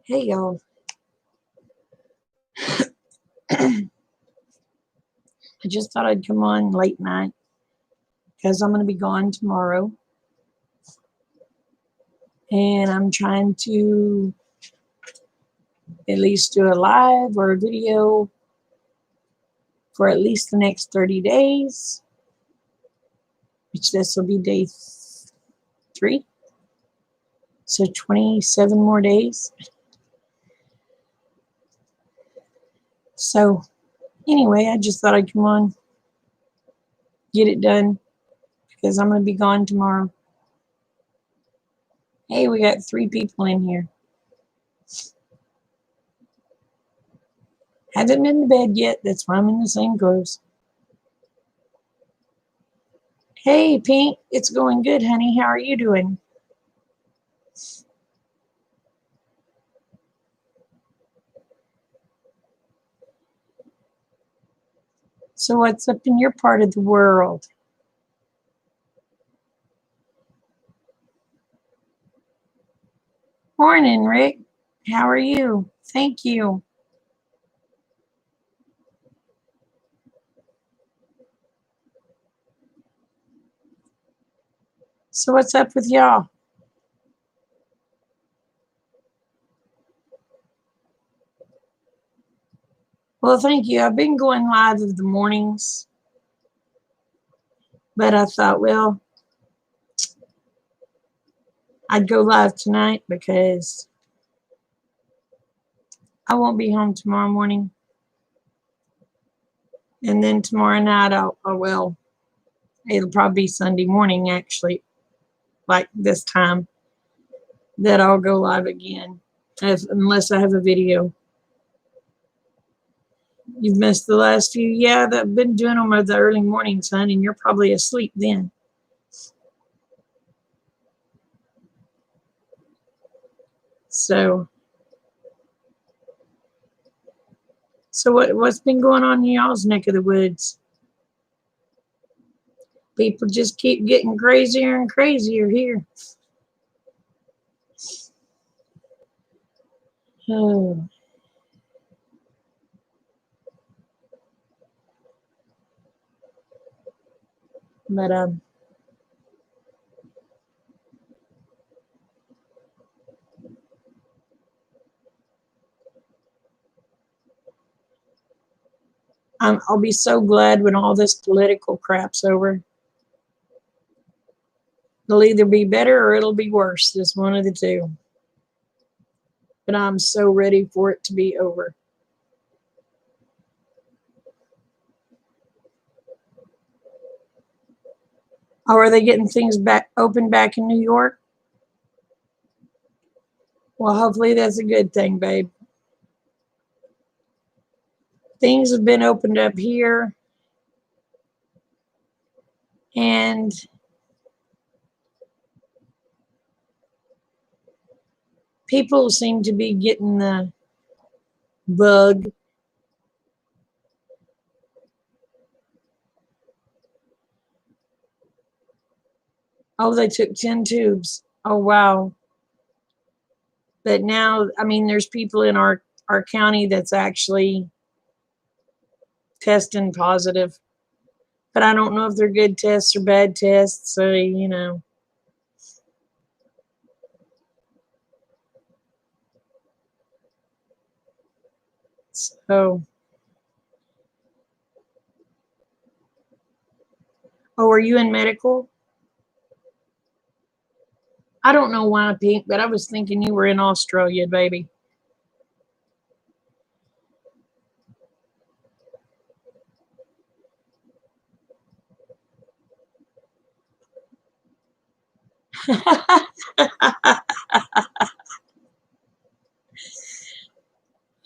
Hey y'all. I just thought I'd come on late night because I'm going to be gone tomorrow. And I'm trying to at least do a live or a video for at least the next 30 days, which this will be day 3. So 27 more days. So anyway, I just thought I'd come on, get it done because I'm going to be gone tomorrow. Hey, we got 3 people in here. Haven't been to bed yet. That's why I'm in the same clothes. Hey, Pink. It's going good, honey. How are you doing? So what's up in your part of the world? Morning, Rick. How are you? Thank you. So what's up with y'all? Well, thank you. I've been going live of the mornings, but I thought, well, I'd go live tonight because I won't be home tomorrow morning. And then tomorrow night, it'll probably be Sunday morning, actually, like this time, that I'll go live again, unless I have a video. You've missed the last few. Yeah, I've been doing them at the early mornings, son, and you're probably asleep then. So what's been going on in y'all's neck of the woods? People just keep getting crazier and crazier here. Oh. But I'll be so glad when all this political crap's over. It'll either be better or it'll be worse. Just one of the two. But I'm so ready for it to be over. Oh, are they getting things back open back in New York? Well, hopefully that's a good thing, babe. Things have been opened up here, and people seem to be getting the bug. Oh, they took 10 tubes. Oh, wow. But now, I mean, there's people in our county that's actually testing positive. But I don't know if they're good tests or bad tests. So, So, oh, are you in medical? I don't know why, Pink, but I was thinking you were in Australia, baby.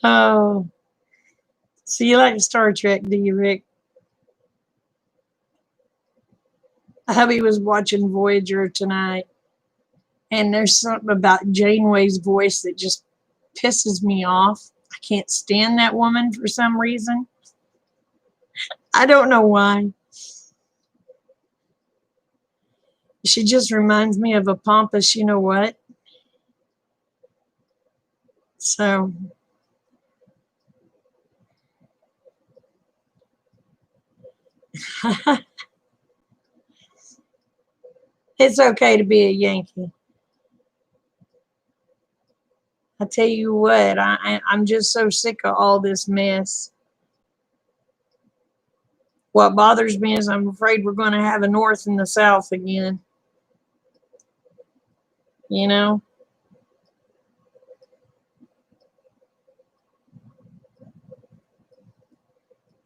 Oh, so you like Star Trek, do you, Rick? Hubby was watching Voyager tonight, and there's something about Janeway's voice that just pisses me off. I can't stand that woman for some reason. I don't know why. She just reminds me of a pompous, you know what? So it's okay to be a Yankee. I tell you what, I'm just so sick of all this mess. What bothers me is I'm afraid we're going to have a North and the South again. You know?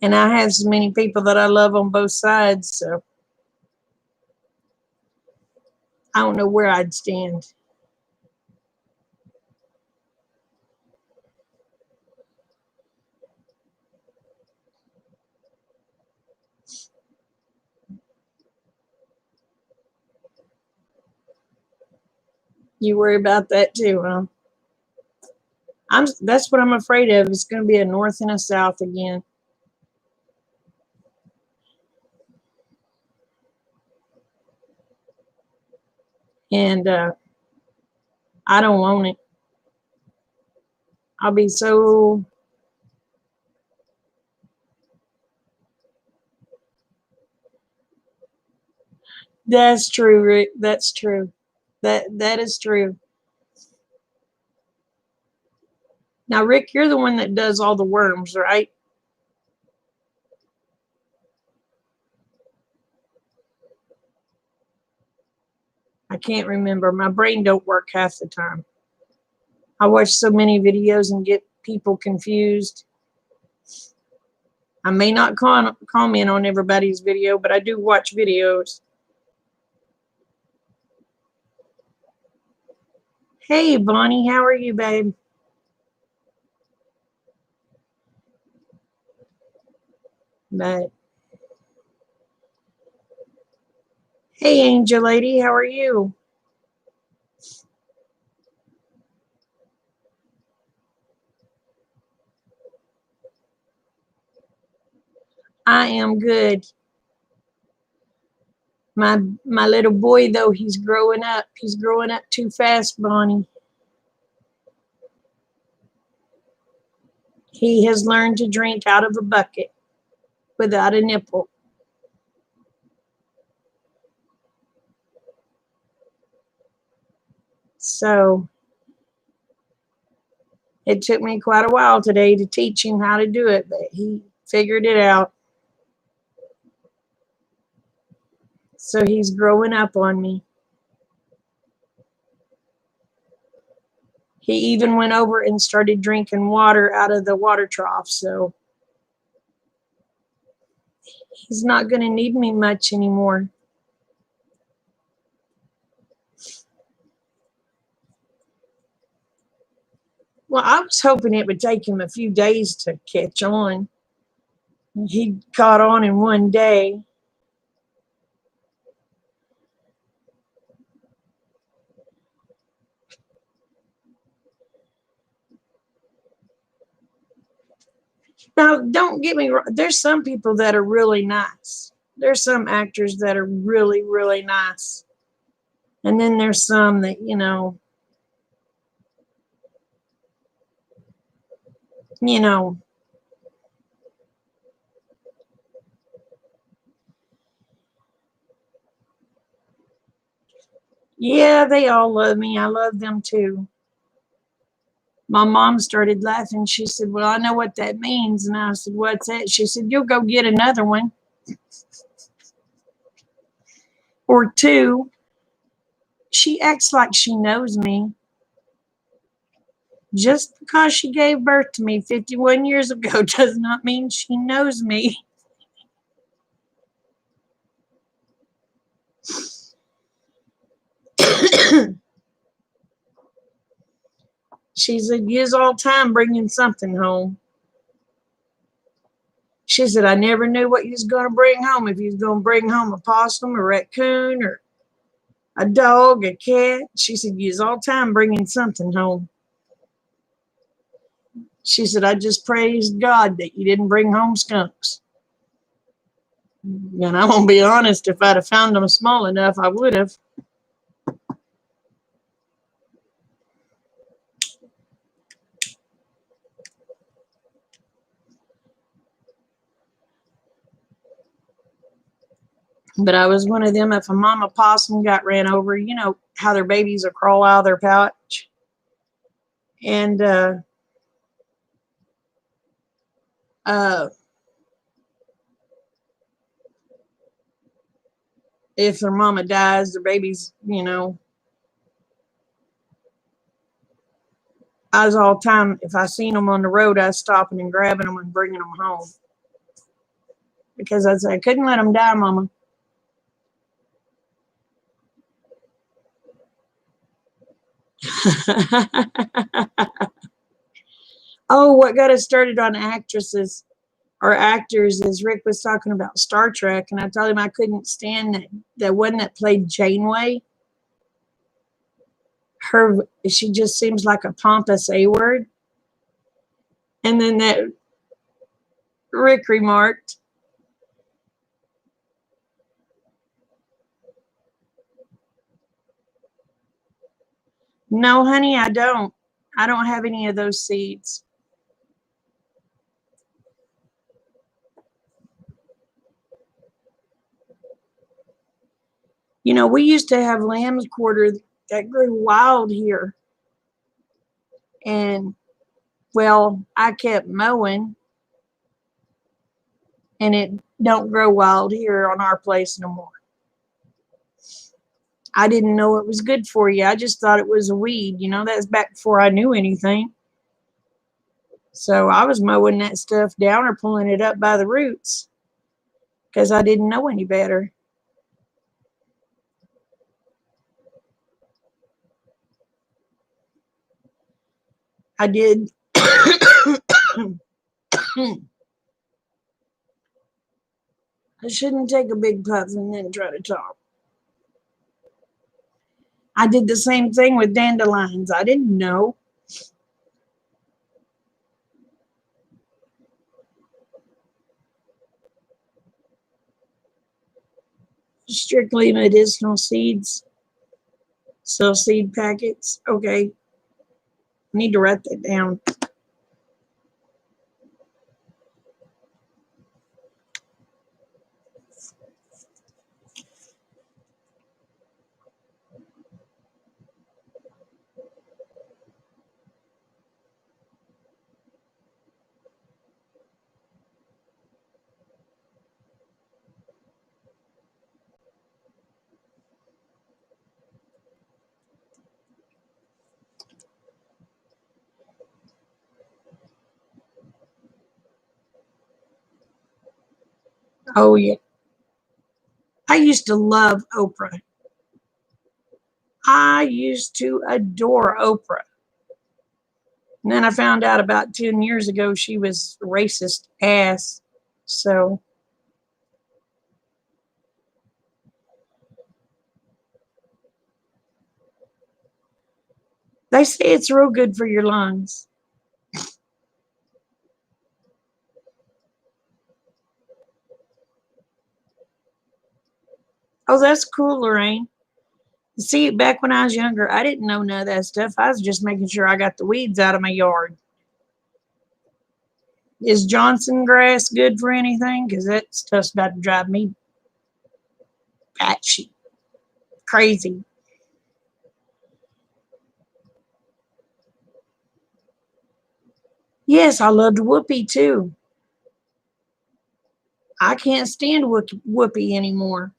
And I have so many people that I love on both sides, so I don't know where I'd stand. You worry about that too, huh? That's what I'm afraid of. It's going to be a North and a South again. And I don't want it. I'll be so. That's true, Rick. That's true. That is true. Now, Rick, you're the one that does all the worms, right? I can't remember. My brain don't work half the time. I watch so many videos and get people confused. I may not comment on everybody's video, but I do watch videos. Hey, Bonnie, how are you, babe? But hey, Angel Lady, how are you? I am good. My little boy though, he's growing up. He's growing up too fast, Bonnie. He has learned to drink out of a bucket without a nipple. So it took me quite a while today to teach him how to do it, but he figured it out. So he's growing up on me. He even went over and started drinking water out of the water trough. So he's not going to need me much anymore. Well, I was hoping it would take him a few days to catch on. He caught on in one day. Now, don't get me wrong. There's some people that are really nice. There's some actors that are really, really nice. And then there's some that, you know, yeah, they all love me. I love them too. My mom started laughing. She said, "Well, I know what that means." And I said, "What's that?" She said, "You'll go get another one or two." She acts like she knows me. Just because she gave birth to me 51 years ago does not mean she knows me. She said, "Use all time bringing something home." She said, "I never knew what you was going to bring home. If you was going to bring home a possum, a raccoon, or a dog, a cat." She said, "Use all time bringing something home." She said, "I just praised God that you didn't bring home skunks." And I'm going to be honest, if I'd have found them small enough, I would have. But I was one of them. If a mama possum got ran over, you know how their babies will crawl out of their pouch. And uh, if their mama dies, their babies, you know, I was all the time, if I seen them on the road, I was stopping and grabbing them and bringing them home. Because I said, I couldn't let them die, mama. Oh, what got us started on actresses or actors is Rick was talking about Star Trek, and I told him I couldn't stand that one that played Janeway. She just seems like a pompous A word. And then that Rick remarked, "No, honey, I don't. I don't have any of those seeds." You know, we used to have lamb's quarter that grew wild here. And, well, I kept mowing, and it don't grow wild here on our place no more. I didn't know it was good for you. I just thought it was a weed. You know, that's back before I knew anything. So I was mowing that stuff down or pulling it up by the roots because I didn't know any better. I did. I shouldn't take a big puff and then try to talk. I did the same thing with dandelions. I didn't know. Strictly medicinal seeds. So seed packets. Okay. I need to write that down. Oh, yeah. I used to love Oprah. I used to adore Oprah. And then I found out about 10 years ago she was racist ass. So they say it's real good for your lungs. Oh, that's cool, Lorraine. See, back when I was younger, I didn't know none of that stuff. I was just making sure I got the weeds out of my yard. Is Johnson grass good for anything? Because that stuff's about to drive me batshit crazy. Yes, I loved Whoopi too. I can't stand Whoopi anymore.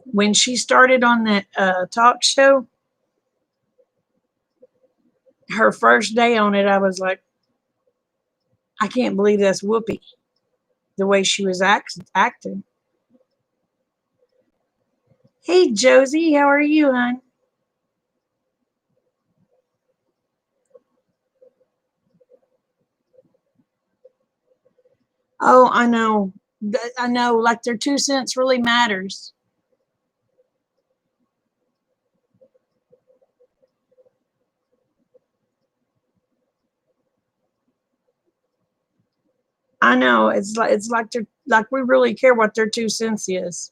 When she started on that talk show, her first day on it, I was like, I can't believe that's Whoopi, the way she was acting. Hey, Josie, how are you, hon? Oh, I know. I know, like their 2 cents really matters. I know. It's like they're like we really care what their 2 cents is.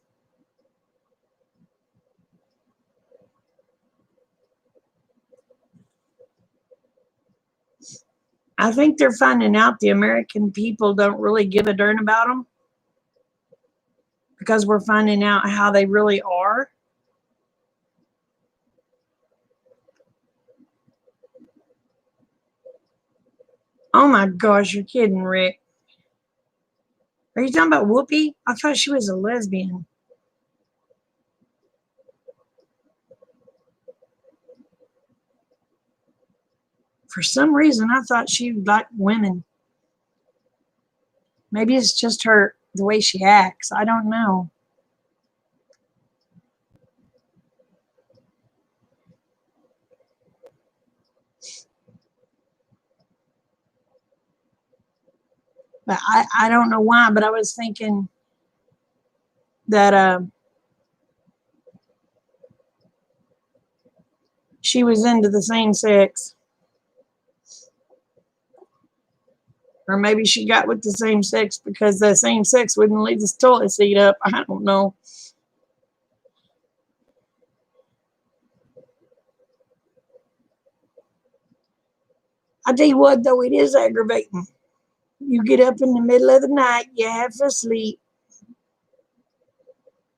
I think they're finding out the American people don't really give a darn about them because we're finding out how they really are. Oh my gosh, you're kidding, Rick. Are you talking about Whoopi? I thought she was a lesbian. For some reason, I thought she liked women. Maybe it's just her, the way she acts. I don't know. But I don't know why, but I was thinking that she was into the same sex. Or maybe she got with the same sex because the same sex wouldn't leave the toilet seat up. I don't know. I tell you what, though, it is aggravating. You get up in the middle of the night, you half asleep,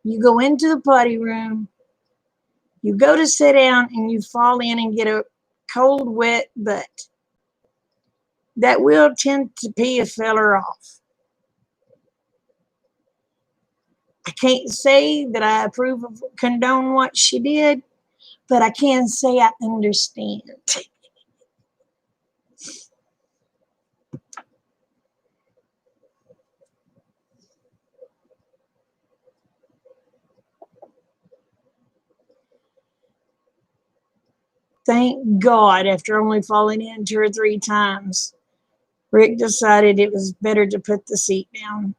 you go into the potty room, you go to sit down, and you fall in and get a cold, wet butt. That will tend to pee a feller off. I can't say that I approve of condone what she did, but I can say I understand. Thank God, after only falling in 2 or 3 times, Rick decided it was better to put the seat down.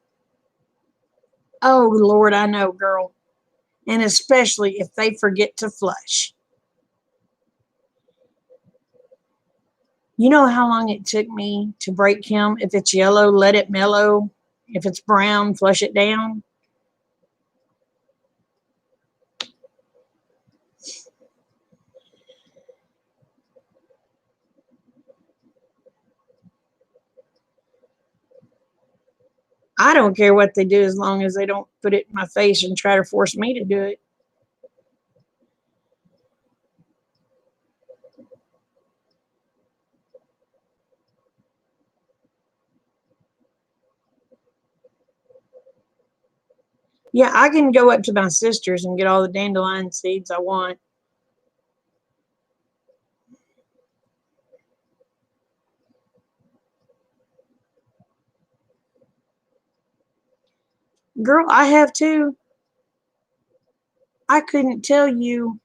Oh, Lord, I know, girl. And especially if they forget to flush. You know how long it took me to break him? If it's yellow, let it mellow. If it's brown, flush it down. I don't care what they do as long as they don't put it in my face and try to force me to do it. Yeah, I can go up to my sister's and get all the dandelion seeds I want. Girl, I have too. I couldn't tell you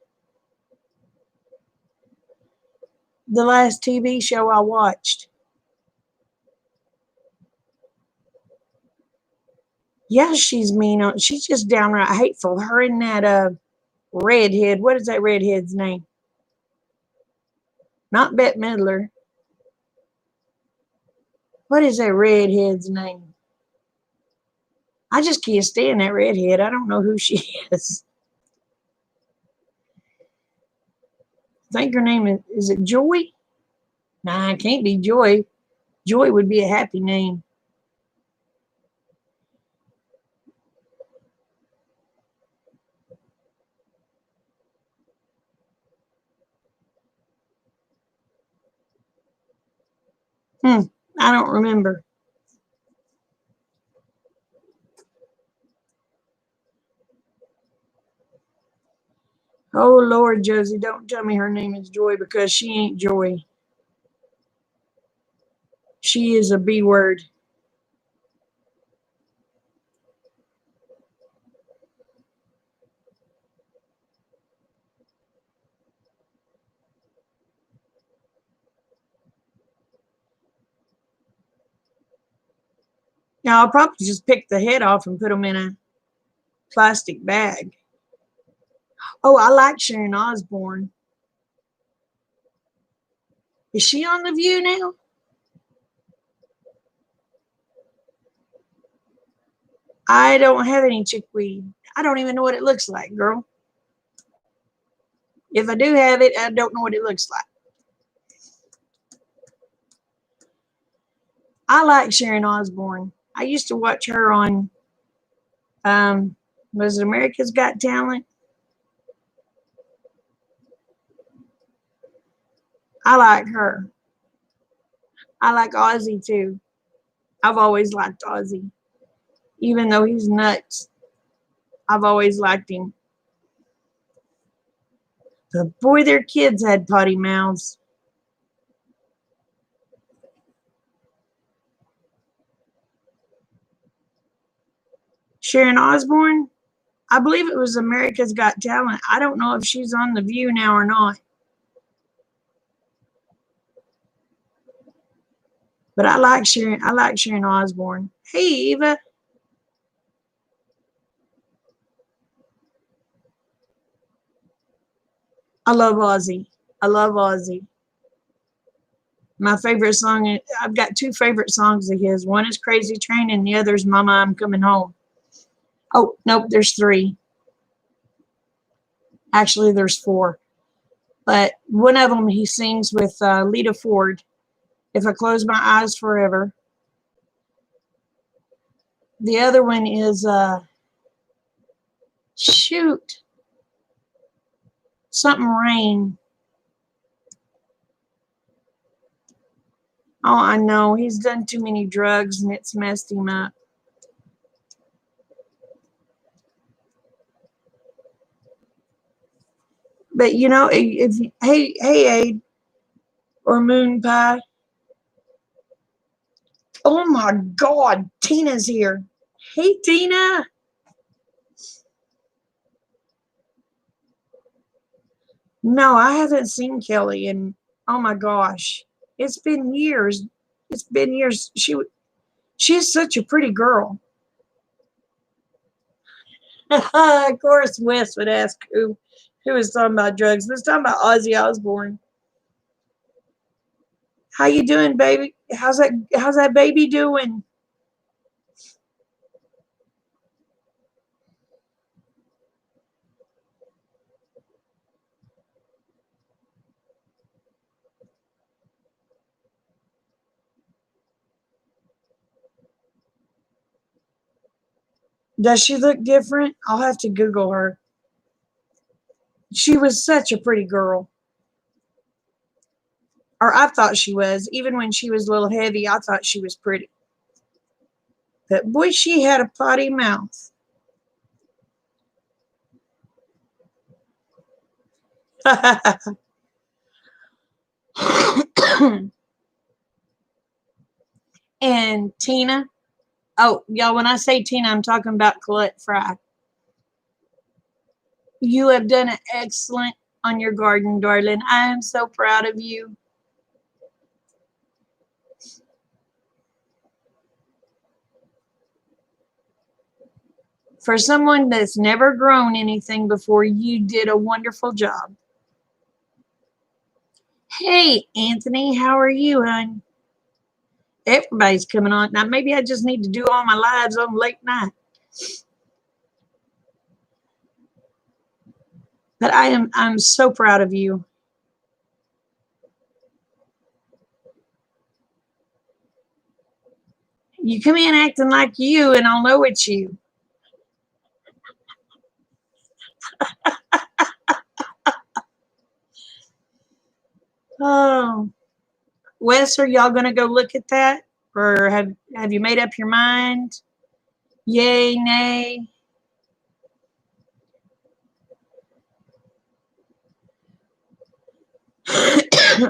the last TV show I watched. Yeah, she's mean. She's just downright hateful. Her and that redhead. What is that redhead's name? Not Bette Midler. What is that redhead's name? I just can't stand that redhead. I don't know who she is. I think her name is it Joy? Nah, it can't be Joy. Joy would be a happy name. I don't remember. Oh Lord, Josie, don't tell me her name is Joy because she ain't Joy. She is a B word. Now I'll probably just pick the head off and put them in a plastic bag. Oh, I like Sharon Osbourne. Is she on The View now? I don't have any chickweed. I don't even know what it looks like, girl. If I do have it, I don't know what it looks like. I like Sharon Osbourne. I used to watch her on, was it America's Got Talent? I like her. I like Ozzy too. I've always liked Ozzy. Even though he's nuts, I've always liked him. But boy, their kids had potty mouths. Sharon Osbourne, I believe it was America's Got Talent. I don't know if she's on The View now or not. But I like Sharon Osbourne. Hey Eva. I love Ozzy. I love Ozzy. My favorite song, I've got two favorite songs of his. One is Crazy Train and the other is Mama, I'm Coming Home. Oh, nope, there's three. Actually, there's four. But one of them he sings with Lita Ford, If I Close My Eyes Forever. The other one is, shoot, something Rain. Oh, I know. He's done too many drugs and it's messed him up. But you know, if hey Aid or Moon Pie. Oh my God, Tina's here. Hey Tina. No, I haven't seen Kelly in, oh my gosh, it's been years. It's been years. She's such a pretty girl. Of course, Wes would ask who was talking about drugs. Let's talk about Ozzy Osbourne. How you doing, baby? How's that baby doing? Does she look different? I'll have to Google her. She was such a pretty girl. Or I thought she was. Even when she was a little heavy, I thought she was pretty. But boy, she had a potty mouth. And Tina. Oh, y'all, when I say Tina, I'm talking about Colette Fry. You have done an excellent on your garden, darling. I am so proud of you. For someone that's never grown anything before, you did a wonderful job. Hey, Anthony, how are you, hon? Everybody's coming on. Now, maybe I just need to do all my lives on late night. But I'm so proud of you. You come in acting like you, and I'll know it's you. Oh, Wes, are y'all gonna go look at that, or have you made up your mind? Yay, nay?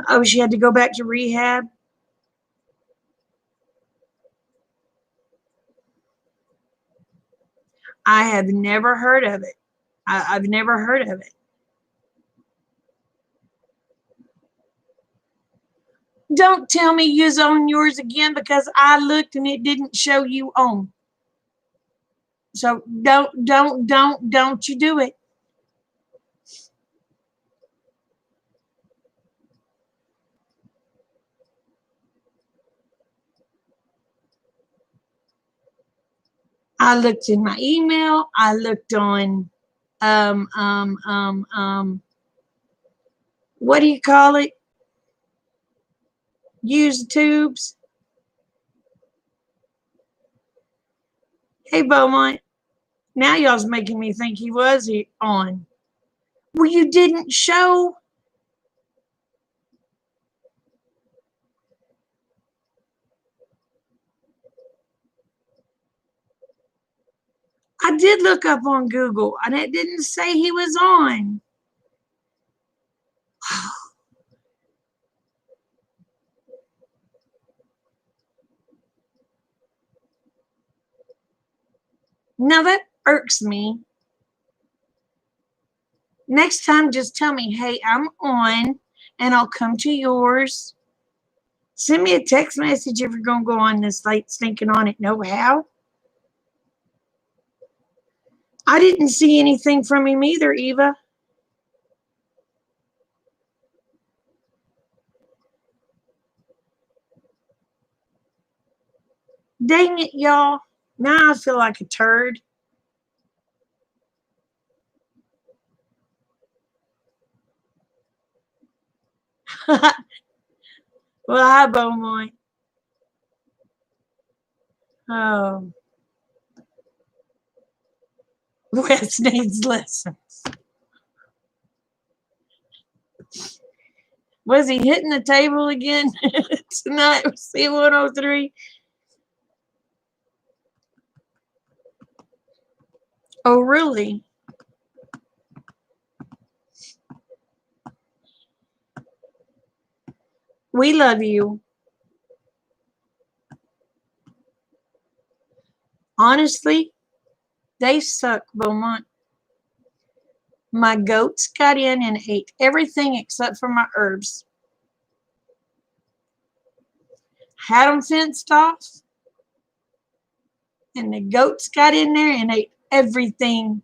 Oh, she had to go back to rehab. I have never heard of it. I've never heard of it. Don't tell me you's on yours again because I looked and it didn't show you on. So don't you do it. I looked in my email. I looked on um um um um what do you call it? Use tubes. Hey, Beaumont. Now y'all's making me think he was on. Well, you didn't show. I did look up on Google, and it didn't say he was on. Now that irks me. Next time, just tell me, hey, I'm on, and I'll come to yours. Send me a text message if you're going to go on this late stinking on it. No how. I didn't see anything from him either, Eva. Dang it, y'all. Now I feel like a turd. Well, hi, Beaumont. Oh, Wes needs lessons. Was he hitting the table again tonight with C103? Oh, really? We love you. Honestly, they suck, Beaumont. My goats got in and ate everything except for my herbs. Had them fenced off, and the goats got in there and ate everything.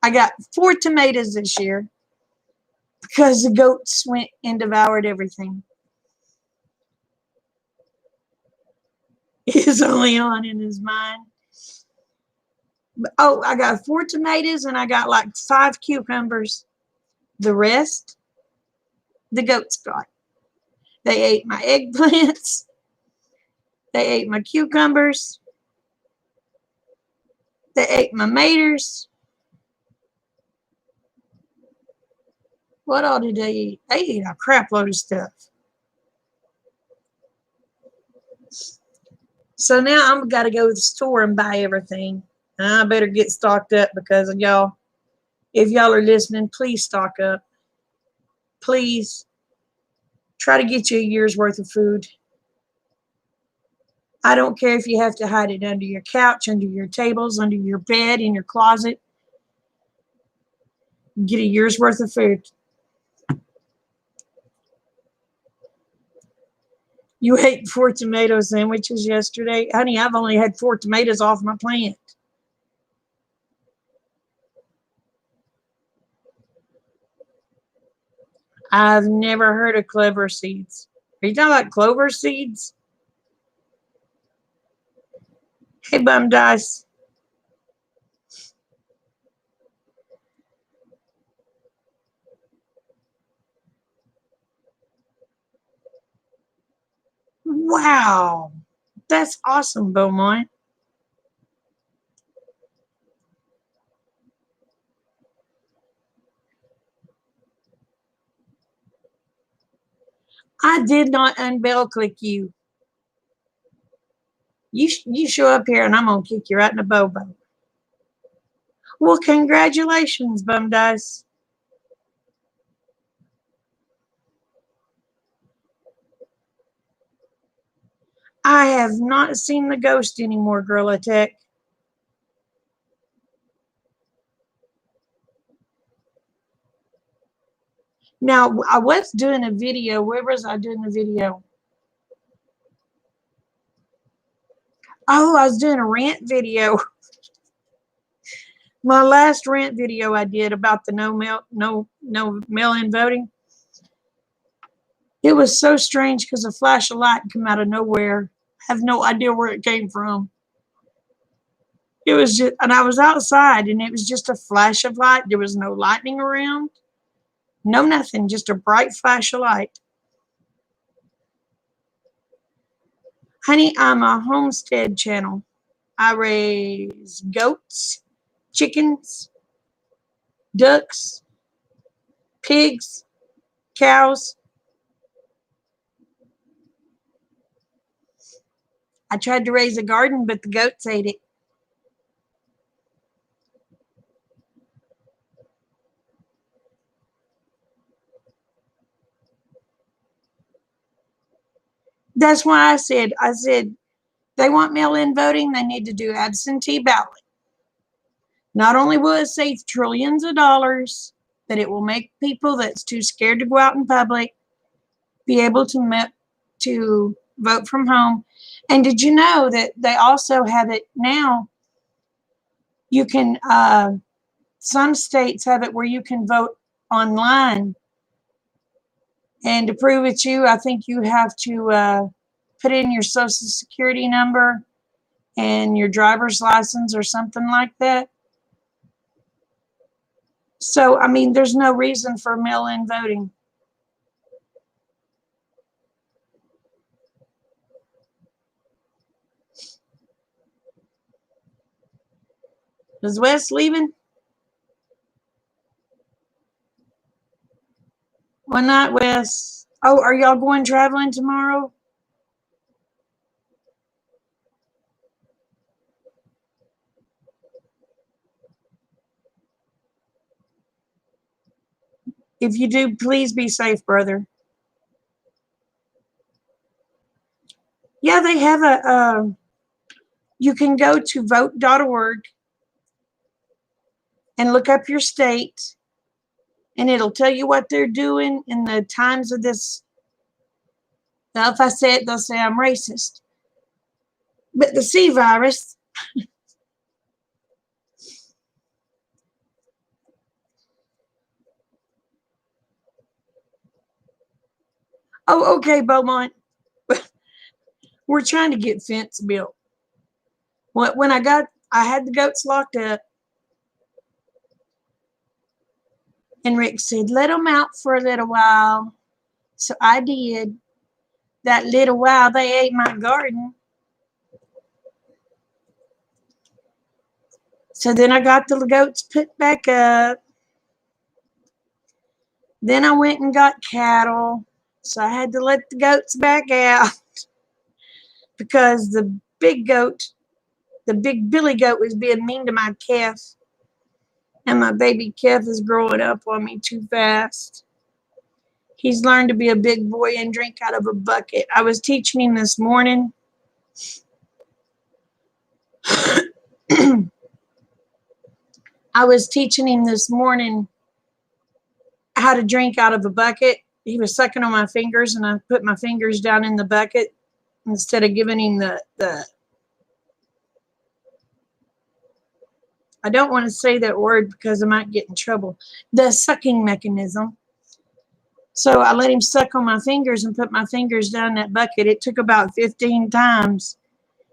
I got 4 tomatoes this year because the goats went and devoured everything. He's only on in his mind. Oh, I got 4 tomatoes and I got like 5 cucumbers. The rest, the goats got. They ate my eggplants. They ate my cucumbers. They ate my maters. What all did they eat? They ate a crap load of stuff. So now I'm got to go to the store and buy everything. And I better get stocked up because of y'all. If y'all are listening, please stock up. Please try to get you a year's worth of food. I don't care if you have to hide it under your couch, under your tables, under your bed, in your closet. Get a year's worth of food. You ate 4 tomato sandwiches yesterday? Honey, I've only had 4 tomatoes off my plant. I've never heard of clover seeds. Are you talking about clover seeds? Hey, BurntDice. Wow. That's awesome, Beaumont. I did not unbell click you. You show up here and I'm going to kick you right in the bobo. Well, congratulations, BurntDice. I have not seen the ghost anymore, Gorilla Tech. Now, I was doing a video. Where was I doing the video? Oh, I was doing a rant video. My last rant video I did about the no mail-in voting. It was so strange because a flash of light came out of nowhere. I have no idea where it came from. It was just, and I was outside, and it was just a flash of light. There was no lightning around, no nothing, just a bright flash of light. Honey, I'm a homestead channel. I raise goats, chickens, ducks, pigs, cows. I tried to raise a garden, but the goats ate it. That's why I said, they want mail-in voting, they need to do absentee ballot. Not only will it save trillions of dollars, but it will make people that's too scared to go out in public be able to vote from home. And did you know that they also have it now? You can, some states have it where you can vote online. And to prove it's you, I think you have to put in your social security number and your driver's license or something like that. So, I mean, there's no reason for mail-in voting. Is Wes leaving? Why not, Wes? Oh, are y'all going traveling tomorrow? If you do, please be safe, brother. Yeah, they have you can go to vote.org and look up your state, and it'll tell you what they're doing in the times of this. Now, if I say it, they'll say I'm racist. But the C virus. Oh, okay, Beaumont. We're trying to get fence built. When I had the goats locked up, and Rick said, let them out for a little while. So I did. That little while, they ate my garden. So then I got the goats put back up. Then I went and got cattle. So I had to let the goats back out because the big goat, the big billy goat, was being mean to my calf. And my baby calf is growing up on me too fast. He's learned to be a big boy and drink out of a bucket. I was teaching him this morning. I was teaching him this morning how to drink out of a bucket. He was sucking on my fingers, and I put my fingers down in the bucket instead of giving him the I don't want to say that word because I might get in trouble. The sucking mechanism. So I let him suck on my fingers and put my fingers down that bucket. It took about 15 times,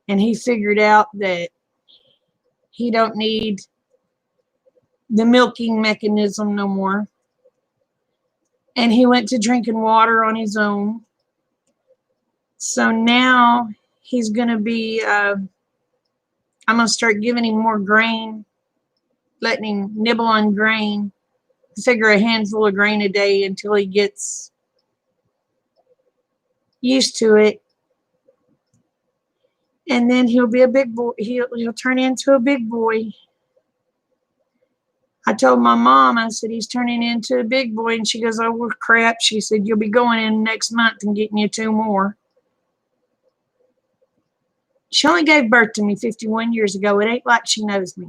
and he figured out that he don't need the milking mechanism no more. And he went to drinking water on his own. So now he's going to be, I'm going to start giving him more grain, letting him nibble on grain. I figure a handful of grain a day until he gets used to it. And then he'll be a big boy. He'll turn into a big boy. I told my mom, I said, he's turning into a big boy. And she goes, oh, well, crap. She said, you'll be going in next month and getting you 2 more. She only gave birth to me 51 years ago. It ain't like she knows me.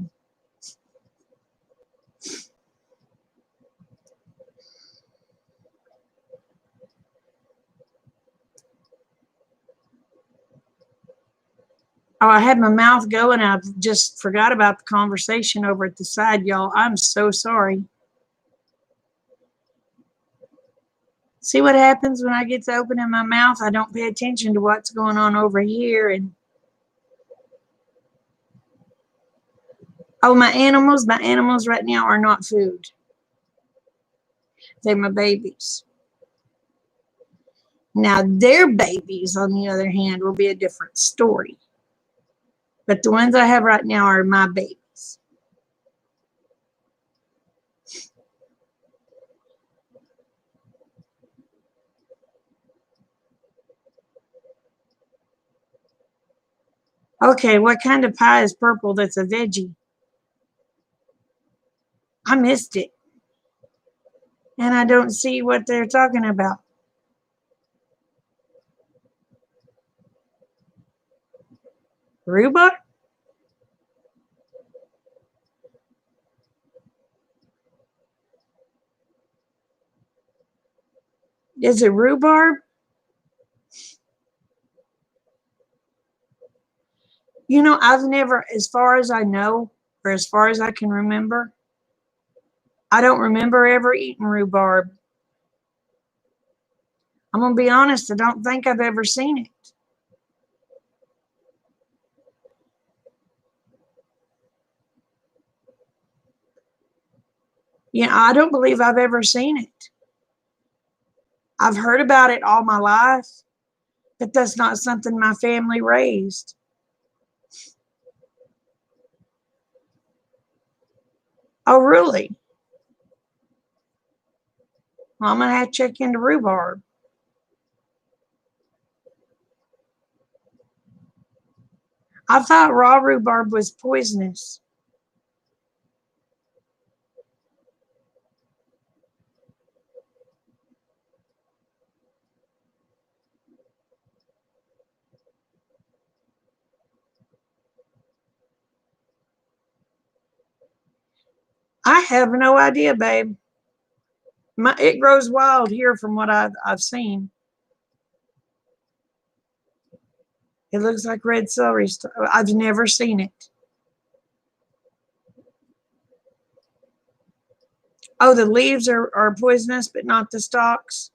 Oh, I had my mouth going. I just forgot about the conversation over at the side, y'all. I'm so sorry. See what happens when I get to opening my mouth? I don't pay attention to what's going on over here. And oh, my animals right now are not food. They're my babies. Now, their babies, on the other hand, will be a different story. But the ones I have right now are my babies. Okay, what kind of pie is purple that's a veggie? I missed it. And I don't see what they're talking about. Rhubarb? Is it rhubarb? You know, I've never, as far as I know, or as far as I can remember, I don't remember ever eating rhubarb. I'm going to be honest, I don't think I've ever seen it. Yeah, I don't believe I've ever seen it. I've heard about it all my life, but that's not something my family raised. Oh, really? Well, I'm going to have to check into rhubarb. I thought raw rhubarb was poisonous. I have no idea, babe. It grows wild here from what I've seen. It looks like red celery. I've never seen it. Oh, the leaves are poisonous, but not the stalks.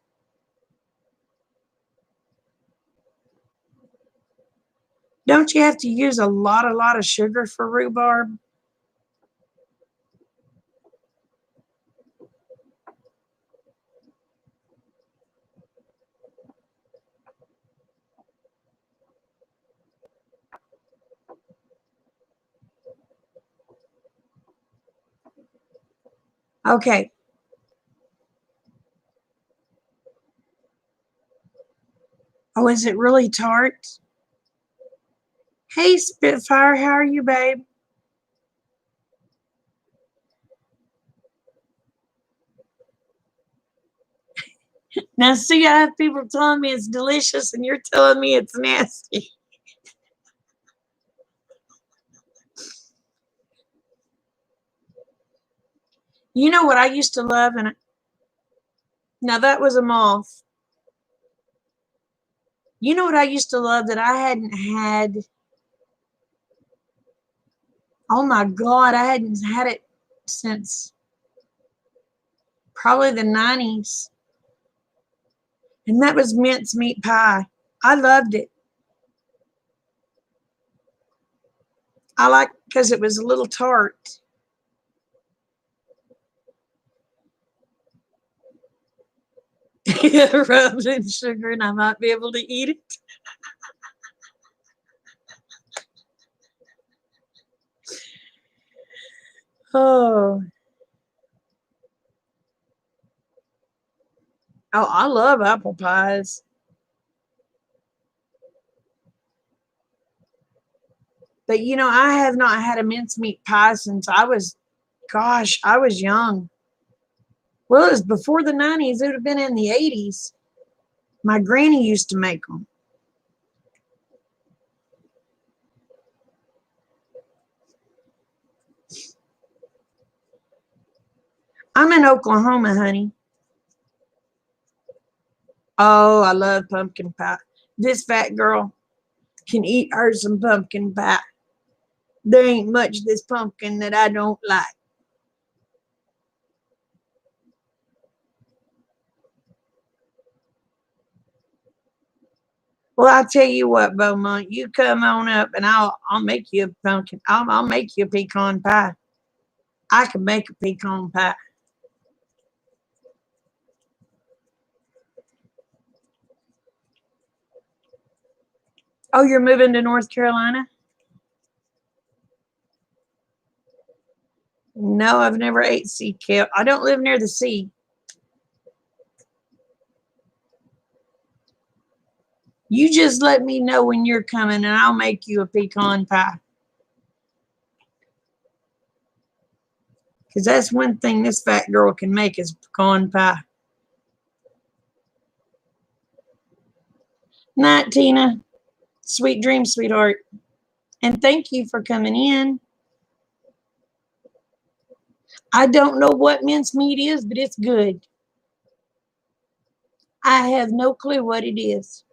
Don't you have to use a lot of sugar for rhubarb? Okay. Oh, is it really tart? Hey, Spitfire, how are you, babe? Now, see, I have people telling me it's delicious, and you're telling me it's nasty. You know what I used to love? And now that was a moth. You know what I used to love that I hadn't had? Oh my God, I hadn't had it since probably the 90s. And that was mince meat pie. I loved it. I liked because it was a little tart. Rubbed in sugar, and I might be able to eat it. Oh, oh, I love apple pies. But you know, I have not had a mincemeat pie since gosh, I was young. Well, it was before the 90s. It would have been in the 80s. My granny used to make them. I'm in Oklahoma, honey. Oh, I love pumpkin pie. This fat girl can eat her some pumpkin pie. There ain't much this pumpkin that I don't like. Well, I'll tell you what, Beaumont, you come on up and I'll make you a pumpkin. I'll make you a pecan pie. I can make a pecan pie. Oh, you're moving to North Carolina? No, I've never ate sea kale. I don't live near the sea. You just let me know when you're coming and I'll make you a pecan pie. Because that's one thing this fat girl can make is pecan pie. Night, Tina. Sweet dreams, sweetheart. And thank you for coming in. I don't know what mincemeat is, but it's good. I have no clue what it is.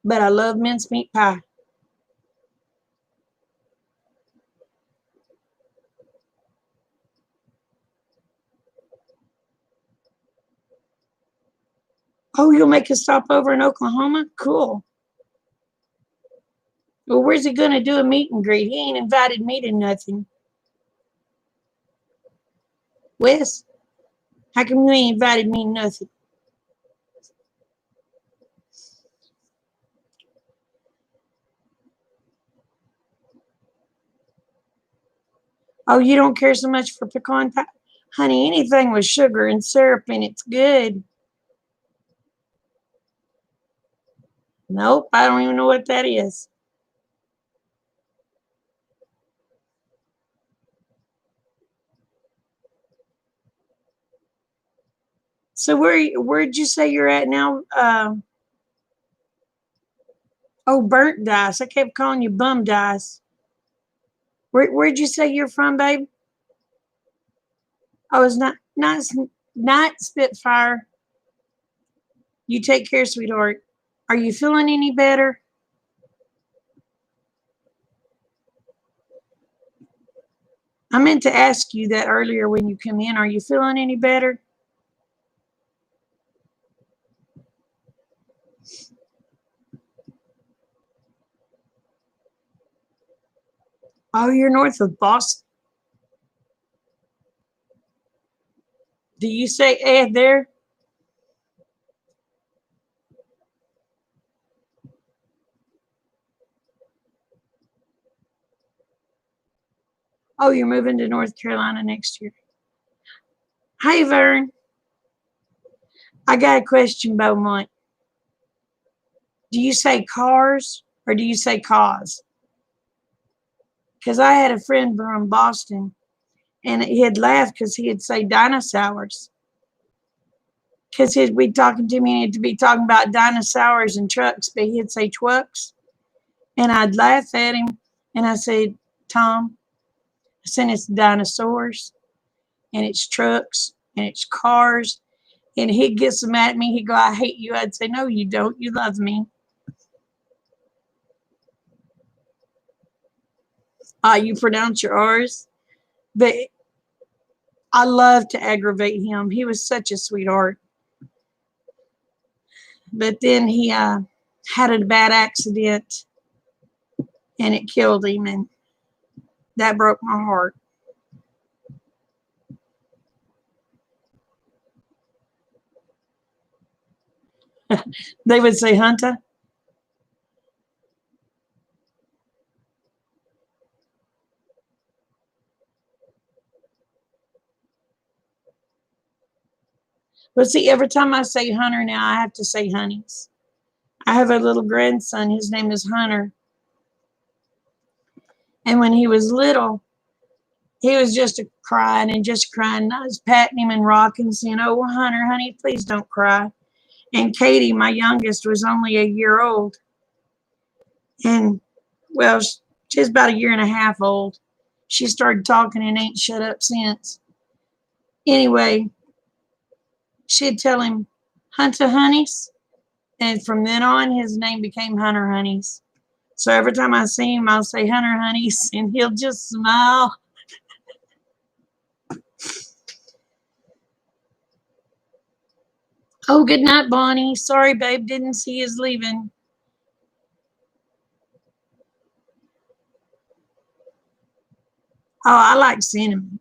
But I love mincemeat pie. Oh, you'll make a stop over in Oklahoma? Cool. Well, where's he going to do a meet and greet? He ain't invited me to nothing. Wes, how come you ain't invited me to nothing? Oh, you don't care so much for pecan pie? Honey, anything with sugar and syrup in it's good. Nope, I don't even know what that is. So where'd you say you're at now? Oh, BurntDice. I kept calling you BumDice. Where'd you say you're from, babe? Oh, it's not Spitfire. You take care, sweetheart. Are you feeling any better? I meant to ask you that earlier when you come in. Are you feeling any better? Oh, you're north of Boston. Do you say there? Oh, you're moving to North Carolina next year. Hey, Vern. I got a question, Beaumont. Do you say cars or do you say cause? Because I had a friend from Boston and he'd laugh because he'd say dinosaurs. Because he'd be talking to me and he'd be talking about dinosaurs and trucks, but he'd say trucks. And I'd laugh at him and I said, Tom, I said it's dinosaurs and it's trucks and it's cars. And he'd get some at me. He'd go, I hate you. I'd say, no, you don't. You love me. You pronounce your R's. But I love to aggravate him. He was such a sweetheart. But then he had a bad accident and it killed him. And that broke my heart. They would say, Hunter. But see, every time I say Hunter now, I have to say Honeys. I have a little grandson. His name is Hunter. And when he was little, he was just crying and just crying. And I was patting him and rocking, saying, oh, Hunter, honey, please don't cry. And Katie, my youngest, was only a year old. And, well, she's about a year and a half old. She started talking and ain't shut up since. Anyway, she'd tell him, Hunter Honeys. And from then on, his name became Hunter Honeys. So every time I see him, I'll say Hunter Honeys, and he'll just smile. Oh, good night, Bonnie. Sorry, babe, didn't see his leaving. Oh, I like cinnamon.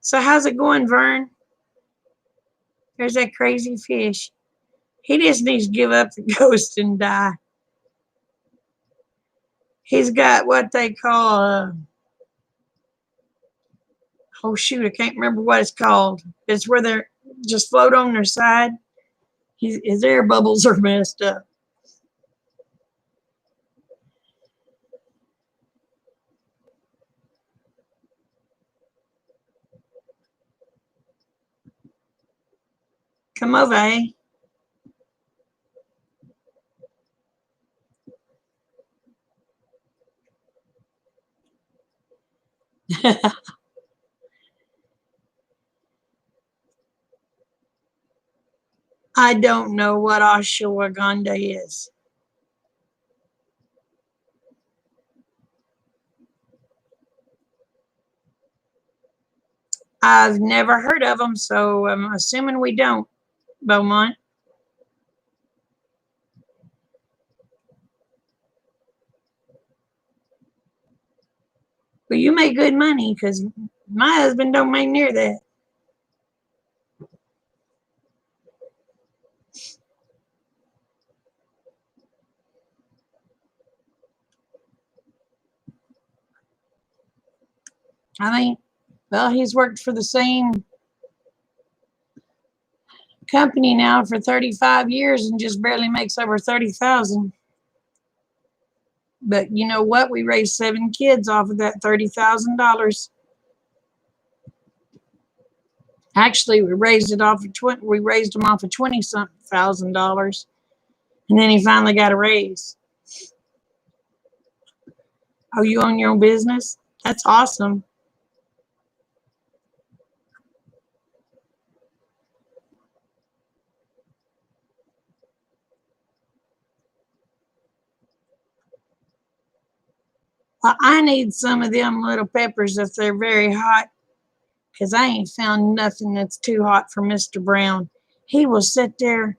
So how's it going, Vern? There's that crazy fish. He just needs to give up the ghost and die. He's got what they call oh shoot, I can't remember what it's called. It's where they're just float on their side. His air bubbles are messed up. Come over, eh? I don't know what ashwagandha is. I've never heard of them, so I'm assuming we don't, Beaumont. But you make good money because my husband don't make near that. I think, well, he's worked for the same company now for 35 years and just barely makes over 30,000. But you know what? We raised 7 kids off of that $30,000. Actually, we raised them off of $20-something thousand, and then he finally got a raise. Oh, you own your own business? That's awesome. Well, I need some of them little peppers if they're very hot, because I ain't found nothing that's too hot for Mr. Brown. He will sit there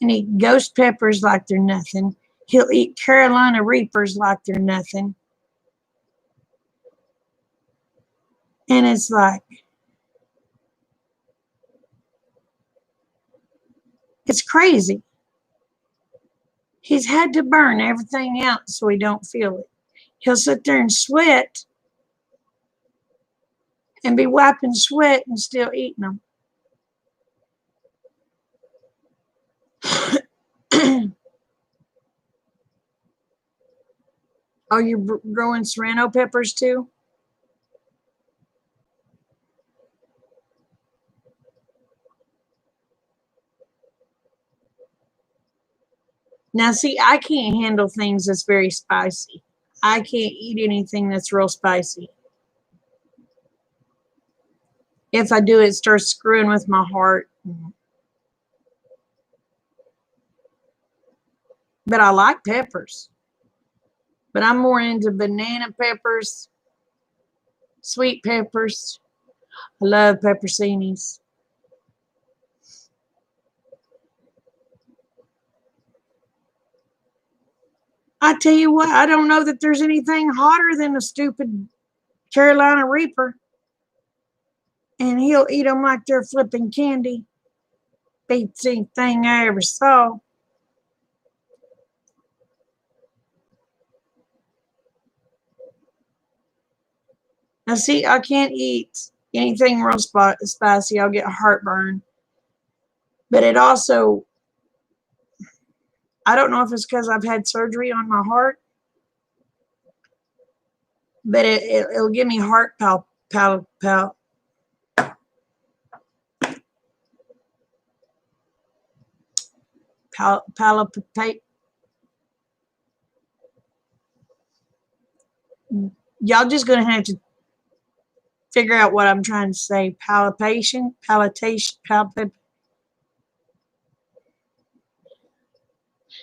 and eat ghost peppers like they're nothing. He'll eat Carolina Reapers like they're nothing. And it's like, it's crazy. He's had to burn everything out so he don't feel it. He'll sit there and sweat and be wiping sweat and still eating them. Are you growing serrano peppers too? Now, see, I can't handle things that's very spicy. I can't eat anything that's real spicy. If I do, it starts screwing with my heart. But I like peppers. But I'm more into banana peppers, sweet peppers. I love pepperoncinis. I tell you what, I don't know that there's anything hotter than a stupid Carolina Reaper. And he'll eat them like they're flipping candy. Beats anything I ever saw. Now, see, I can't eat anything real spicy. I'll get heartburn. But it also, I don't know if it's because I've had surgery on my heart, but it'll give me heart palpitate. Y'all just gonna have to figure out what I'm trying to say. Palpitation.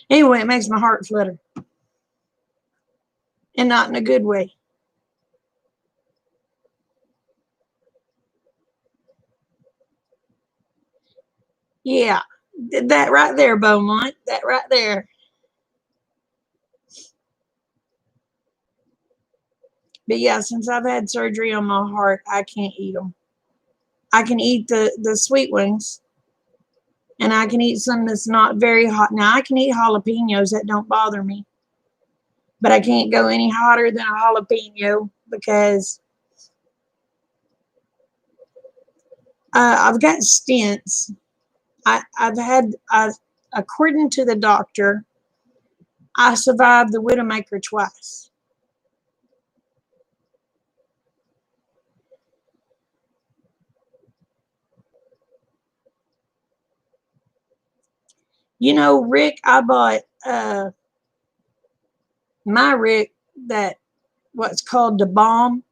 Anyway, it makes my heart flutter, and not in a good way. Yeah, that right there, Beaumont. That right there. But yeah, since I've had surgery on my heart, I can't eat them. I can eat the sweet ones, and I can eat some that's not very hot. Now, I can eat jalapenos. That don't bother me. but I can't go any hotter than a jalapeno because I've got stents. According to the doctor, I survived the Widowmaker twice. You know, Rick, I bought my Rick that what's called the bomb.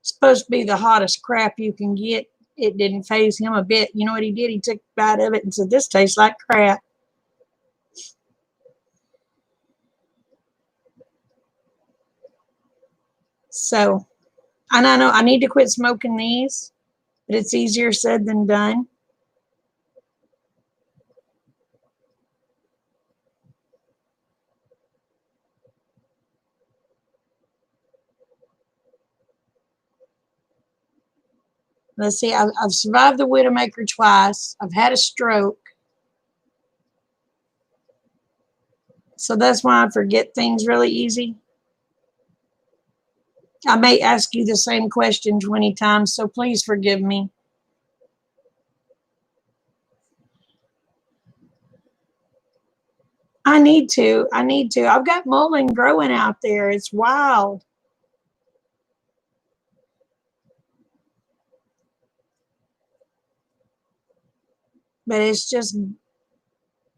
Supposed to be the hottest crap you can get. It didn't faze him a bit. You know what he did? He took a bite of it and said, "This tastes like crap." So, and I know I need to quit smoking these, but it's easier said than done. Let's see, I've survived the Widowmaker twice. I've had a stroke. So that's why I forget things really easy. I may ask you the same question 20 times, so please forgive me. I need to. I need to. I've got mullein growing out there. It's wild. But it's just,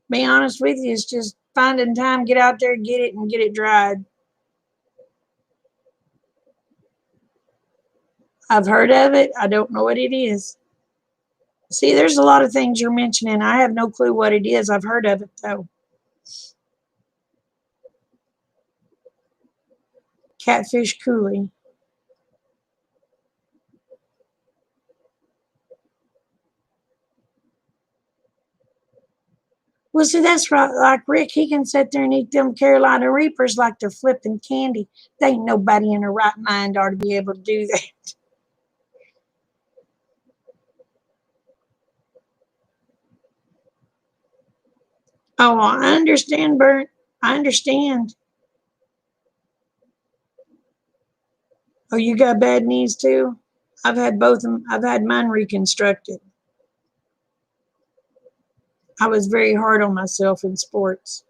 be honest with you, it's just finding time, get out there, get it, and get it dried. I've heard of it. I don't know what it is. See, there's a lot of things you're mentioning. I have no clue what it is. I've heard of it, though. Catfish coulis. Well, see, that's right. Like Rick, he can sit there and eat them Carolina Reapers like they're flipping candy. There ain't nobody in their right mind ought to be able to do that. Oh, I understand, Bert. I understand. Oh, you got bad knees too? I've had both of them. I've had mine reconstructed. I was very hard on myself in sports.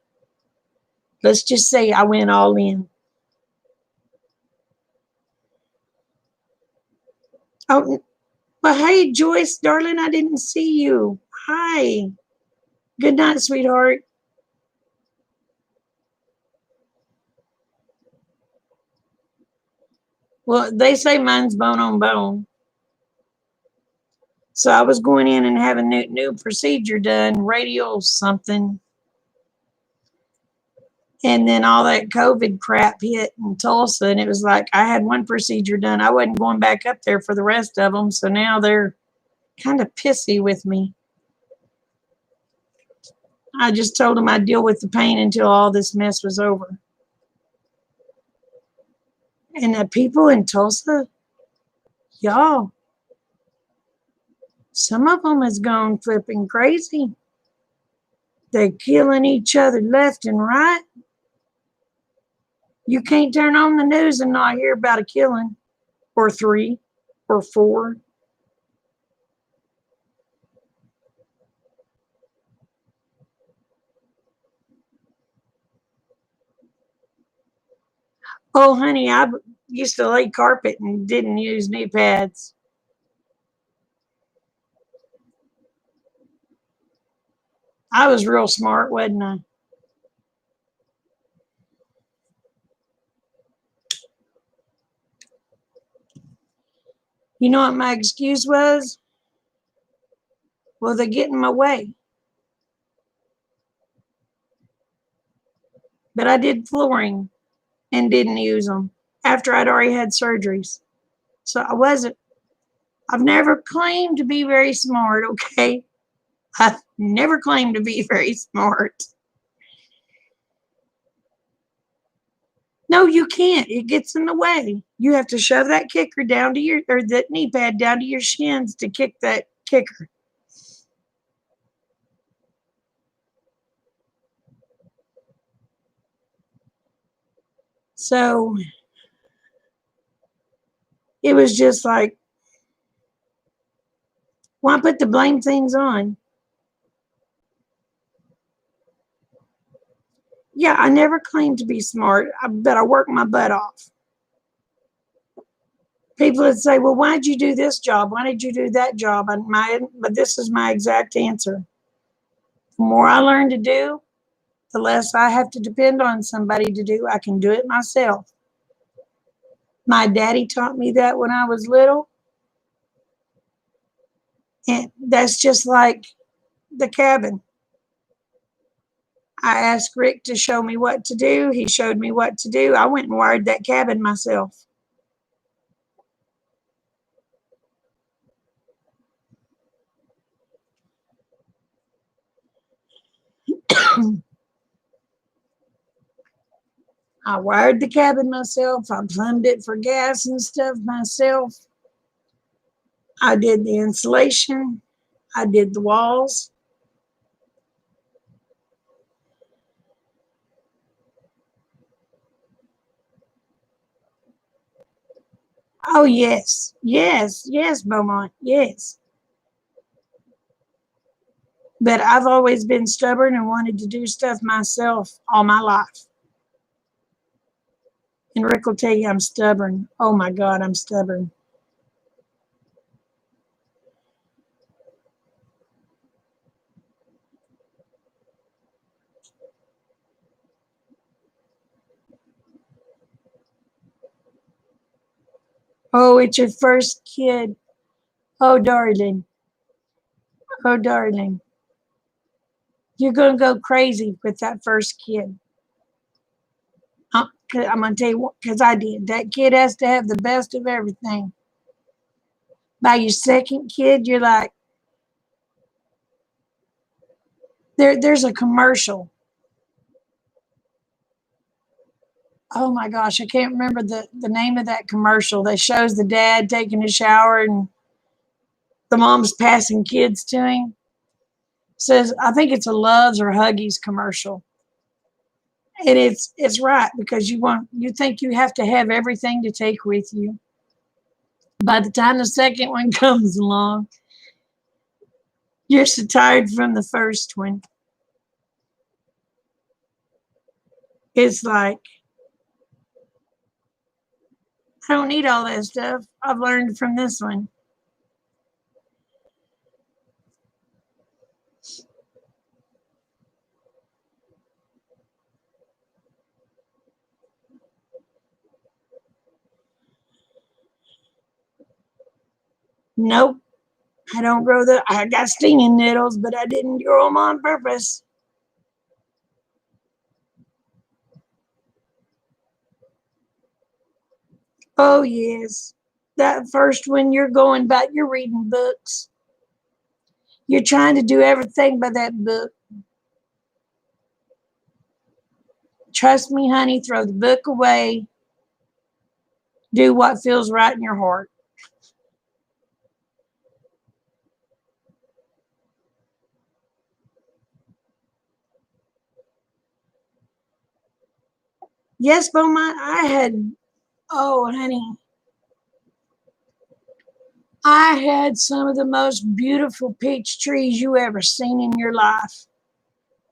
Let's just say I went all in. Oh, well, hey, Joyce, darling, I didn't see you. Hi. Good night, sweetheart. Well, they say mine's bone on bone. So I was going in and having a new procedure done, radial something. And then all that COVID crap hit in Tulsa. And it was like I had one procedure done. I wasn't going back up there for the rest of them. So now they're kind of pissy with me. I just told them I'd deal with the pain until all this mess was over. And the people in Tulsa, y'all, some of them has gone flipping crazy. They're killing each other left and right. You can't turn on the news and not hear about a killing, or three, or four. Oh, honey, I used to lay carpet and didn't use knee pads. I was real smart, wasn't I? You know what my excuse was? Well, they get in my way. But I did flooring and didn't use them after I'd already had surgeries. So I've never claimed to be very smart, okay? I've never claimed to be very smart. No, you can't. It gets in the way. You have to shove that kicker down to your, or that knee pad down to your shins to kick that kicker. So it was just like, why put the blame things on? Yeah, I never claimed to be smart, but I worked my butt off. People would say, well, why did you do this job? Why did you do that job? But this is my exact answer. The more I learn to do, the less I have to depend on somebody to do. I can do it myself. My daddy taught me that when I was little. And that's just like the cabin. I asked Rick to show me what to do. He showed me what to do. I went and wired that cabin myself. I wired the cabin myself. I plumbed it for gas and stuff myself. I did the insulation. I did the walls. Oh, yes. Yes. Yes, Beaumont. Yes. But I've always been stubborn and wanted to do stuff myself all my life. And Rick will tell you I'm stubborn. Oh my God, I'm stubborn. Oh, it's your first kid. Oh, darling. Oh, darling. You're going to go crazy with that first kid. I'm going to tell you what, because I did. That kid has to have the best of everything. By your second kid, you're like, there's a commercial. Oh my gosh, I can't remember the name of that commercial that shows the dad taking a shower and the mom's passing kids to him. Says, I think it's a Loves or Huggies commercial. And it's right because you think you have to have everything to take with you. By the time the second one comes along, you're so tired from the first one. It's like, I don't need all that stuff. I've learned from this one. Nope. I don't grow I got stinging nettles, but I didn't grow them on purpose. Oh, yes. That first one, you're going back, you're reading books. You're trying to do everything by that book. Trust me, honey, throw the book away. Do what feels right in your heart. Yes, Beaumont, oh, honey, I had some of the most beautiful peach trees you ever seen in your life.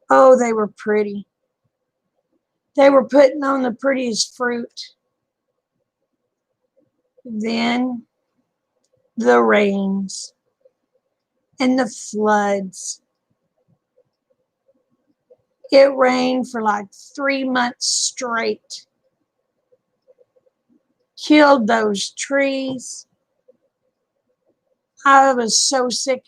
Oh, they were pretty. They were putting on the prettiest fruit. Then the rains and the floods. It rained for like 3 months straight. Killed those trees. I was so sick.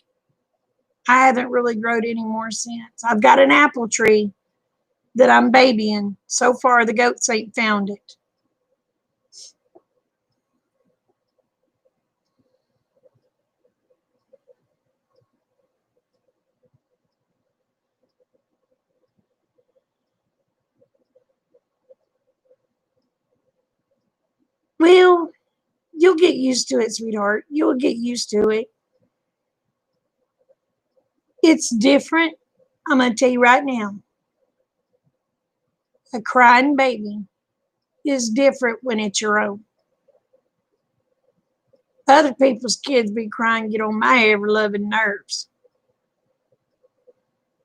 I haven't really grown any more since. I've got an apple tree that I'm babying. So far, the goats ain't found it. Well, you'll get used to it, sweetheart. You'll get used to it. It's different. I'm going to tell you right now, a crying baby is different when it's your own. Other people's kids be crying, get on my ever-loving nerves.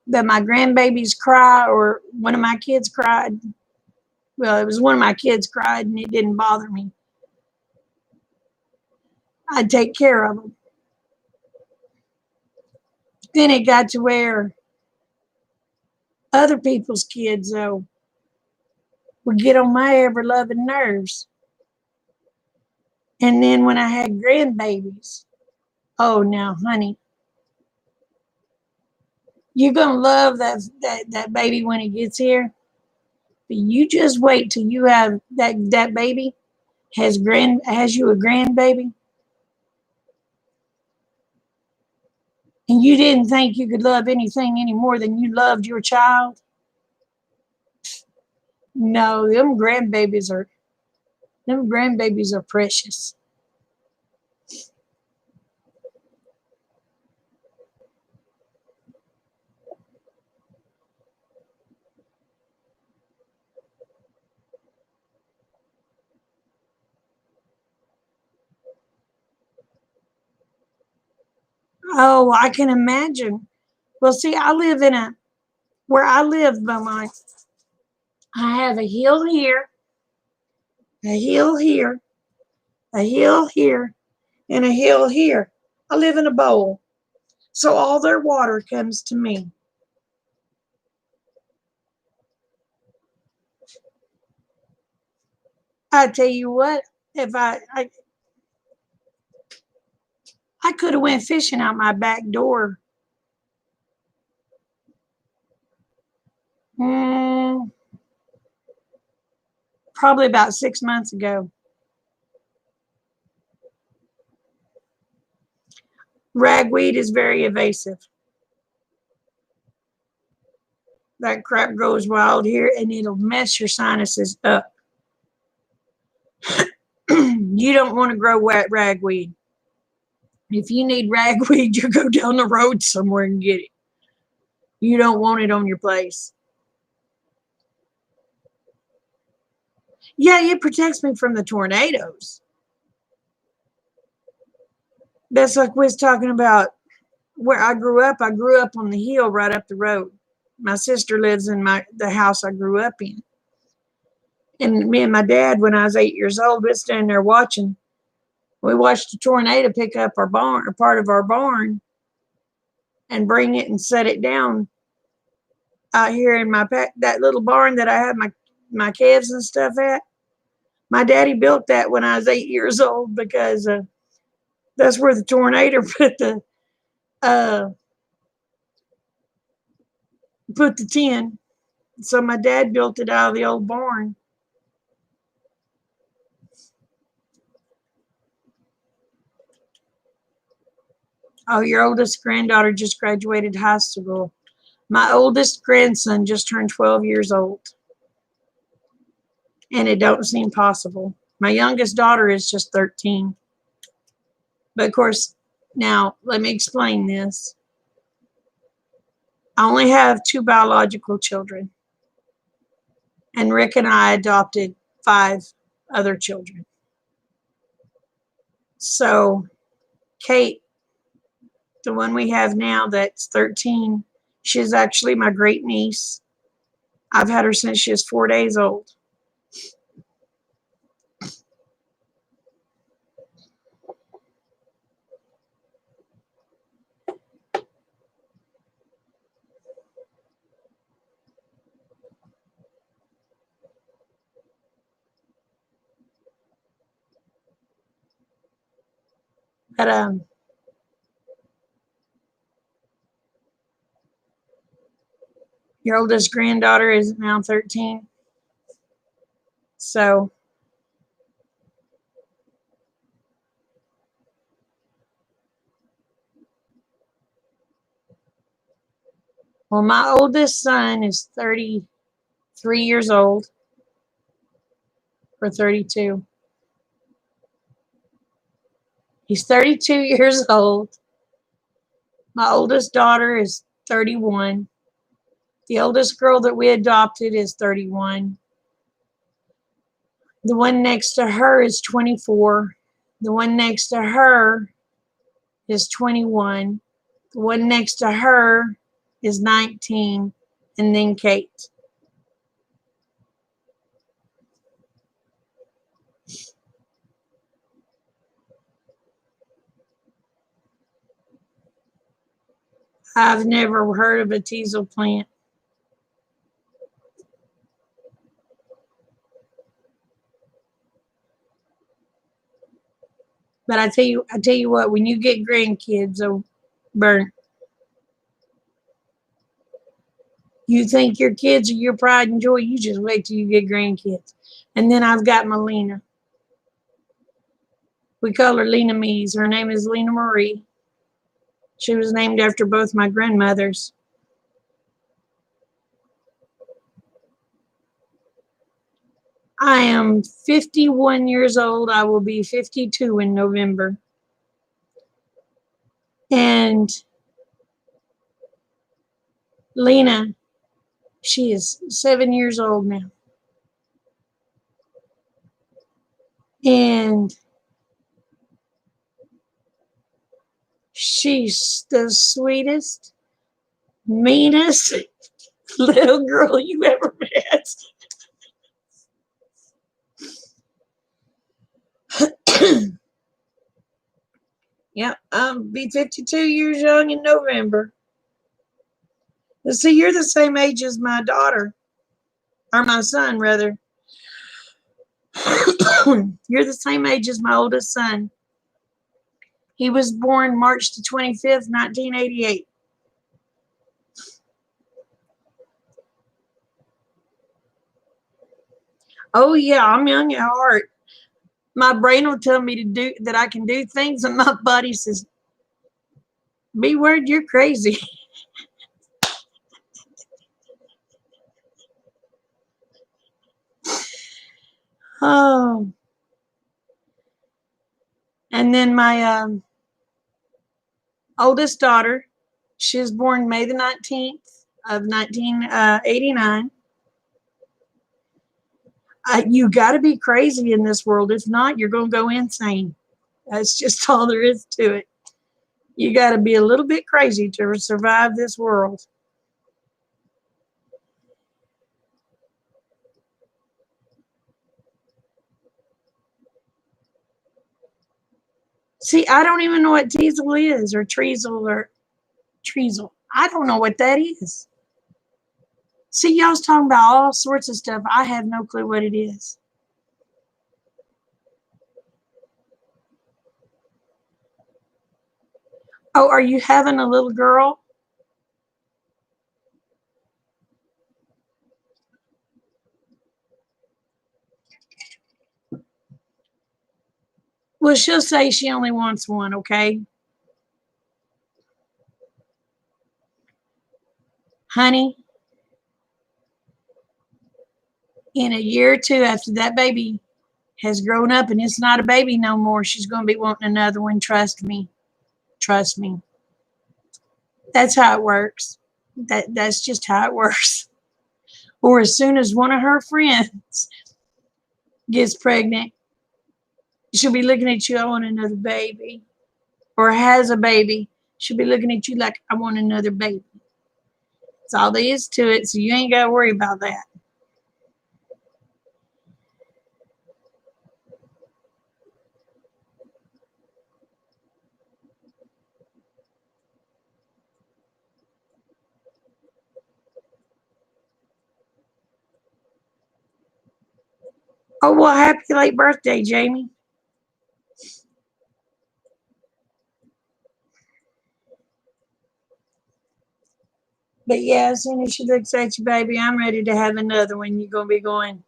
But my grandbabies cry, or one of my kids cried. Well, it was one of my kids cried, and it didn't bother me. I'd take care of them. Then it got to where other people's kids, though, would get on my ever-loving nerves. And then when I had grandbabies, oh, now, honey, you're going to love that baby when it gets here. But you just wait till you have that baby has you a grandbaby. And you didn't think you could love anything any more than you loved your child. No, them grandbabies are precious. Oh, I can imagine. Well, see, where I live, Beaumont, I have a hill here, a hill here, a hill here, and a hill here. I live in a bowl. So all their water comes to me. I tell you what, if I could have went fishing out my back door. Probably about 6 months ago. Ragweed is very evasive. That crap grows wild here, and it'll mess your sinuses up. You don't want to grow wet ragweed. If you need ragweed, you go down the road somewhere and get it. You don't want it on your place. Yeah, it protects me from the tornadoes. That's like we was talking about where I grew up. I grew up on the hill right up the road. My sister lives in the house I grew up in. And me and my dad, when I was 8 years old, we were standing there watching. We watched a tornado pick up our barn, or part of our barn, and bring it and set it down out here in that little barn that I had my calves and stuff at. My daddy built that when I was 8 years old because that's where the tornado put the tin. So my dad built it out of the old barn. Oh, your oldest granddaughter just graduated high school. My oldest grandson just turned 12 years old. And it don't seem possible. My youngest daughter is just 13. But of course, now let me explain this. I only have 2 biological children. And Rick and I adopted 5 other children. So Kate, the one we have now that's 13, she's actually my great niece. I've had her since she was 4 days old. But your oldest granddaughter is now 13. So well, my oldest son is 33 years old, or 32. He's 32 years old. My oldest daughter is 31. The oldest girl that we adopted is 31. The one next to her is 24. The one next to her is 21. The one next to her is 19. And then Kate. I've never heard of a teasel plant. But I tell you what, when you get grandkids, oh, Burnt, you think your kids are your pride and joy. You just wait till you get grandkids. And then I've got Melina. We call her Lena Mees. Her name is Lena Marie. She was named after both my grandmothers. I am 51 years old. I will be 52 in November. And Lena, she is 7 years old now. And she's the sweetest, meanest little girl you ever met. Yep, I'll be 52 years young in November. See, you're the same age as my daughter, or my son, rather. You're the same age as my oldest son. He was born March the 25th, 1988. Oh, yeah, I'm young at heart. My brain will tell me to do that I can do things, and my body says, "B word, you're crazy." Oh, and then my oldest daughter, she was born May the 19th of 1989. You got to be crazy in this world. If not, you're going to go insane. That's just all there is to it. You got to be a little bit crazy to survive this world. See, I don't even know what teasel is, or treasel, or treasel. I don't know what that is. See, y'all's talking about all sorts of stuff. I have no clue what it is. Oh, are you having a little girl? Well, she'll say she only wants one, okay? Honey, in a year or two after that baby has grown up and it's not a baby no more, she's going to be wanting another one. Trust me. Trust me. That's how it works. That's just how it works. Or as soon as one of her friends gets pregnant, she'll be looking at you, I want another baby. Or has a baby, she'll be looking at you like, I want another baby. That's all there is to it, so you ain't got to worry about that. Oh, well, happy late birthday, Jamie. But yeah, as soon as she looks at you, baby, I'm ready to have another one. You're going to be going,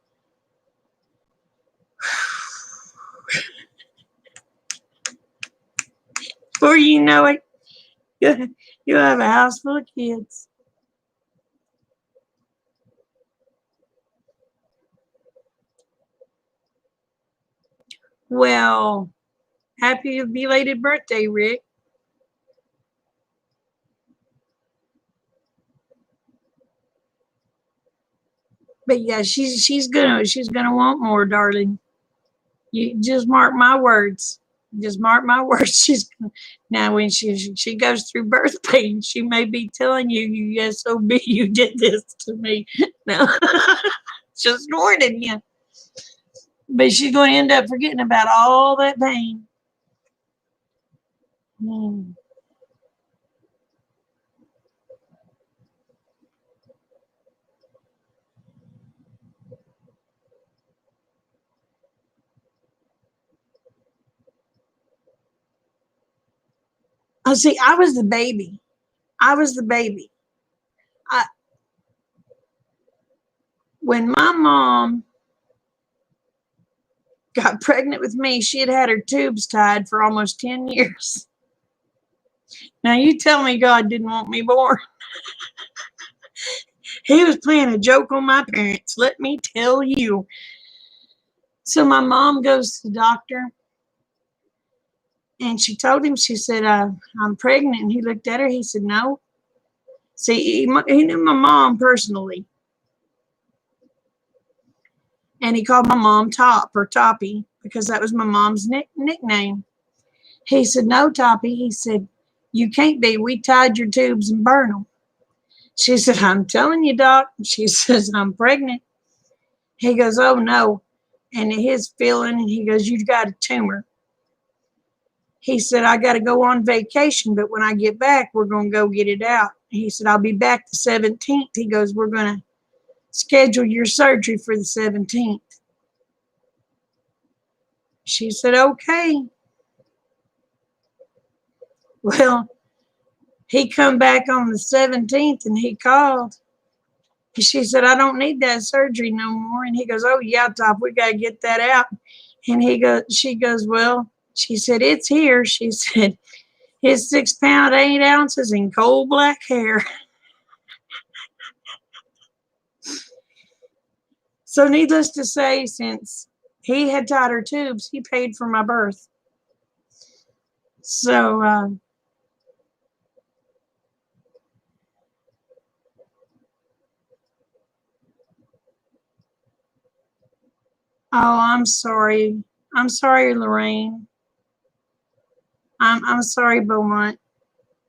before you know it, you'll have a house full of kids. Well, happy belated birthday, Rick. But yeah, she's gonna want more, darling. You just mark my words. Just mark my words. She's now when she goes through birth pain, she may be telling you, you SOB, you did this to me. No, just warning you. But she's going to end up forgetting about all that pain. Oh, see, I was the baby. I was the baby. When my mom got pregnant with me, she had had her tubes tied for almost 10 years. Now, you tell me God didn't want me born. He was playing a joke on my parents, let me tell you. So my mom goes to the doctor, and she told him, she said, I'm pregnant. And he looked at her, he said, no. See, he knew my mom personally. And he called my mom Top or Toppy because that was my mom's nickname. He said, no, Toppy. He said, you can't be. We tied your tubes and burned them. She said, I'm telling you, Doc. She says, I'm pregnant. He goes, oh, no. And his feeling, and he goes, you've got a tumor. He said, I got to go on vacation, but when I get back, we're going to go get it out. He said, I'll be back the 17th. He goes, we're going to schedule your surgery for the 17th. She said, okay. Well, he come back on the 17th and he called. She said, I don't need that surgery no more. And he goes, oh, yeah, Top, we got to get that out. And she goes, well, she said, it's here. She said, his 6 pound, 8 ounces in coal black hair. So needless to say, since he had tied her tubes, he paid for my birth. So, oh, I'm sorry. I'm sorry, Lorraine. I'm sorry, Beaumont.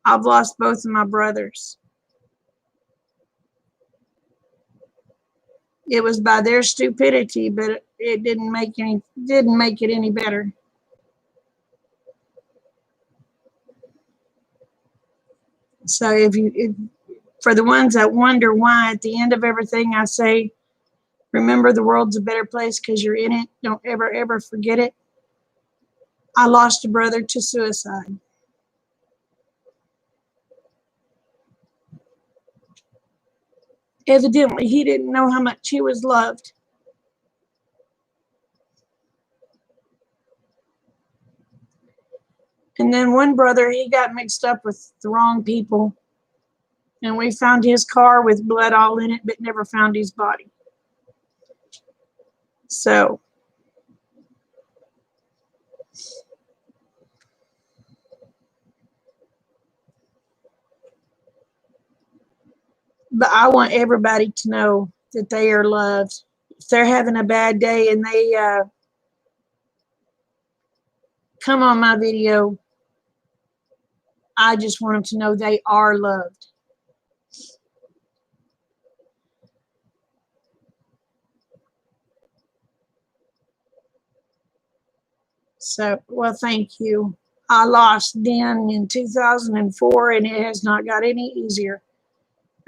I've lost both of my brothers. It was by their stupidity, but it didn't make it any better. So for the ones that wonder why, at the end of everything I say, remember the world's a better place because you're in it. Don't ever, ever forget it. I lost a brother to suicide. Evidently, he didn't know how much he was loved. And then one brother, he got mixed up with the wrong people. And we found his car with blood all in it, but never found his body. So, but I want everybody to know that they are loved. If they're having a bad day and they come on my video, I just want them to know they are loved. So, well, thank you. I lost Dan in 2004, and it has not got any easier.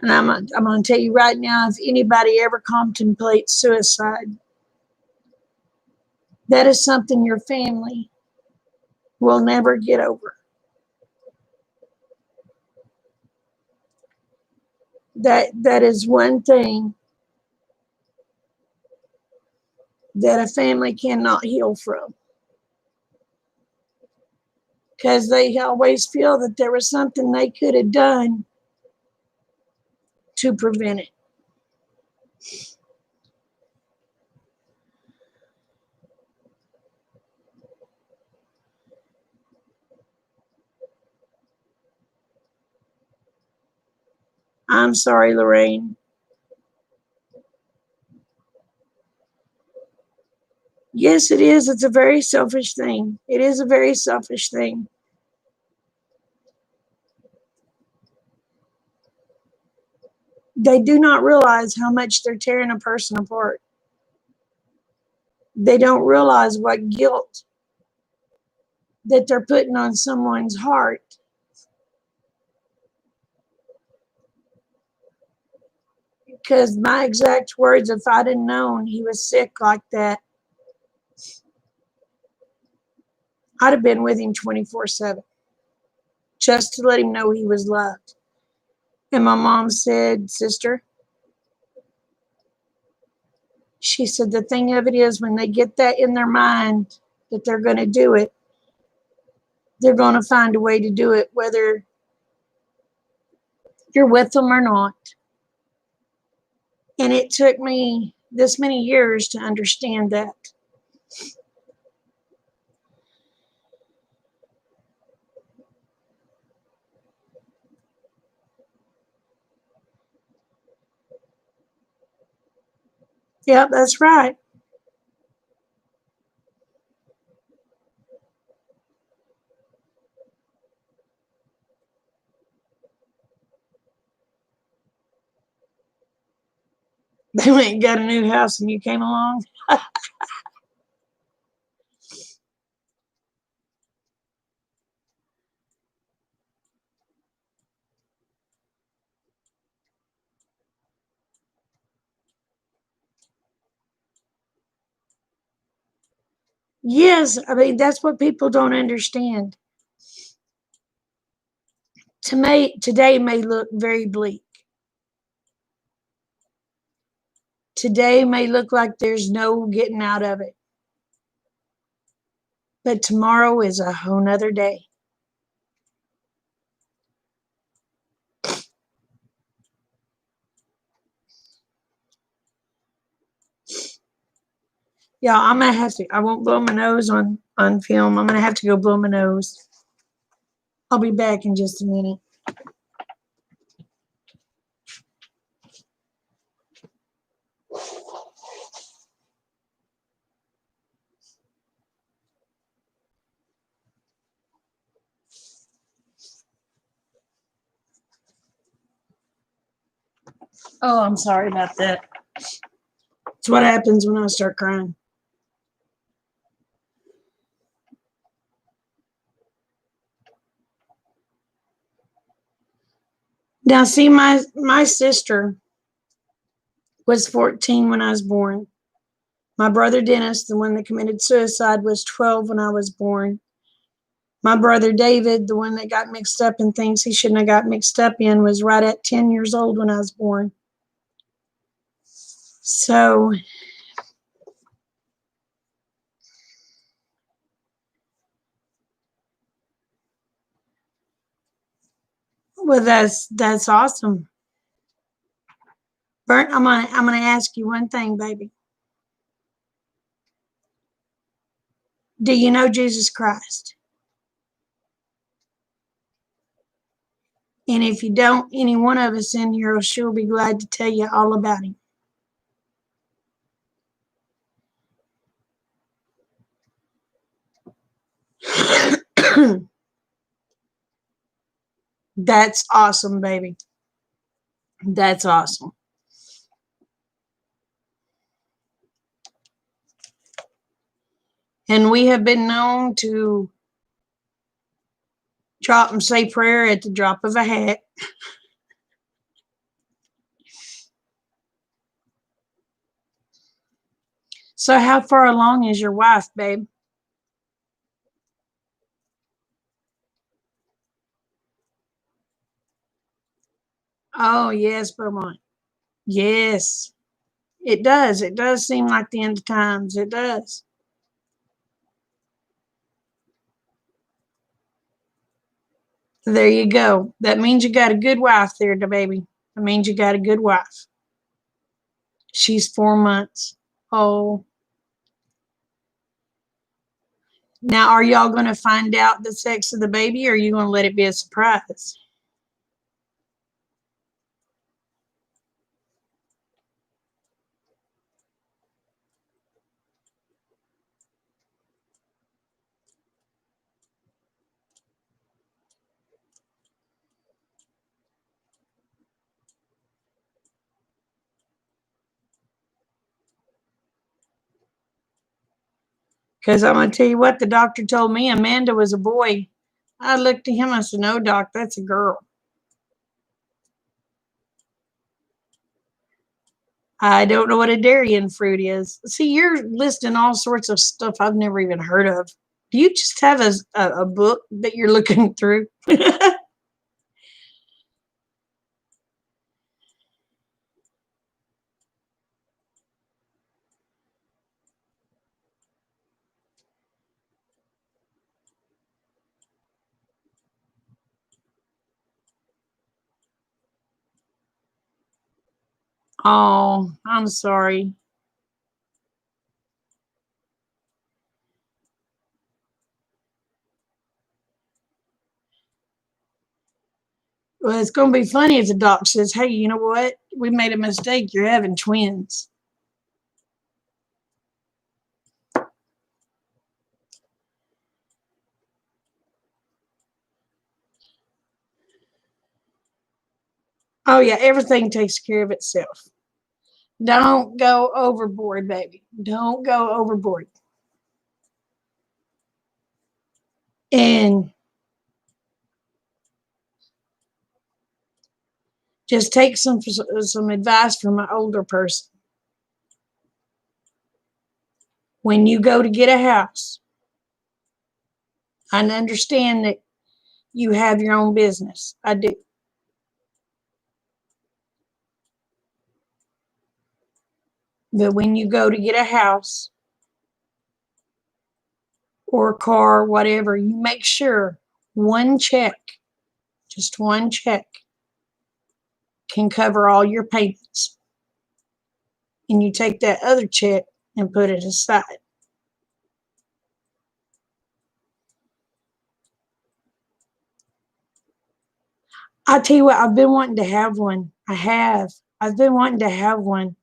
And I'm going to tell you right now, if anybody ever contemplates suicide, that is something your family will never get over. That is one thing that a family cannot heal from. Because they always feel that there was something they could have done to prevent it. I'm sorry, Lorraine. Yes, it is. It's a very selfish thing. It is a very selfish thing. They do not realize how much they're tearing a person apart. They don't realize what guilt that they're putting on someone's heart. Because my exact words, if I'd have known he was sick like that, I'd have been with him 24/7, just to let him know he was loved. And my mom said, sister, she said, the thing of it is, when they get that in their mind that they're going to do it, they're going to find a way to do it, whether you're with them or not. And it took me this many years to understand that. Yep, that's right. They went and got a new house and you came along. Yes, I mean, that's what people don't understand. Today may look very bleak. Today may look like there's no getting out of it. But tomorrow is a whole nother day. Yeah, I'm gonna have to. I won't blow my nose on film. I'm gonna have to go blow my nose. I'll be back in just a minute. Oh, I'm sorry about that. It's what happens when I start crying. Now, see, my sister was 14 when I was born. My brother Dennis, the one that committed suicide, was 12 when I was born. My brother David, the one that got mixed up in things he shouldn't have got mixed up in, was right at 10 years old when I was born. So, well, that's awesome. Burnt, I'm gonna ask you one thing, baby. Do you know Jesus Christ? And if you don't, any one of us in here will sure be glad to tell you all about him. That's awesome, baby. That's awesome. And we have been known to drop and say prayer at the drop of a hat. So how far along is your wife, babe? Oh, yes, Beaumont. Yes, it does. It does seem like the end of times. It does. There you go. That means you got a good wife there, baby. That means you got a good wife. She's 4 months. Oh. Now, are y'all going to find out the sex of the baby, or are you going to let it be a surprise? Because I'm going to tell you what, the doctor told me Amanda was a boy. I looked at him, I said, no, doc, that's a girl. I don't know what a durian fruit is. See, you're listing all sorts of stuff I've never even heard of. Do you just have a book that you're looking through? Oh, I'm sorry. Well, it's going to be funny if the doc says, hey, you know what? We made a mistake. You're having twins. Oh, yeah, everything takes care of itself. Don't go overboard, baby. Don't go overboard. And just take some advice from an older person. When you go to get a house, I understand that you have your own business. I do. But when you go to get a house or a car, whatever, you make sure one check, just one check, can cover all your payments. And you take that other check and put it aside. I tell you what, I've been wanting to have one. I have. I've been wanting to have one.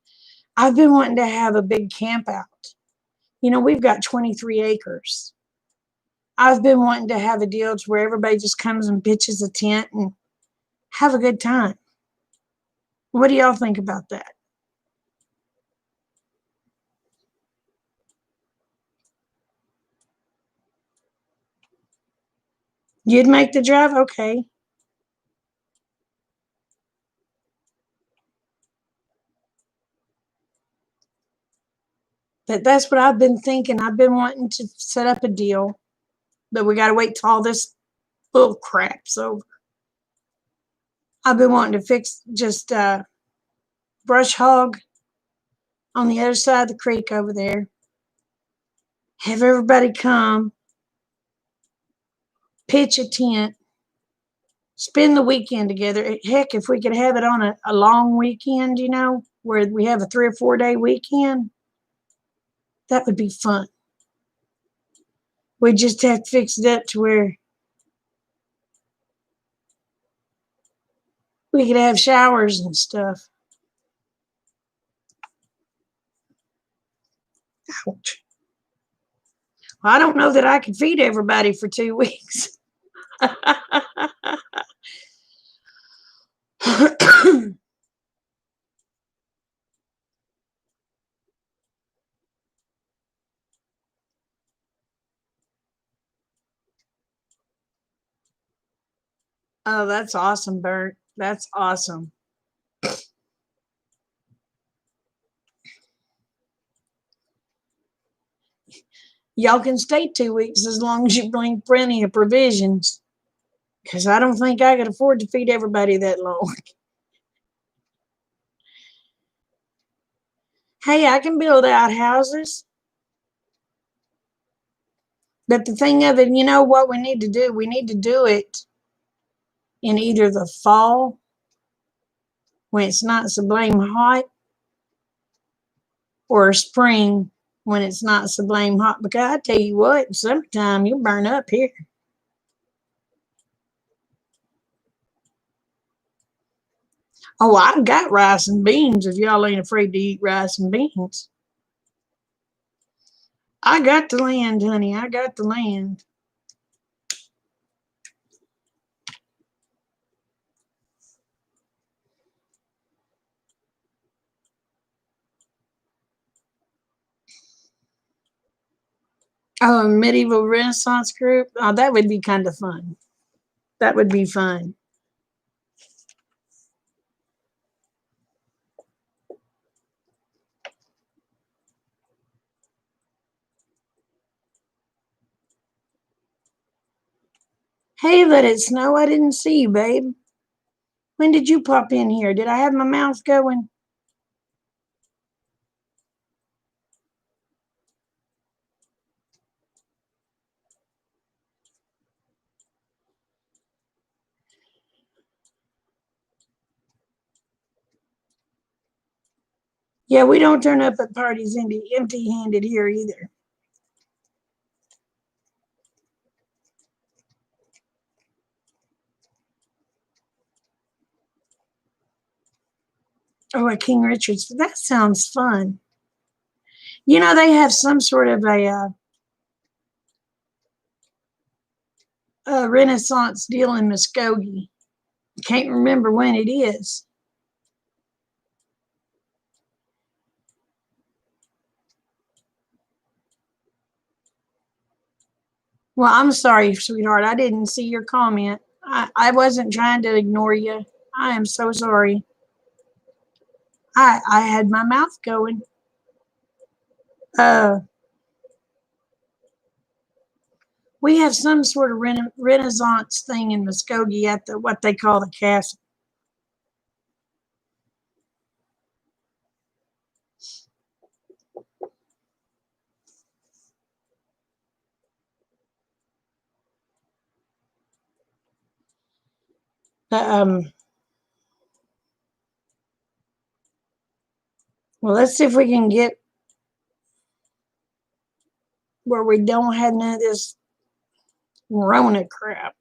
I've been wanting to have a big camp out. You know, we've got 23 acres. I've been wanting to have a deal to where everybody just comes and pitches a tent and have a good time. What do y'all think about that? You'd make the drive? Okay. That's what I've been thinking. I've been wanting to set up a deal, but we got to wait till all this bull crap's over. I've been wanting to fix just brush hog on the other side of the creek over there. Have everybody come, pitch a tent, spend the weekend together. Heck, if we could have it on a long weekend, you know, where we have a 3 or 4 day weekend, that would be fun. We just have to fix it up to where we could have showers and stuff. Ouch. Well, I don't know that I could feed everybody for 2 weeks. Oh, that's awesome, Bert. That's awesome. Y'all can stay 2 weeks as long as you bring plenty of provisions. Because I don't think I could afford to feed everybody that long. Hey, I can build outhouses. But the thing of it, you know what we need to do? We need to do it in either the fall when it's not so blame hot, or spring when it's not so blame hot. Because I tell you what, summertime you'll burn up here. Oh, I've got rice and beans if y'all ain't afraid to eat rice and beans. I got the land, honey. I got the land. Oh, a medieval Renaissance group? Oh, that would be kind of fun. That would be fun. Hey, let it snow. I didn't see you, babe. When did you pop in here? Did I have my mouth going? Yeah, we don't turn up at parties empty handed here either. Oh, at King Richard's. That sounds fun. You know, they have some sort of a Renaissance deal in Muskogee. Can't remember when it is. Well, I'm sorry, sweetheart. I didn't see your comment. I wasn't trying to ignore you. I am so sorry. I had my mouth going. Uh, we have some sort of Renaissance thing in Muskogee at the what they call the castle. Um, well, let's see if we can get where we don't have none of this Rona crap.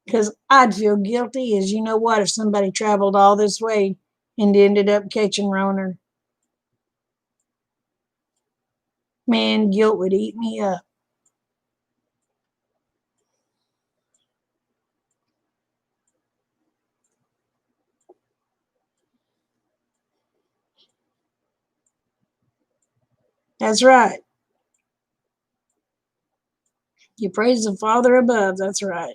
Because I'd feel guilty, as you know what, if somebody traveled all this way and ended up catching Rona. Man, guilt would eat me up. That's right. You praise the Father above. That's right.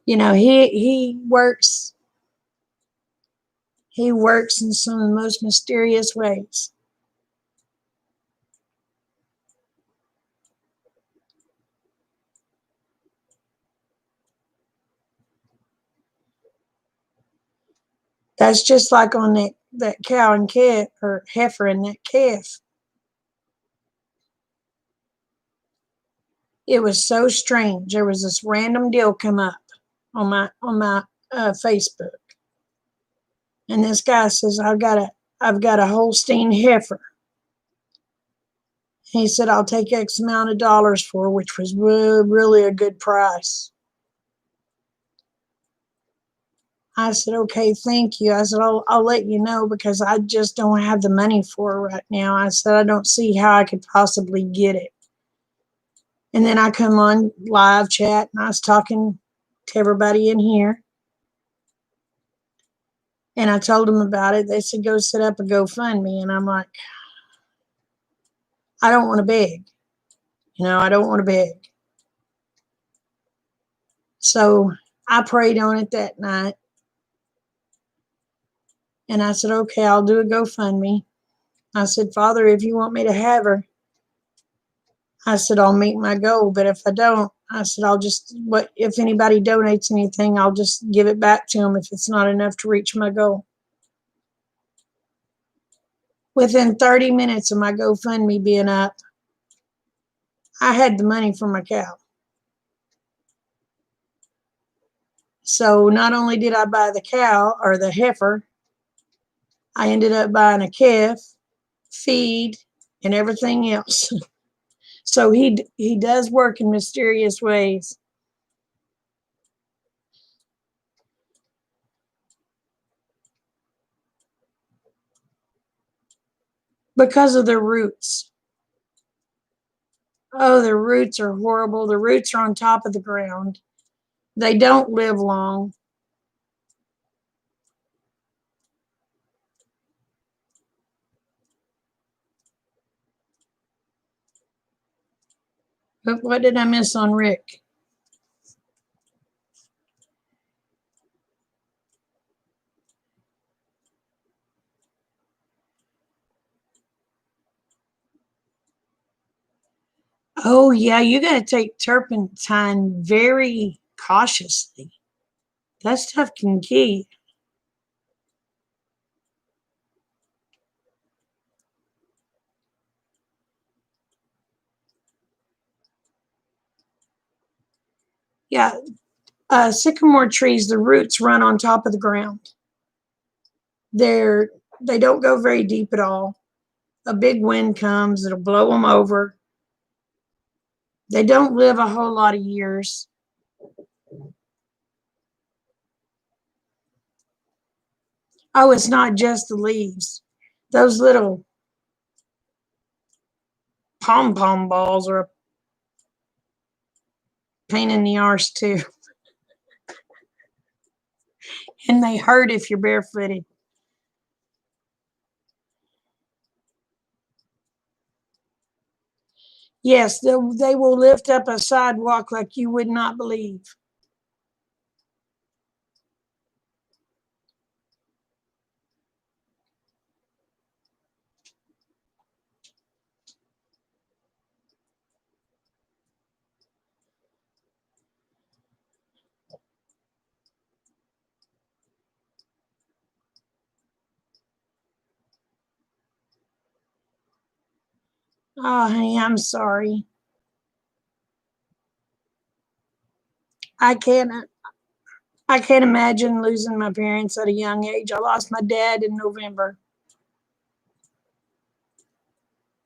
You know, he works in some of the most mysterious ways. That's just like on that cow and calf or heifer and that calf. It was so strange. There was this random deal come up on my Facebook, and this guy says, I've got a Holstein heifer. He said, I'll take X amount of dollars for her, which was really a good price. I said, okay, thank you. I said, I'll let you know because I just don't have the money for her right now. I said, I don't see how I could possibly get it. And then I come on live chat and I was talking to everybody in here. And I told them about it. They said, go set up a GoFundMe. And I'm like, I don't want to beg. I don't want to beg. So I prayed on it that night. And I said, okay, I'll do a GoFundMe. I said, Father, if you want me to have her, I said, I'll meet my goal. But if I don't, I said, if anybody donates anything, I'll just give it back to them if it's not enough to reach my goal. Within 30 minutes of my GoFundMe being up, I had the money for my cow. So not only did I buy the cow or the heifer, I ended up buying a calf, feed, and everything else. So he does work in mysterious ways. Because of their roots. Oh, the roots are horrible. The roots are on top of the ground. They don't live long. But what did I miss on Rick? Oh, yeah, you got to take turpentine very cautiously. That stuff can kill you. Yeah, sycamore trees, the roots run on top of the ground. They don't go very deep at all. A big wind comes, it'll blow them over. They don't live a whole lot of years. Oh, it's not just the leaves. Those little pom-pom balls are a pain in the arse too. And they hurt if you're barefooted. Yes, they will lift up a sidewalk like you would not believe. Oh, honey, I'm sorry. I can't I can't imagine losing my parents at a young age. I lost my dad in November.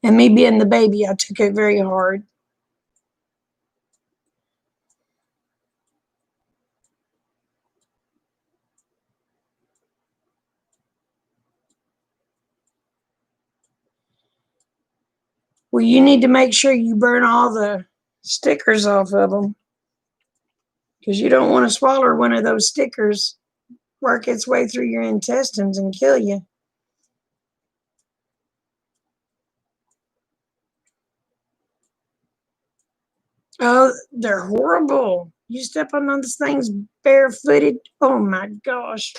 And me being the baby, I took it very hard. Well, you need to make sure you burn all the stickers off of them because you don't want to swallow one of those stickers, work its way through your intestines and kill you. Oh, they're horrible. You step on those things barefooted. Oh my gosh.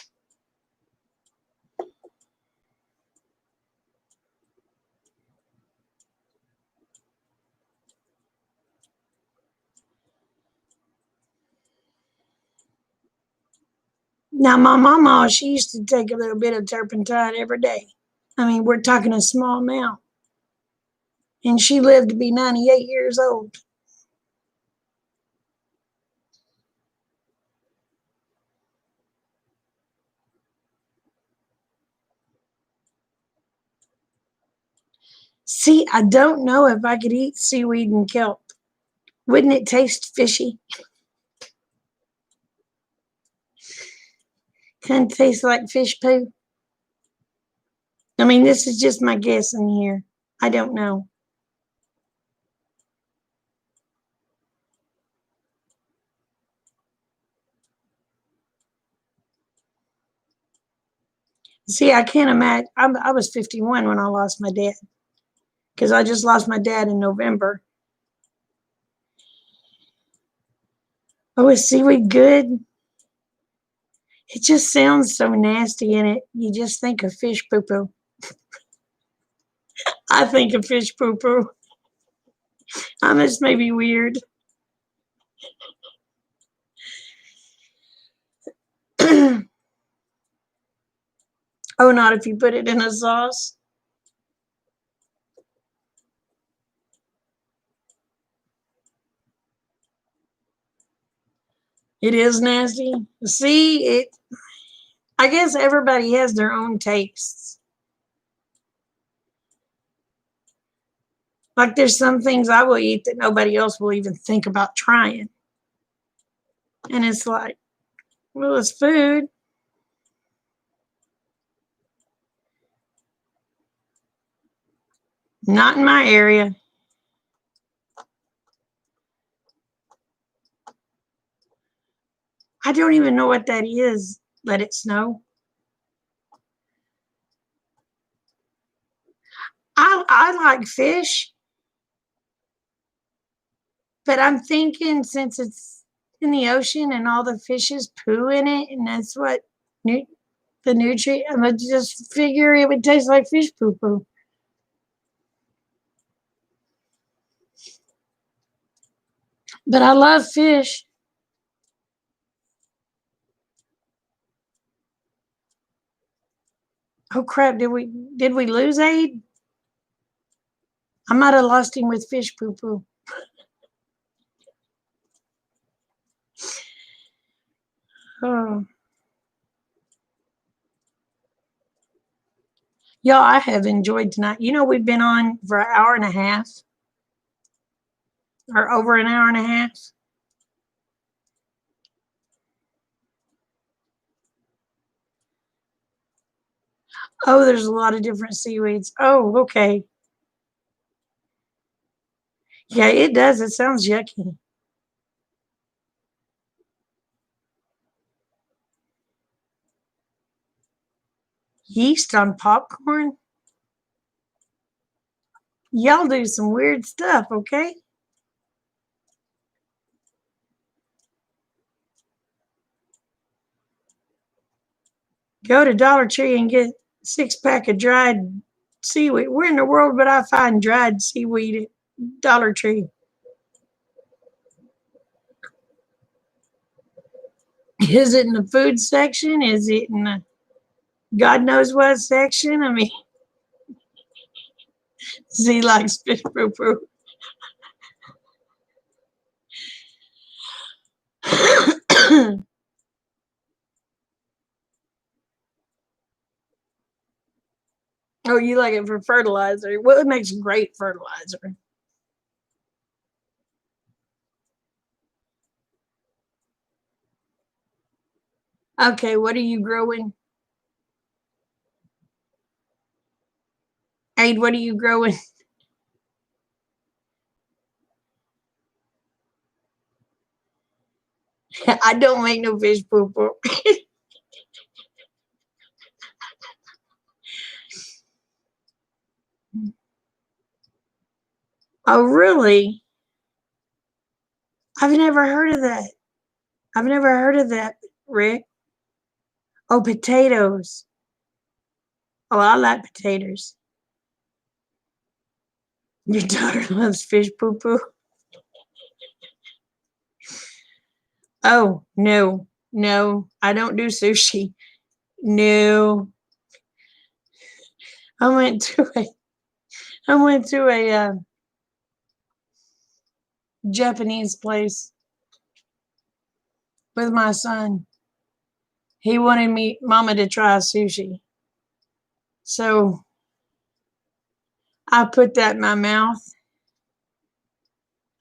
Now, my mama, she used to take a little bit of turpentine every day. I mean, we're talking a small amount. And she lived to be 98 years old. See, I don't know if I could eat seaweed and kelp. Wouldn't it taste fishy? Kind of taste like fish poo. I mean, this is just my guessing here. I don't know. See, I can't imagine. I was 51 when I lost my dad because I just lost my dad in November. Oh, is seaweed good? It just sounds so nasty in it. You just think of fish poo poo. I think of fish poo poo. I must may be weird. Oh, not if you put it in a sauce. It is nasty. See, I guess everybody has their own tastes. Like there's some things I will eat that nobody else will even think about trying. And it's like, well, it's food. Not in my area. I don't even know what that is. Let it snow. I like fish, but I'm thinking since it's in the ocean and all the fishes poo in it, and that's what the nutrient. I'm gonna just figure it would taste like fish poo poo. But I love fish. Oh crap! Did we lose Aid? I might have lost him with fish poo poo. Oh. Y'all, I have enjoyed tonight. You know, we've been on for an hour and a half or over an hour and a half. Oh, there's a lot of different seaweeds. Oh, okay. Yeah, it does. It sounds yucky. Yeast on popcorn? Y'all do some weird stuff, okay? Go to Dollar Tree and get 6-pack of dried seaweed. Where in the world would I find dried seaweed at Dollar Tree? Is it in the food section? Is it in the God knows what section? I mean, Z likes fish poo poo. Oh, you like it for fertilizer? Well, it makes great fertilizer. Okay, what are you growing? Aid, what are you growing? I don't make no fish poo poo. Oh, really? I've never heard of that. I've never heard of that, Rick. Oh, potatoes. Oh, I like potatoes. Your daughter loves fish poo poo. Oh, no, no, I don't do sushi. No, I went to a Japanese place with my son. He wanted mama to try sushi. So I put that in my mouth.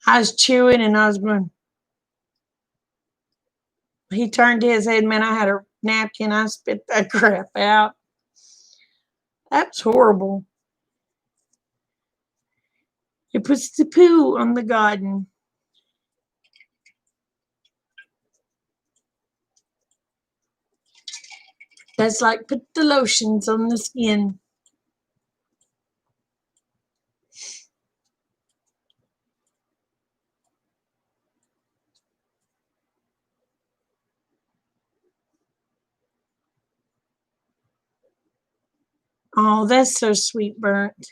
I was chewing and I was going, he turned his head, man. I had a napkin. I spit that crap out. That's horrible. It puts the poo on the garden. That's like put the lotions on the skin. Oh, that's so sweet, Burnt.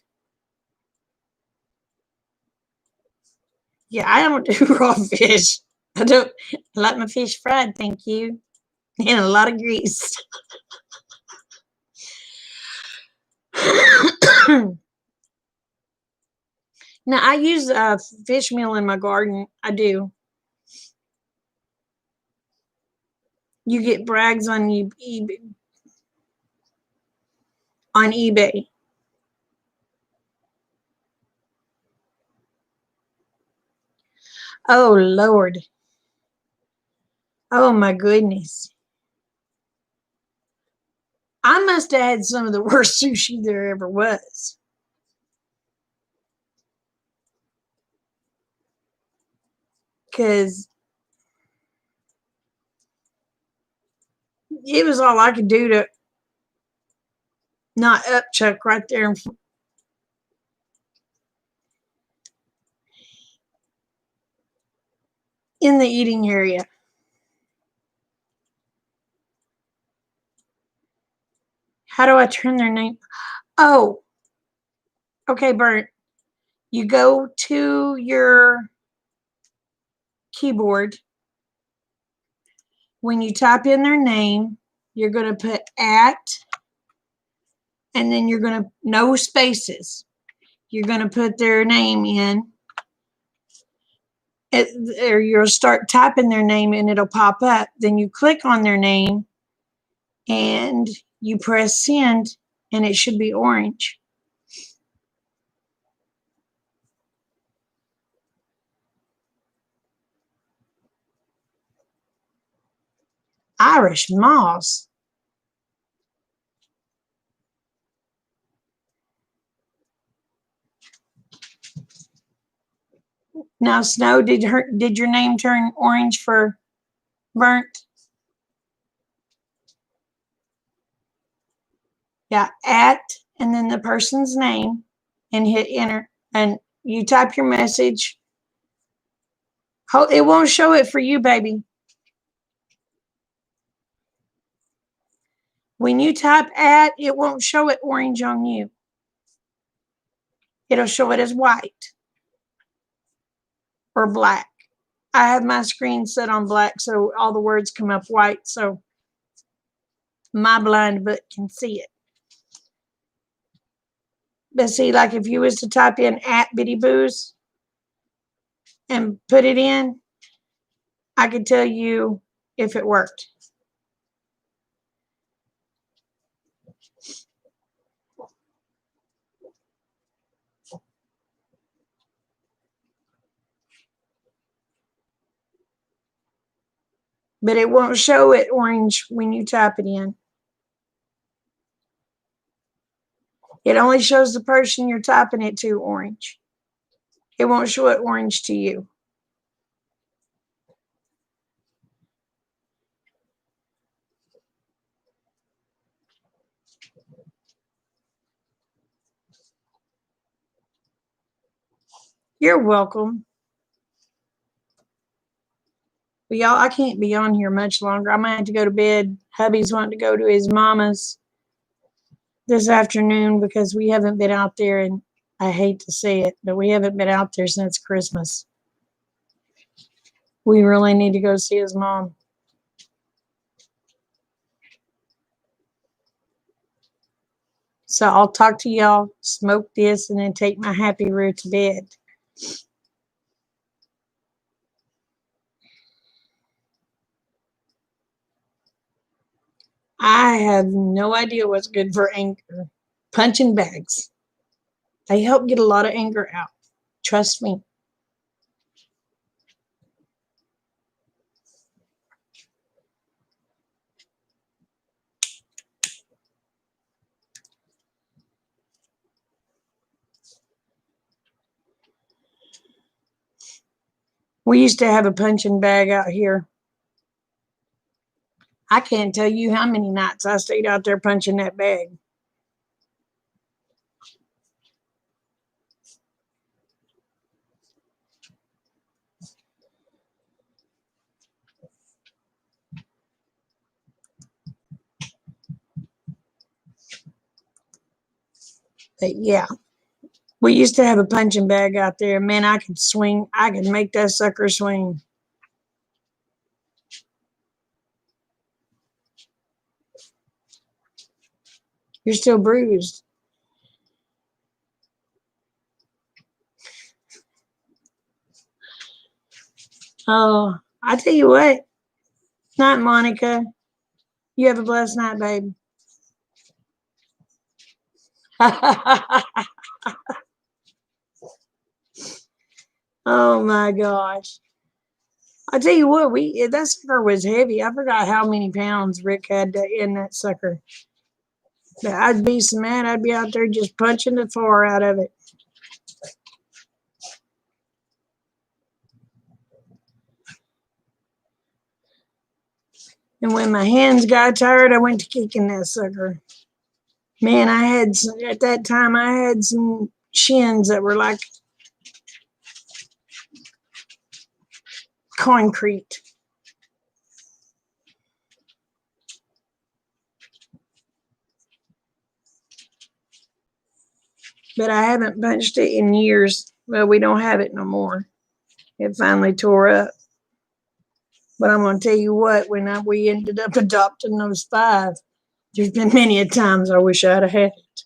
Yeah, I don't do raw fish. I don't I like my fish fried, thank you. And a lot of grease. Now I use fish meal in my garden. I do. You get Brags on eBay. Oh Lord. Oh my goodness. I must have had some of the worst sushi there ever was. Cause it was all I could do to not upchuck right there in the eating area. How do I turn their name? Oh, okay, Burnt. You go to your keyboard. When you type in their name, you're going to put @ and then you're going to, no spaces. You're going to put their name in, or you'll start typing their name and it'll pop up. Then you click on their name and you press send and it should be orange. Irish moss. Now, Snow, did your name turn orange for Burnt? Yeah, @ and then the person's name and hit enter. And you type your message. It won't show it for you, baby. When you type @ it won't show it orange on you. It'll show it as white or black. I have my screen set on black so all the words come up white so my blind book can see it. But see, like if you was to type in @ Bitty Boos and put it in, I could tell you if it worked. But it won't show it orange when you type it in. It only shows the person you're typing it to orange. It won't show it orange to you. You're welcome. But y'all, I can't be on here much longer. I might have to go to bed. Hubby's wanting to go to his mama's this afternoon because we haven't been out there, and I hate to say it, but we haven't been out there since Christmas. We really need to go see his mom. So I'll talk to y'all, smoke this, and then take my happy root to bed. I have no idea what's good for anger. Punching bags. They help get a lot of anger out. Trust me. We used to have a punching bag out here. I can't tell you how many nights I stayed out there punching that bag. But yeah, we used to have a punching bag out there. Man, I could swing. I could make that sucker swing. You're still bruised. Oh, I tell you what. Night, Monica. You have a blessed night, babe. Oh my gosh. I tell you what, that sucker was heavy. I forgot how many pounds Rick had in that sucker. But I'd be so mad. I'd be out there just punching the floor out of it. And when my hands got tired, I went to kicking that sucker. Man, at that time, I had some shins that were like concrete. But I haven't punched it in years. Well, we don't have it no more. It finally tore up. But I'm going to tell you what, we ended up adopting those 5, there's been many a times I wish I'd have had it.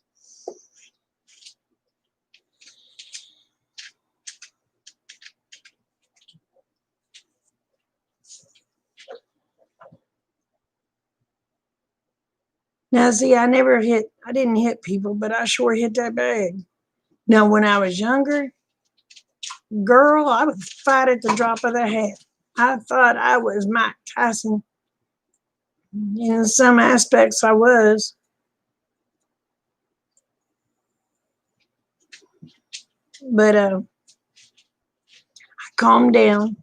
Now, see, I didn't hit people, but I sure hit that bag. Now, when I was younger, girl, I would fight at the drop of the hat. I thought I was Mike Tyson. In some aspects, I was. But I calmed down.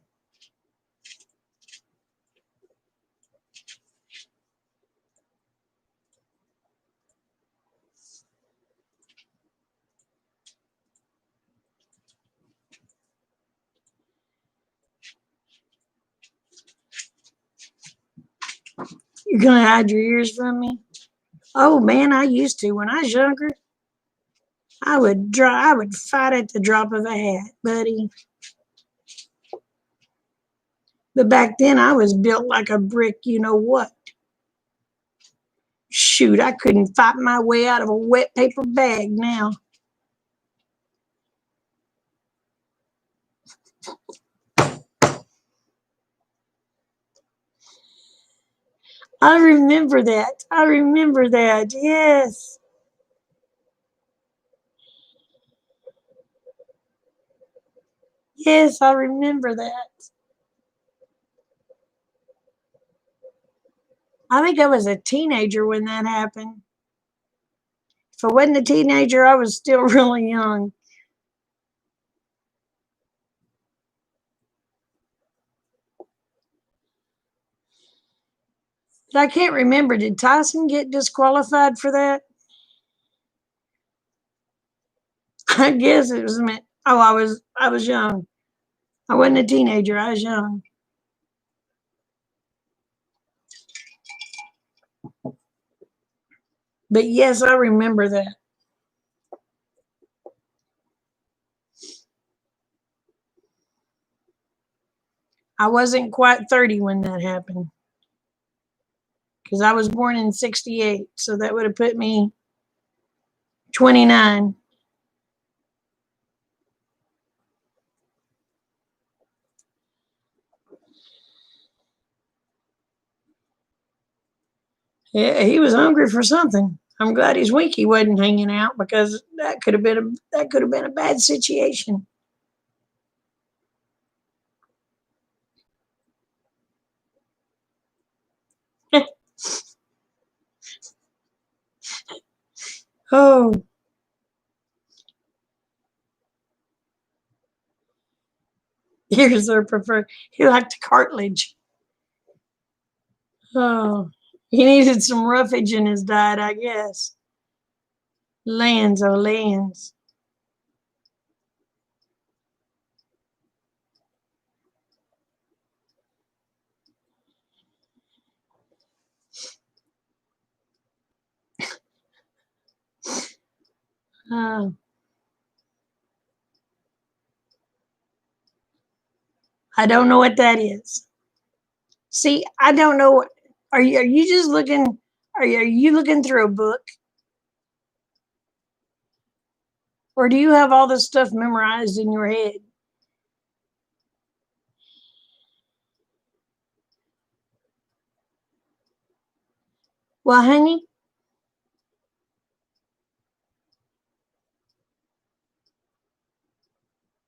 You're going to hide your ears from me? Oh, man, I used to. When I was younger, I would fight at the drop of a hat, buddy. But back then, I was built like a brick, you know what? Shoot, I couldn't fight my way out of a wet paper bag now. I remember that. I remember that. Yes. Yes, I remember that. I think I was a teenager when that happened. If I wasn't a teenager, I was still really young. But I can't remember. Did Tyson get disqualified for that? I guess it was meant. Oh, I was young. I wasn't a teenager. I was young. But yes, I remember that. I wasn't quite 30 when that happened because I was born in 68. So that would have put me 29. Yeah, he was hungry for something. I'm glad his Winky wasn't hanging out because that could have been a bad situation. Oh, here's their preferred. He liked cartilage. Oh, he needed some roughage in his diet, I guess. Lands, oh lands. Oh, I don't know what that is. See, I don't know what. Are you just looking? Are you looking through a book, or do you have all this stuff memorized in your head? Well, honey,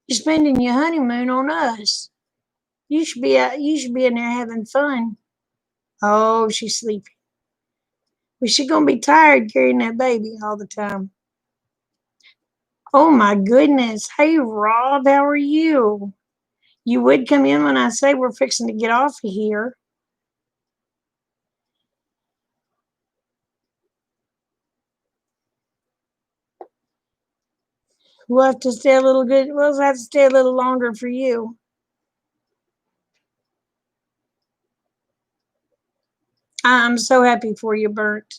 you're spending your honeymoon on us. You should be in there having fun. Oh, she's sleeping. Well, she's gonna be tired carrying that baby all the time. Oh my goodness. Hey Rob, how are you? You would come in when I say we're fixing to get off of here. We'll have to stay a little good. We'll have to stay a little longer for you. I'm so happy for you, Burnt.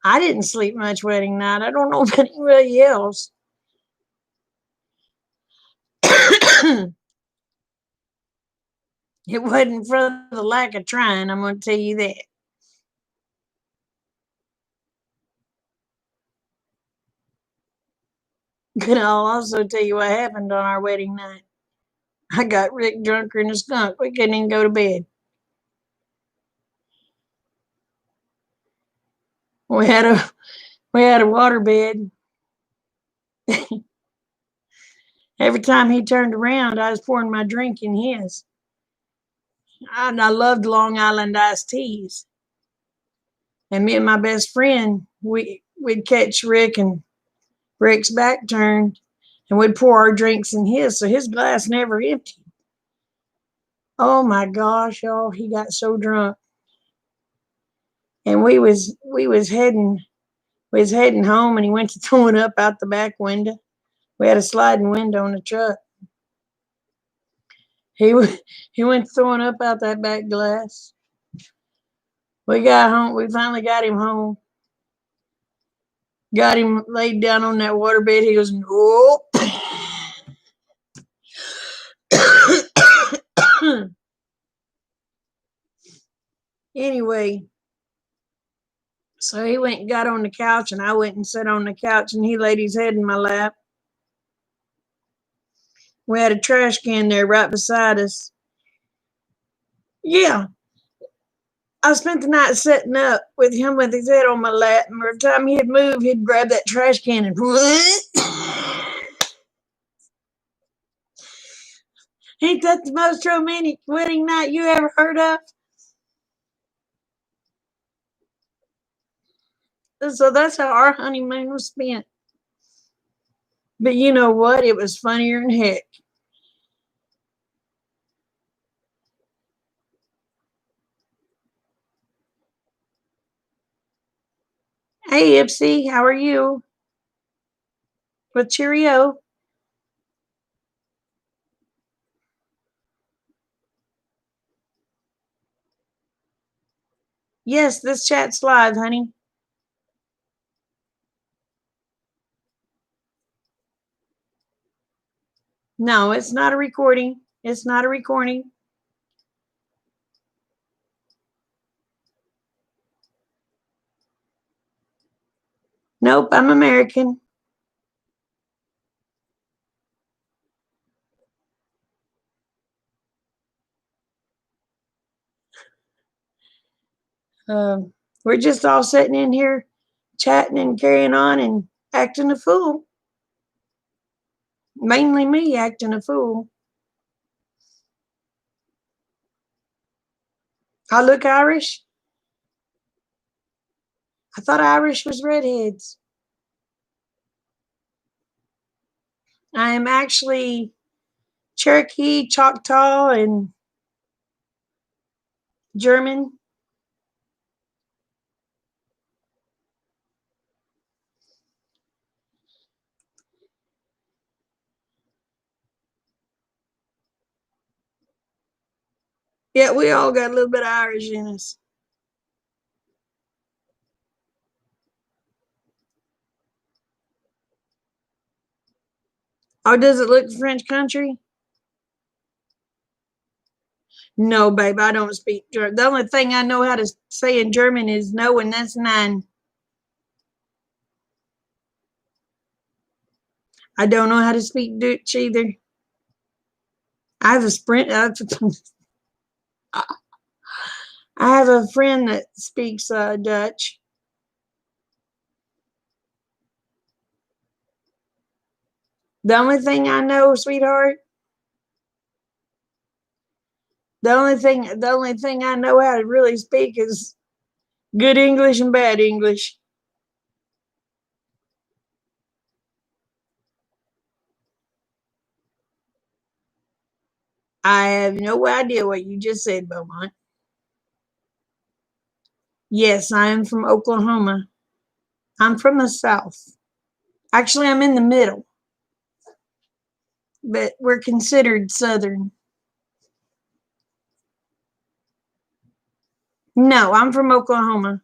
I didn't sleep much wedding night. I don't know about anybody else. It wasn't for the lack of trying, I'm going to tell you that. But I'll also tell you what happened on our wedding night. I got Rick drunker than a skunk. We couldn't even go to bed. We had a water bed. Every time he turned around, I was pouring my drink in his. And I loved Long Island iced teas. And me and my best friend, we'd catch Rick and Rick's back turned, and we'd pour our drinks in his, so his glass never emptied. Oh my gosh, y'all, he got so drunk. And we was heading home, and he went to throwing up out the back window. We had a sliding window in the truck. He he went throwing up out that back glass. We got home. We finally got him home. Got him laid down on that waterbed. He goes, nope. Anyway, so he went and got on the couch, and I went and sat on the couch, and he laid his head in my lap. We had a trash can there right beside us. Yeah, I spent the night sitting up with him with his head on my lap, and every time he'd move, he'd grab that trash can and ain't that the most romantic wedding night you ever heard of? So that's how our honeymoon was spent. But you know what? It was funnier than heck. Hey, Ipsy, how are you? With cheerio. Yes, this chat's live, honey. No, it's not a recording. It's not a recording. Nope, I'm American. We're just all sitting in here chatting and carrying on and acting a fool. Mainly me acting a fool. I look Irish. I thought Irish was redheads. I am actually Cherokee, Choctaw, and German. Yeah, we all got a little bit of Irish in us. Oh, does it look French country? No, babe, I don't speak German. The only thing I know how to say in German is no, and that's nine. I don't know how to speak Dutch either. I have a sprint. I have a friend that speaks Dutch. The only thing I know, sweetheart, the only thing I know how to really speak is good English and bad English. I have no idea what you just said, Beaumont. Yes, I am from Oklahoma. I'm from the South. Actually, I'm in the middle, but we're considered Southern. No, I'm from Oklahoma.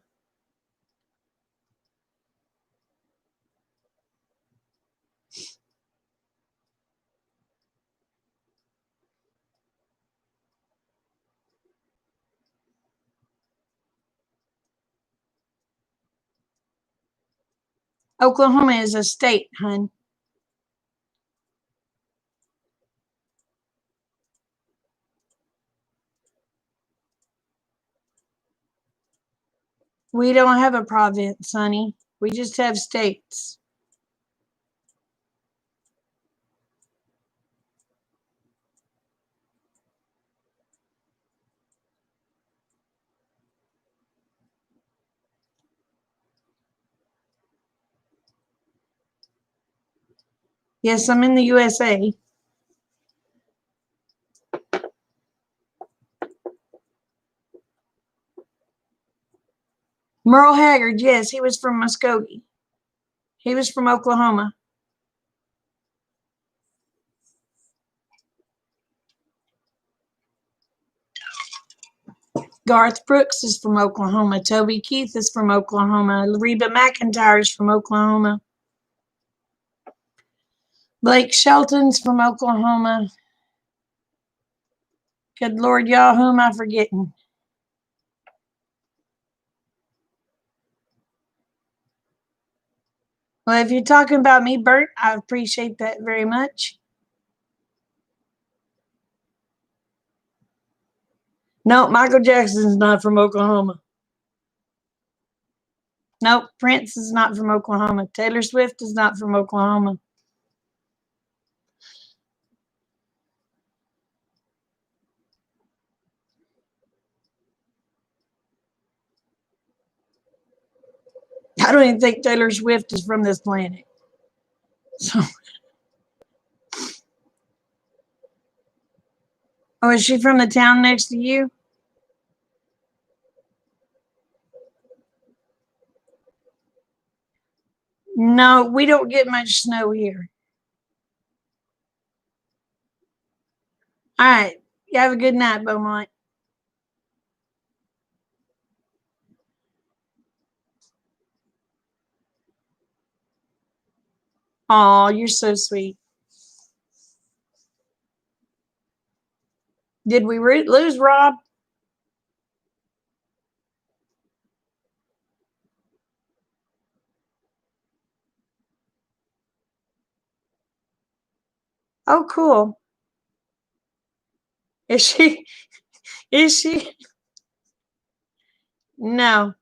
Oklahoma is a state, hun. We don't have a province, honey. We just have states. Yes, I'm in the USA. Merle Haggard, yes, he was from Muskogee. He was from Oklahoma. Garth Brooks is from Oklahoma. Toby Keith is from Oklahoma. Reba McEntire is from Oklahoma. Blake Shelton's from Oklahoma. Good Lord, y'all, who am I forgetting? Well, if you're talking about me, Bert, I appreciate that very much. No, Michael Jackson's not from Oklahoma. Nope, Prince is not from Oklahoma. Taylor Swift is not from Oklahoma. I don't even think Taylor Swift is from this planet. So, oh, is she from the town next to you? No, we don't get much snow here. All right. You have a good night, Beaumont. Oh, you're so sweet. Did we lose Rob? Oh, cool. Is she? Is she? No,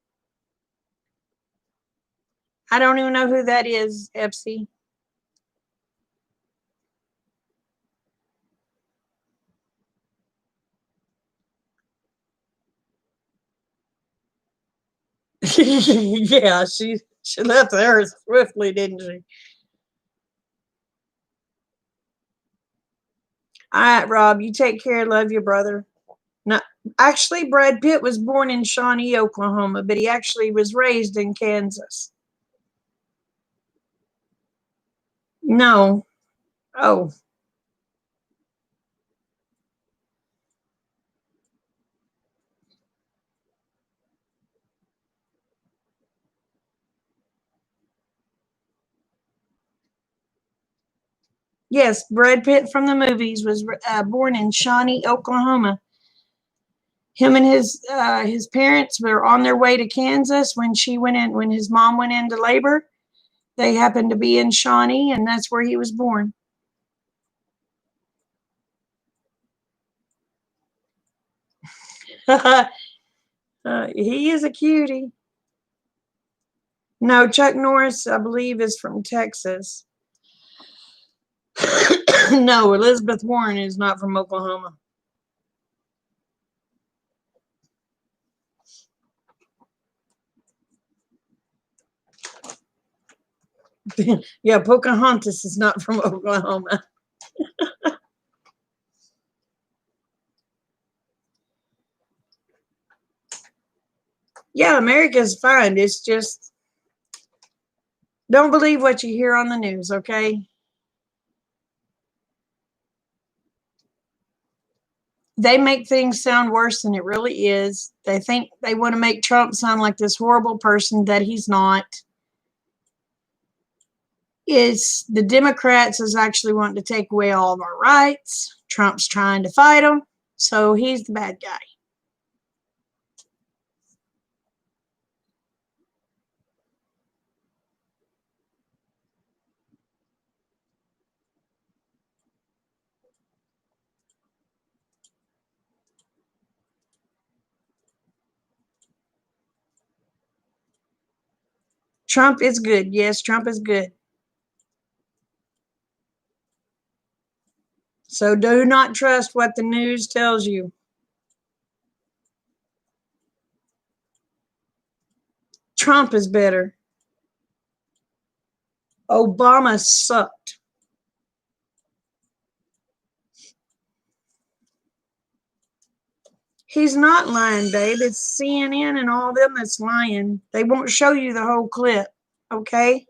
I don't even know who that is, Epsy. Yeah, she left there swiftly, didn't she? All right, Rob, you take care. Love your brother. No, actually, Brad Pitt was born in Shawnee, Oklahoma, but he actually was raised in Kansas. No. Oh, yes, Brad Pitt from the movies was born in Shawnee, Oklahoma. Him and his parents were on their way to Kansas when his mom went into labor. They happened to be in Shawnee, and that's where he was born. He is a cutie. No, Chuck Norris, I believe, is from Texas. No, Elizabeth Warren is not from Oklahoma. Yeah, Pocahontas is not from Oklahoma. Yeah, America's fine. It's just don't believe what you hear on the news, okay? They make things sound worse than it really is. They think they want to make Trump sound like this horrible person that he's not. It's the Democrats is actually wanting to take away all of our rights. Trump's trying to fight them, so he's the bad guy. Trump is good. Yes, Trump is good. So do not trust what the news tells you. Trump is better. Obama sucked. He's not lying, babe. It's CNN and all them that's lying. They won't show you the whole clip, okay?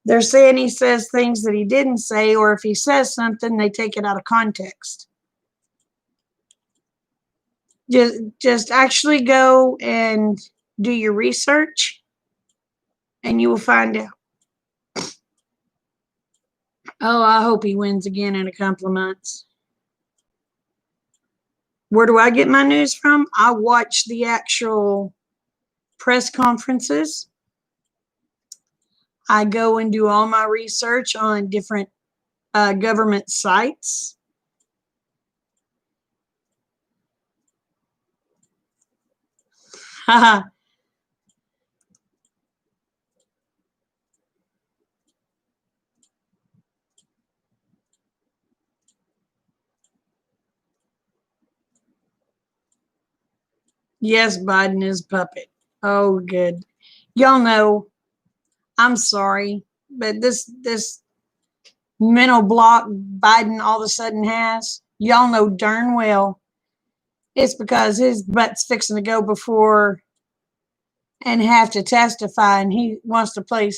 They're saying he says things that he didn't say, or if he says something, they take it out of context. Just actually go and do your research, and you will find out. Oh, I hope he wins again in a couple of months. Where do I get my news from? I watch the actual press conferences. I go and do all my research on different government sites. Yes, Biden is puppet. Oh, good. Y'all know, I'm sorry, but this mental block Biden all of a sudden has, y'all know darn well it's because his butt's fixing to go before and have to testify, and he wants to play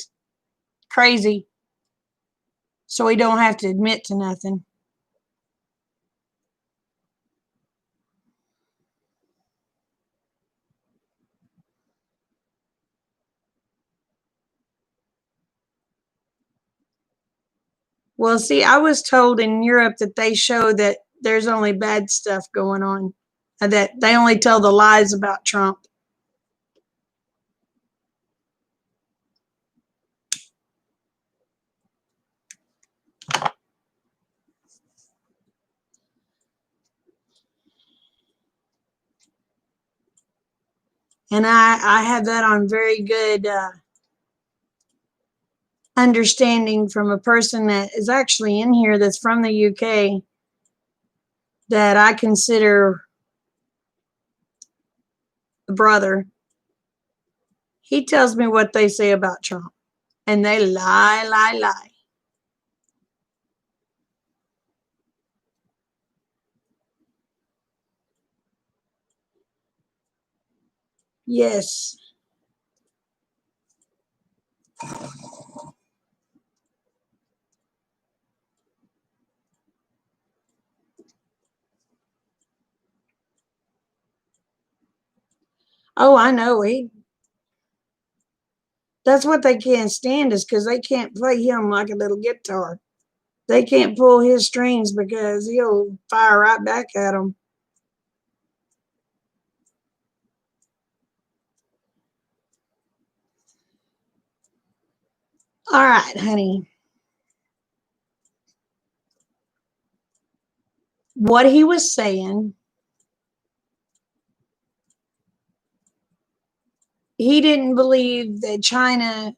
crazy so he don't have to admit to nothing. Well, see, I was told in Europe that they show that there's only bad stuff going on, and that they only tell the lies about Trump. And I have that on very good understanding from a person that is actually in here that's from the UK that I consider a brother. He tells me what they say about Trump, and they lie, lie, lie. Yes. Oh, I know. That's what they can't stand is because they can't play him like a little guitar. They can't pull his strings because he'll fire right back at them. All right, honey. What he was saying, he didn't believe that China,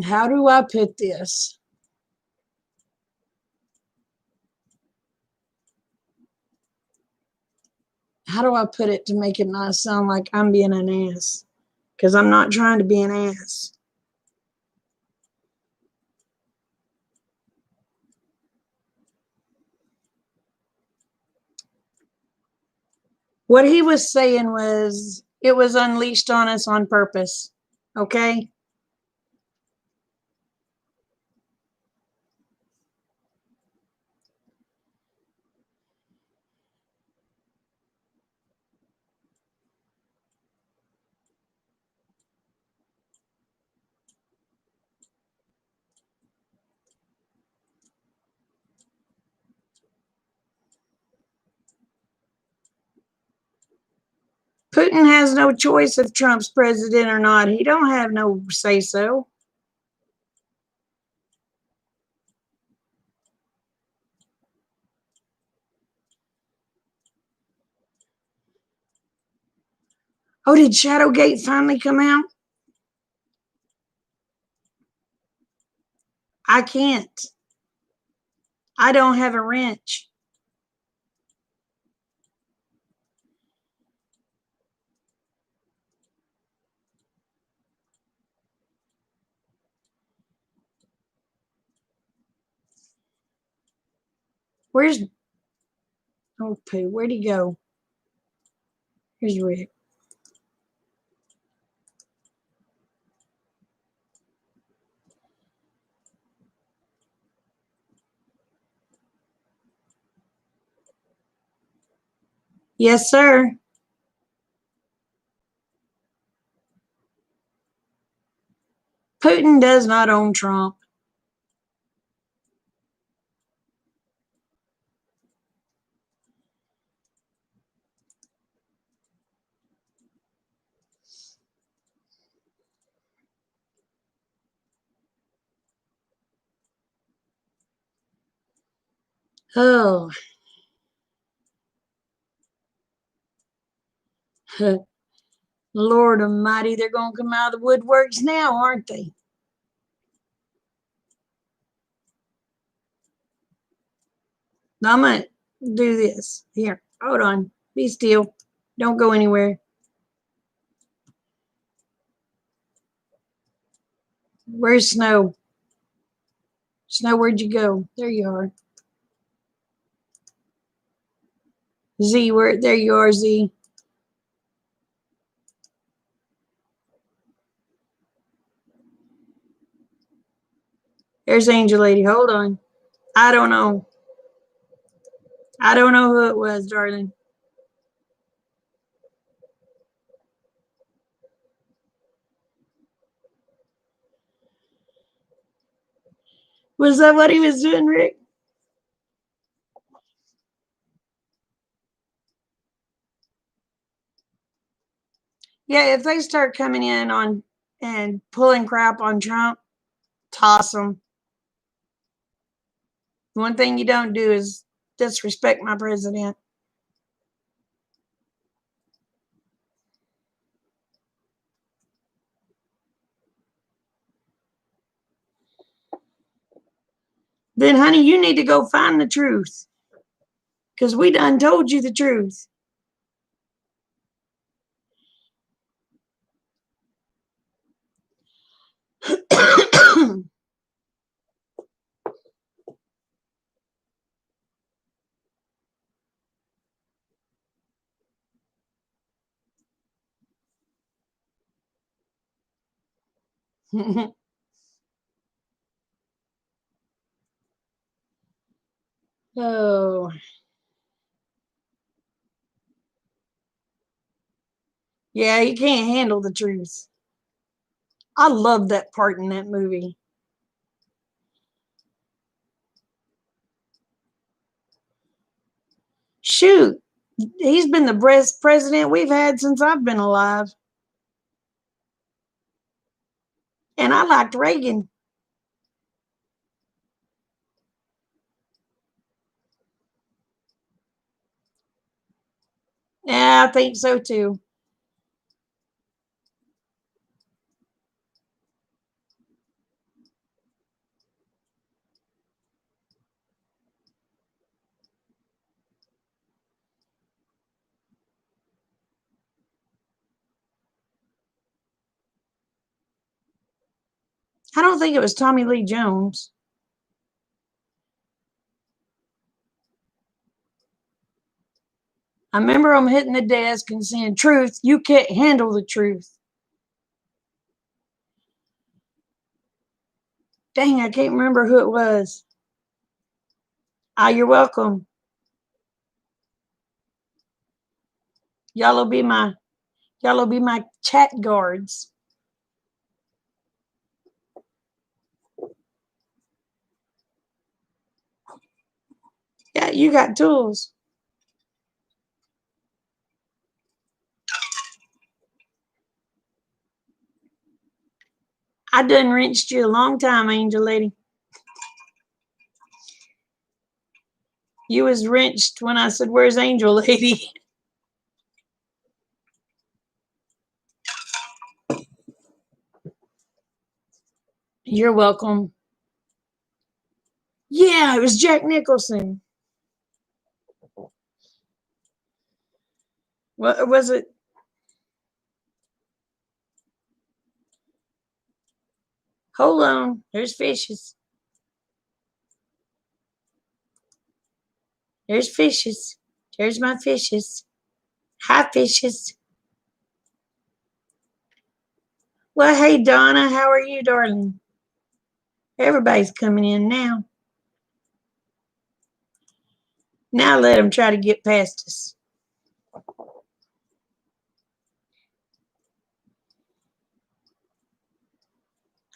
how do I put this? How do I put it to make it not sound like I'm being an ass? Because I'm not trying to be an ass. What he was saying was It was unleashed on us on purpose. Okay? Putin has no choice if Trump's president or not. He don't have no say so. Oh, did Shadowgate finally come out? I can't. I don't have a wrench. Where's okay? Where'd he go? Here's Rick. Yes, sir. Putin does not own Trump. Oh, Lord Almighty, they're going to come out of the woodworks now, aren't they? Now I'm going to do this. Here, hold on. Be still. Don't go anywhere. Where's Snow? Snow, where'd you go? There you are. Z, where? There you are, Z. There's Angel Lady. Hold on. I don't know. I don't know who it was, darling. Was that what he was doing, Rick? Yeah, if they start coming in on and pulling crap on Trump, toss them. One thing you don't do is disrespect my president. Then, honey, you need to go find the truth. Because we done told you the truth. Oh. Yeah, he can't handle the truth. I love that part in that movie. Shoot, he's been the best president we've had since I've been alive. And I liked Reagan. Yeah, I think so too. I don't think it was Tommy Lee Jones. I remember him hitting the desk and saying, "Truth, you can't handle the truth." Dang, I can't remember who it was. Ah, you're welcome. Y'all'll be my chat guards. Yeah, you got tools. I done rinsed you a long time, Angel Lady. You was wrenched when I said, "Where's Angel Lady?" You're welcome. Yeah, it was Jack Nicholson. What was it? Hold on. There's fishes. There's fishes. There's my fishes. Hi, fishes. Well, hey, Donna. How are you, darling? Everybody's coming in now. Now let them try to get past us.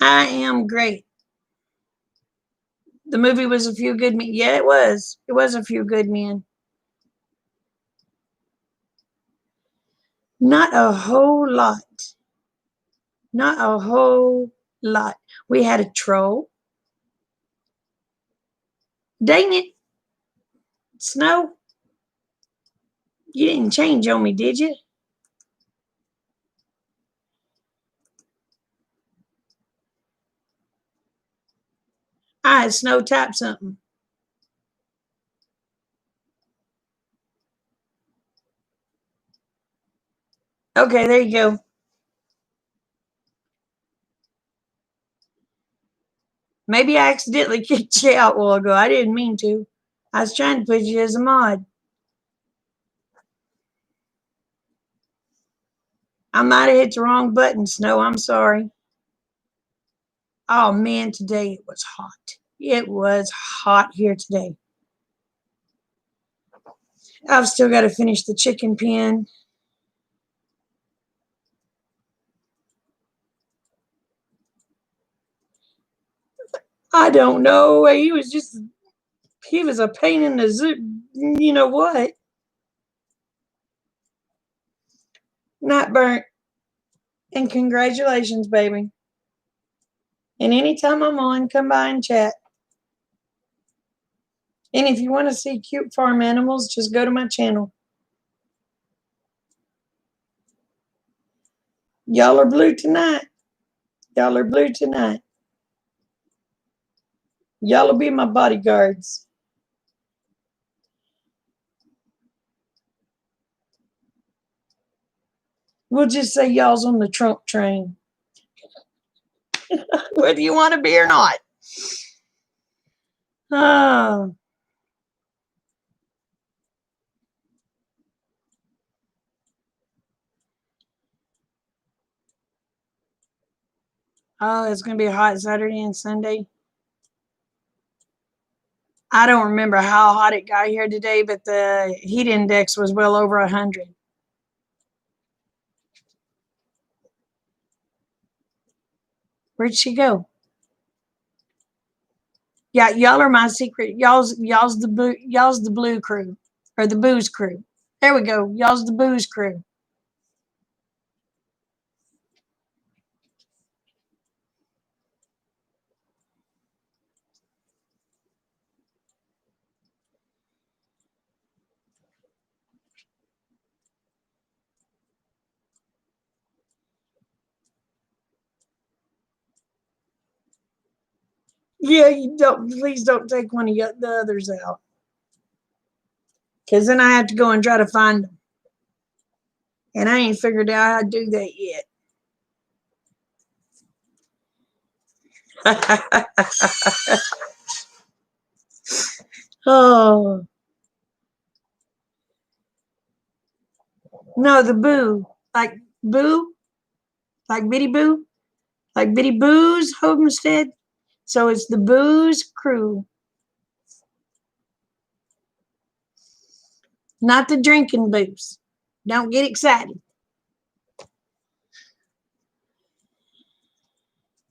I am great. The movie was A Few Good Men. Yeah, it was. It was A Few Good Men. Not a whole lot. Not a whole lot. We had a troll. Dang it. Snow, you didn't change on me, did you? I had Snow type something. Okay, there you go. Maybe I accidentally kicked you out a while ago. I didn't mean to. I was trying to put you as a mod. I might have hit the wrong button, Snow. I'm sorry. Oh, man, today it was hot. It was hot here today. I've still got to finish the chicken pen. I don't know. He was a pain in the zoo. You know what? Not burnt. And congratulations, baby. And anytime I'm on, come by and chat. And if you want to see cute farm animals, just go to my channel. Y'all are blue tonight. Y'all are blue tonight. Y'all will be my bodyguards. We'll just say y'all's on the Trump train. Whether you want to be or not. Oh. Oh, it's going to be a hot Saturday and Sunday. I don't remember how hot it got here today, but the heat index was well over 100. Where'd she go? Yeah, y'all are my secret. Y'all's the blue crew or the booze crew. There we go. Y'all's the booze crew. Yeah, you don't. Please don't take one of the others out, because then I have to go and try to find them, and I ain't figured out how to do that yet. Oh, No, the boo. Like boo? Like Bitty Boo? Like Bitty Boo's homestead? So it's the Boo's crew. Not the drinking booze. Don't get excited.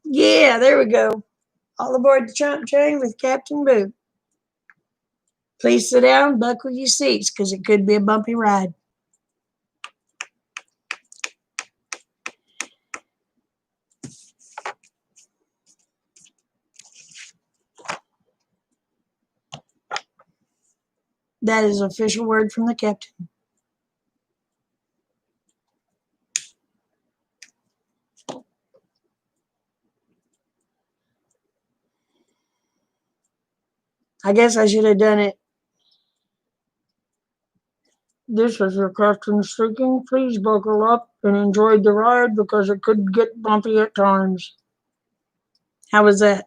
Yeah, there we go. All aboard the Trump train with Captain Boo. Please sit down, buckle your seats, because it could be a bumpy ride. That is official word from the captain. I guess I should have done it. This is your captain speaking. Please buckle up and enjoy the ride because it could get bumpy at times. How was that?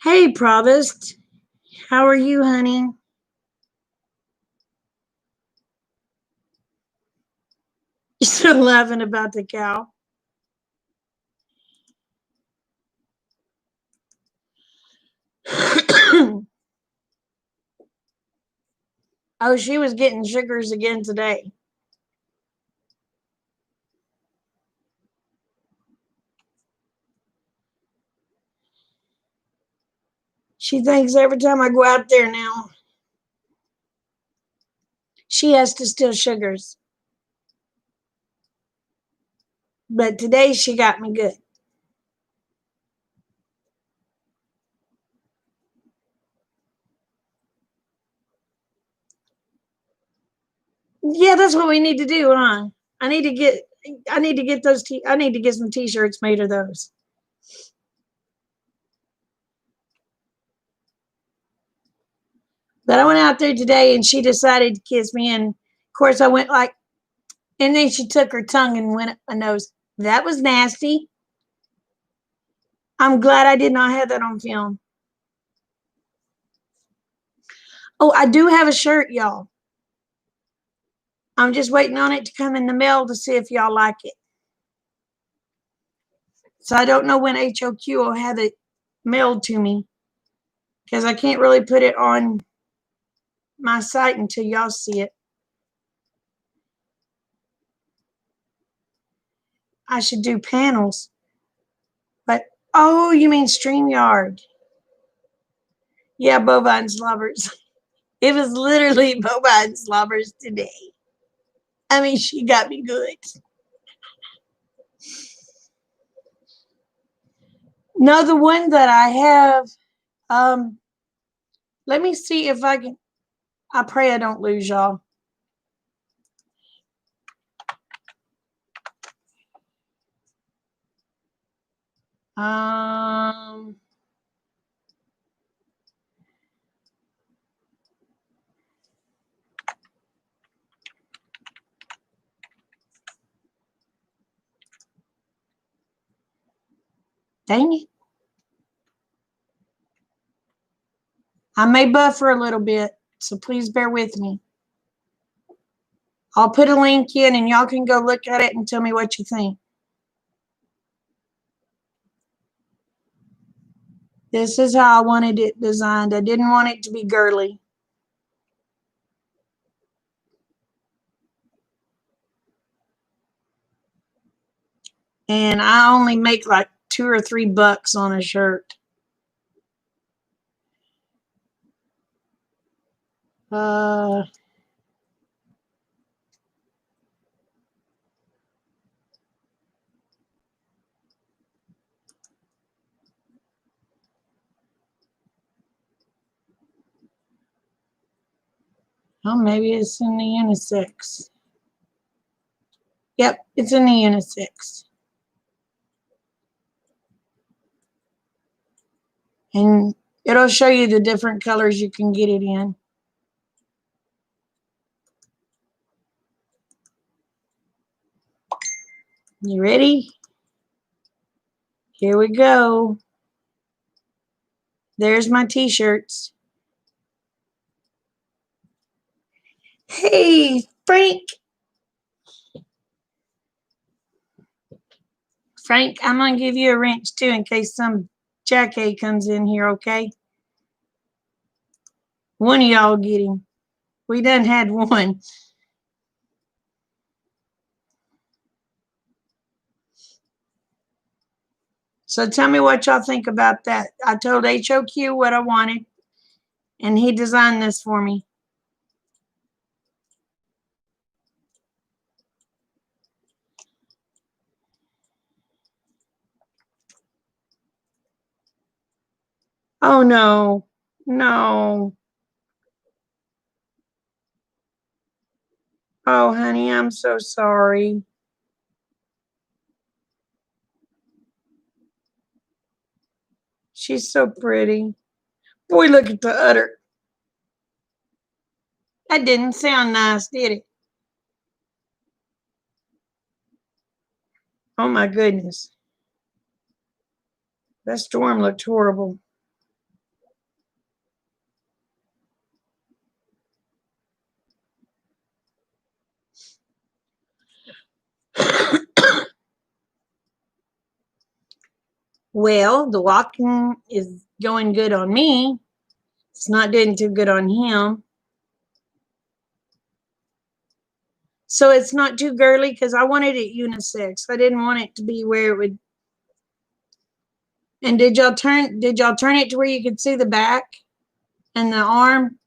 Hey, Provost. How are you, honey? You still laughing about the cow? Oh, she was getting sugars again today. She thinks every time I go out there now, she has to steal sugars. But today she got me good. Yeah, that's what we need to do, huh? I need to get those I need to get some t-shirts made of those. But I went out there today and she decided to kiss me, and of course I went like, and then she took her tongue and went up my nose. That was nasty. I'm glad I did not have that on film. Oh, I do have a shirt, y'all. I'm just waiting on it to come in the mail to see if y'all like it. So I don't know when HOQ will have it mailed to me because I can't really put it on my site until y'all see it. I should do panels. But, oh, you mean StreamYard. Yeah, bovine slobbers. It was literally bovine slobbers today. I mean, she got me good. No, the one that I have, let me see if I can, I pray I don't lose y'all. Um, Dang it. I may buffer a little bit, so please bear with me. I'll put a link in and y'all can go look at it and tell me what you think. This is how I wanted it designed. I didn't want it to be girly. And I only make like $2 or $3 on a shirt. Oh, maybe it's in the unisex. Yep, it's in the unisex. And it'll show you the different colors you can get it in. You ready? Here we go. There's my t-shirts. Hey, Frank. Frank, I'm going to give you a wrench too in case some jackay comes in here, okay? One of y'all get him. We done had one. So tell me what y'all think about that. I told HOQ what I wanted, and he designed this for me. Oh, no. No. Oh, honey, I'm so sorry. She's so pretty. Boy, look at the udder. That didn't sound nice, did it? Oh, my goodness. That storm looked horrible. Well, the walking is going good on me. It's not doing too good on him. So it's not too girly because I wanted it unisex. I didn't want it to be where it would. And did y'all turn it to where you could see the back and the arm?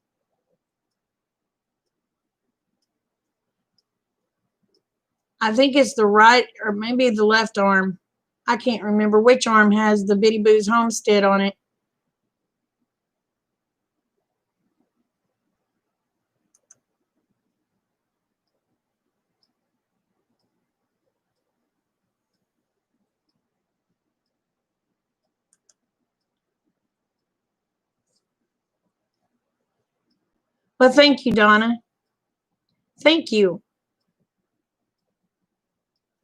I think it's the right or maybe the left arm. I can't remember which arm has the Bitty Boo's Homestead on it. Well, thank you, Donna. Thank you.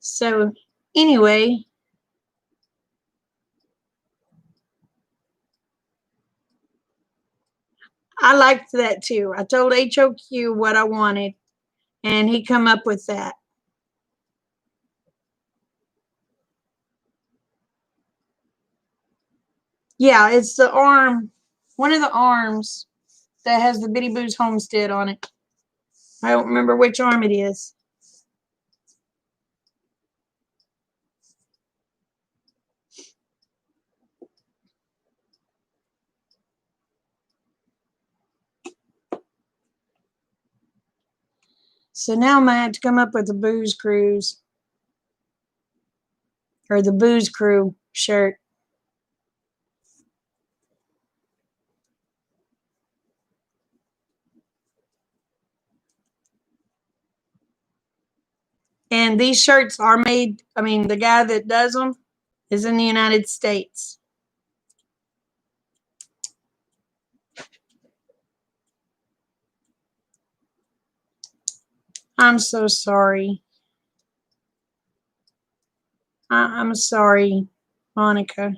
So, anyway, I liked that too. I told HOQ what I wanted, and he come up with that. Yeah, it's the arm, one of the arms that has the Bitty Boo's Homestead on it. I don't remember which arm it is. So now I'm going to have to come up with a Booze Cruise or the Booze Crew shirt. And these shirts are made, I mean, the guy that does them is in the United States. I'm so sorry. I'm sorry, Monica.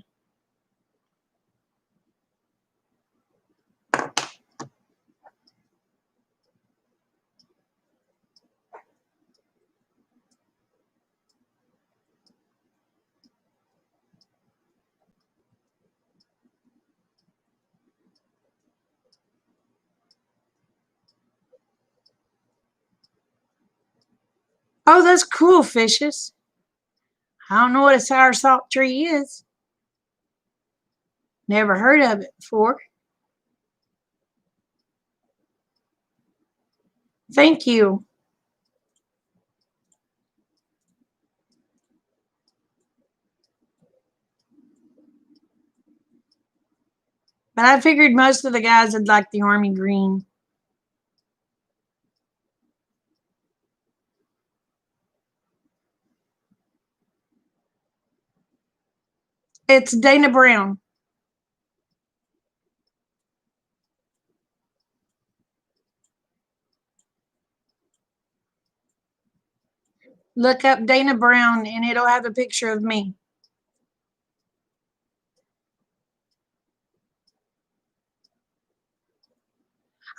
Oh, that's cool, fishes. I don't know what a sour salt tree is. Never heard of it before. Thank you. But I figured most of the guys would like the army green. It's Dana Brown. Look up Dana Brown and it'll have a picture of me.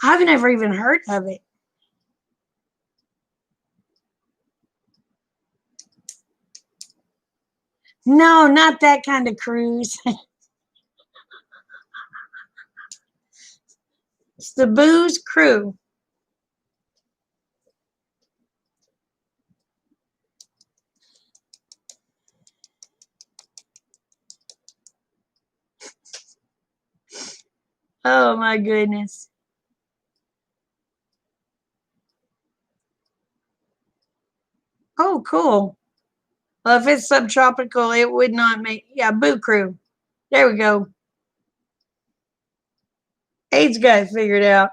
I've never even heard of it. No, not that kind of cruise. It's the Booze Crew. Oh my goodness. Oh, cool. Well, if it's subtropical, it would not make, yeah, Boo Crew. There we go. AIDS got it figured out.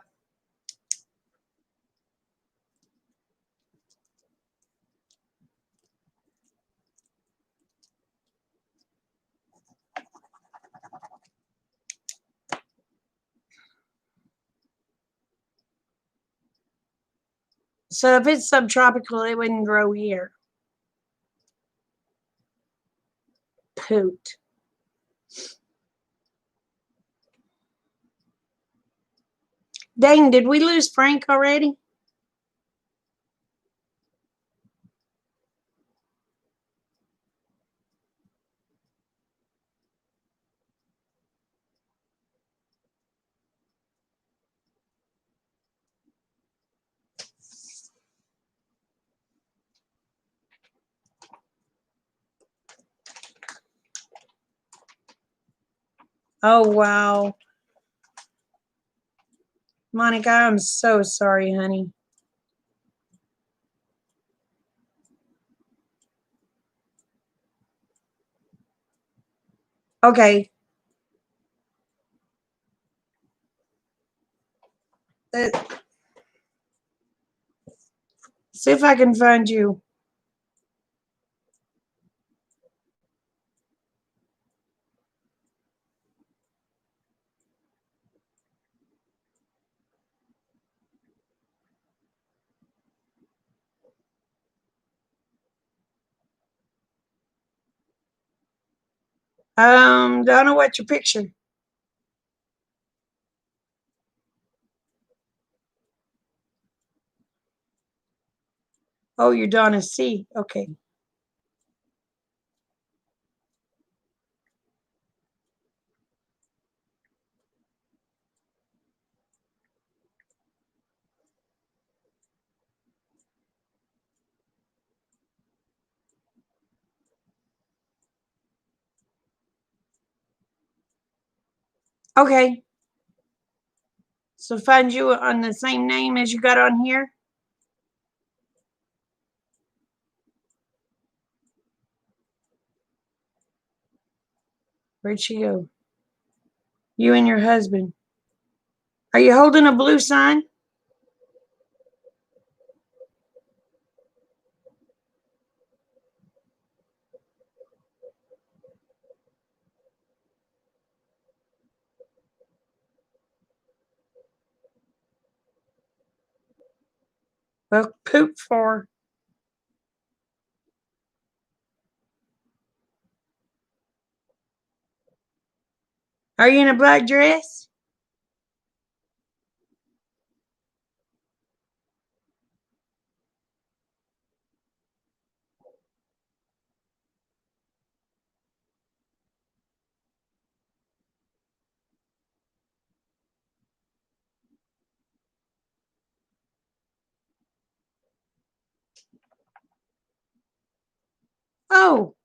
So if it's subtropical, it wouldn't grow here. Poot. Dang, did we lose Frank already? Oh, wow. Monica, I'm so sorry, honey. Okay. See if I can find you. Donna, what's your picture? Oh, you're Donna C. Okay. Okay. So find you on the same name as you got on here. Where'd she go? You and your husband. Are you holding a blue sign? Well, poop for. Are you in a black dress? Oh,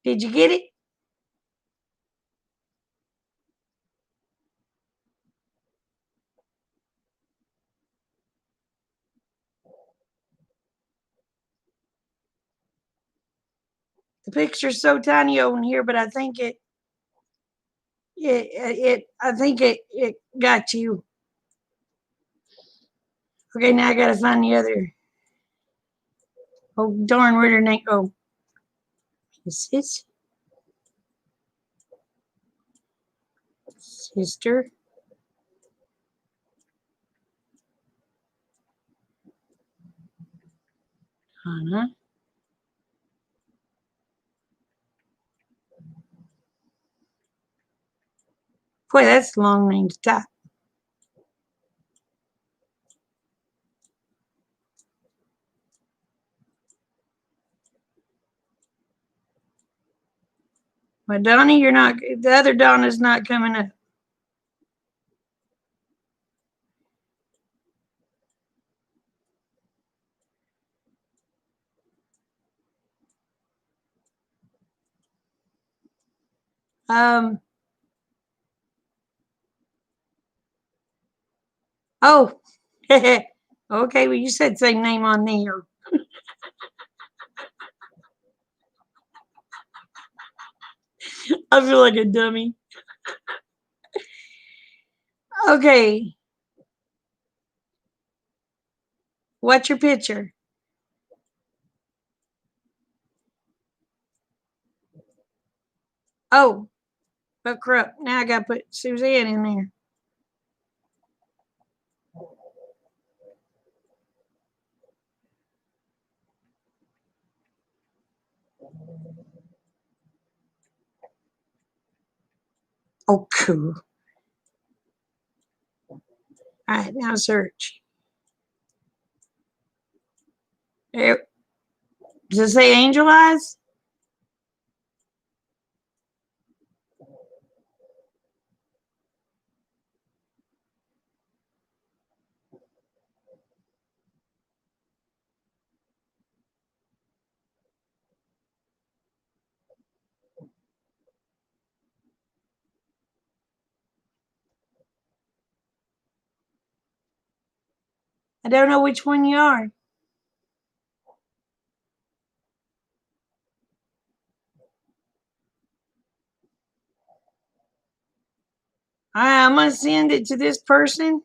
did you get it? The picture's so tiny on here, but I think it got you. Okay, now I gotta find the other. Oh darn, where'd her name go? Is his sister? Hannah. Boy, that's a long name to type. But Donnie, you're not, the other Donna's not coming up. Oh, okay. Well, you said same name on there. I feel like a dummy. Okay. What's your picture? Oh, but crap. Now I got to put Suzanne in there. Oh, cool. All right, now search. There. Does it say angel eyes? I don't know which one you are. All right, I'm going to send it to this person.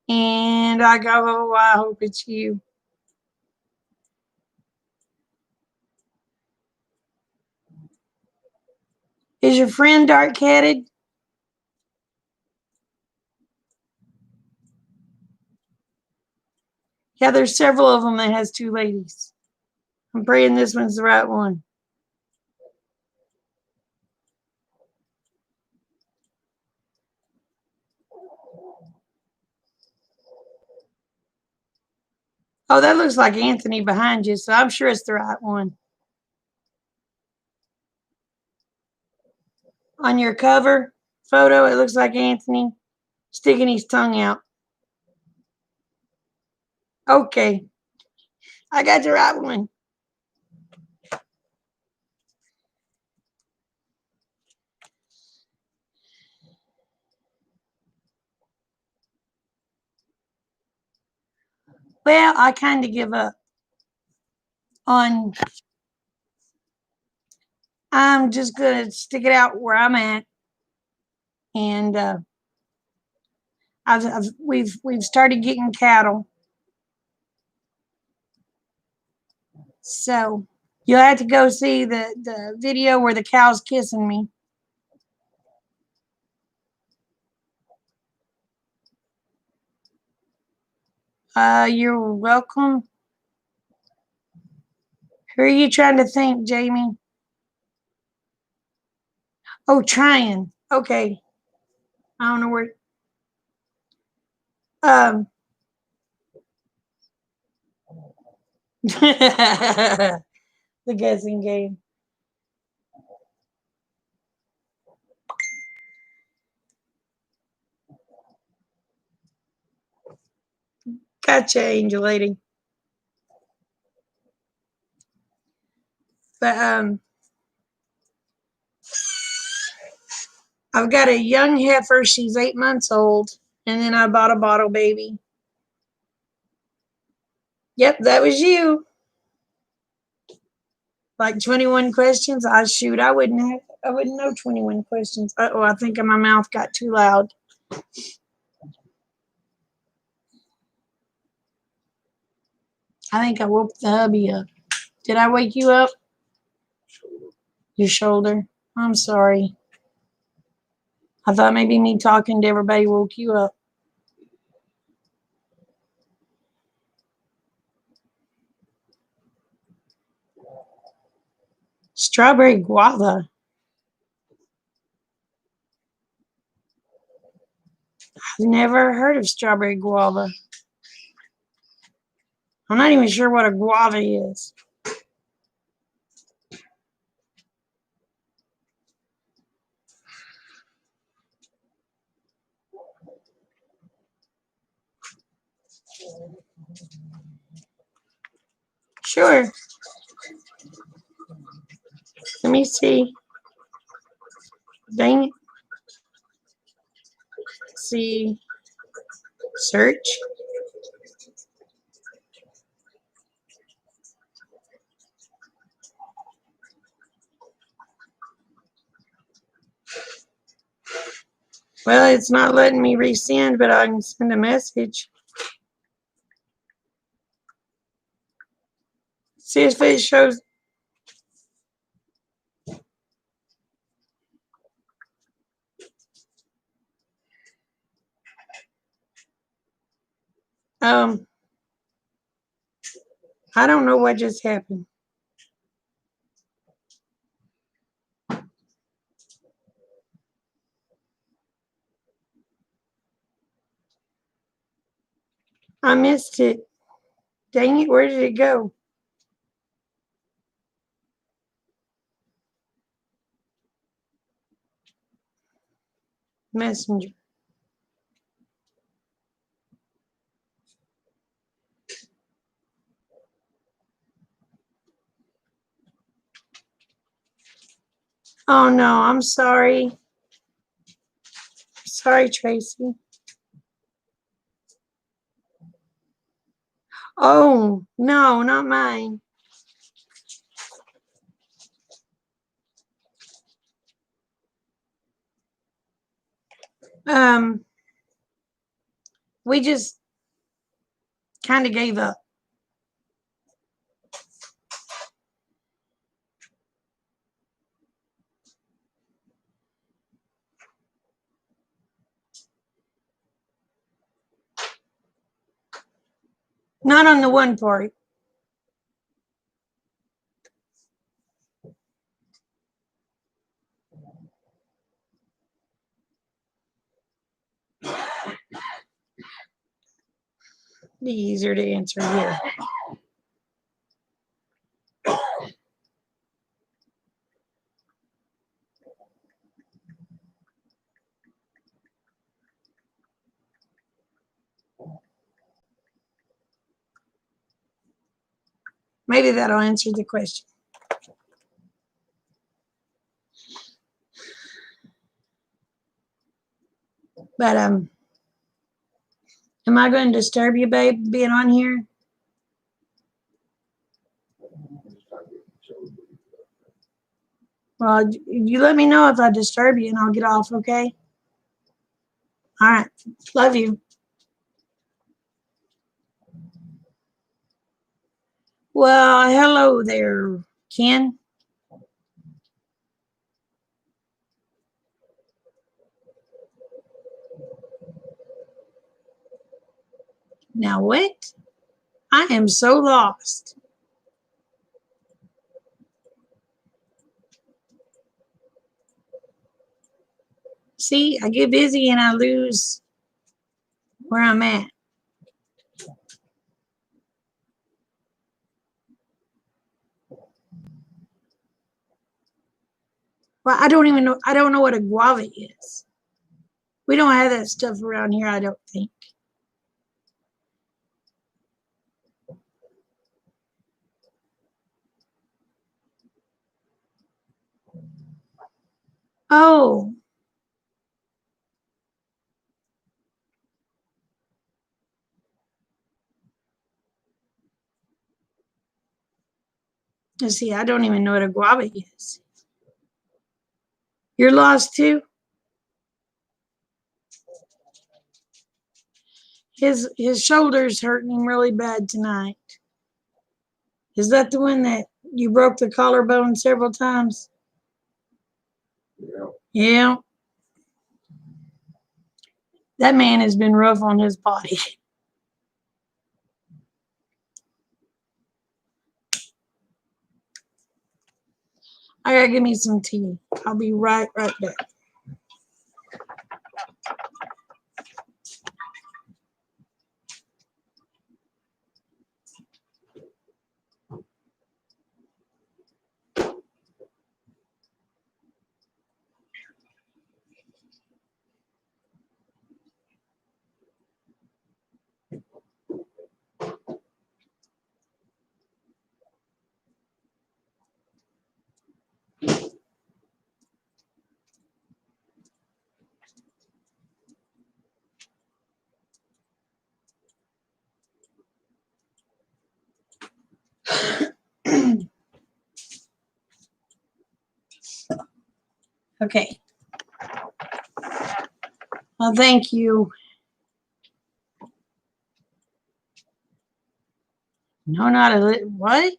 And I go, oh, I hope it's you. Is your friend dark-headed? Yeah, there's several of them that has two ladies. I'm praying this one's the right one. Oh, that looks like Anthony behind you, so I'm sure it's the right one. On your cover photo, it looks like Anthony sticking his tongue out. Okay, I got the right one. Well, I kind of give up on, I'm just going to stick it out where I'm at. And we've started getting cattle. So you'll have to go see the video where the cow's kissing me. You're welcome. Who are you trying to think, Jamie? Oh, trying. Okay. I don't know where. The guessing game. Gotcha, angel lady. But I've got a young heifer. She's 8 months old, and then I bought a bottle baby. Yep, that was you. Like 21 questions. I wouldn't know 21 questions. Oh, I think my mouth got too loud. I think I woke the hubby up. Did I wake you up? Your shoulder. I'm sorry. I thought maybe me talking to everybody woke you up. Strawberry guava. I've never heard of strawberry guava. I'm not even sure what a guava is. Sure. Let me see. Dang it. See. Search. Well, it's not letting me resend, but I can send a message. See if it shows. I don't know what just happened. I missed it. Dang it, where did it go? Messenger. Oh no, I'm sorry. Sorry, Tracy. Oh, no, not mine. We just kind of gave up. Not on the one part. Be easier to answer here. Maybe that'll answer the question. But am I going to disturb you, babe, being on here? Well, you let me know if I disturb you and I'll get off, okay? All right. Love you. Well, hello there, Ken. Now what? I am so lost. See, I get busy and I lose where I'm at. Well, I don't know what a guava is. We don't have that stuff around here, I don't think. Oh. Let's see, I don't even know what a guava is. You're lost too? His shoulder's hurting him really bad tonight. Is that the one that you broke the collarbone several times? Yeah. That man has been rough on his body. I gotta give me some tea. I'll be right back. Okay. Well, thank you. No, not a what?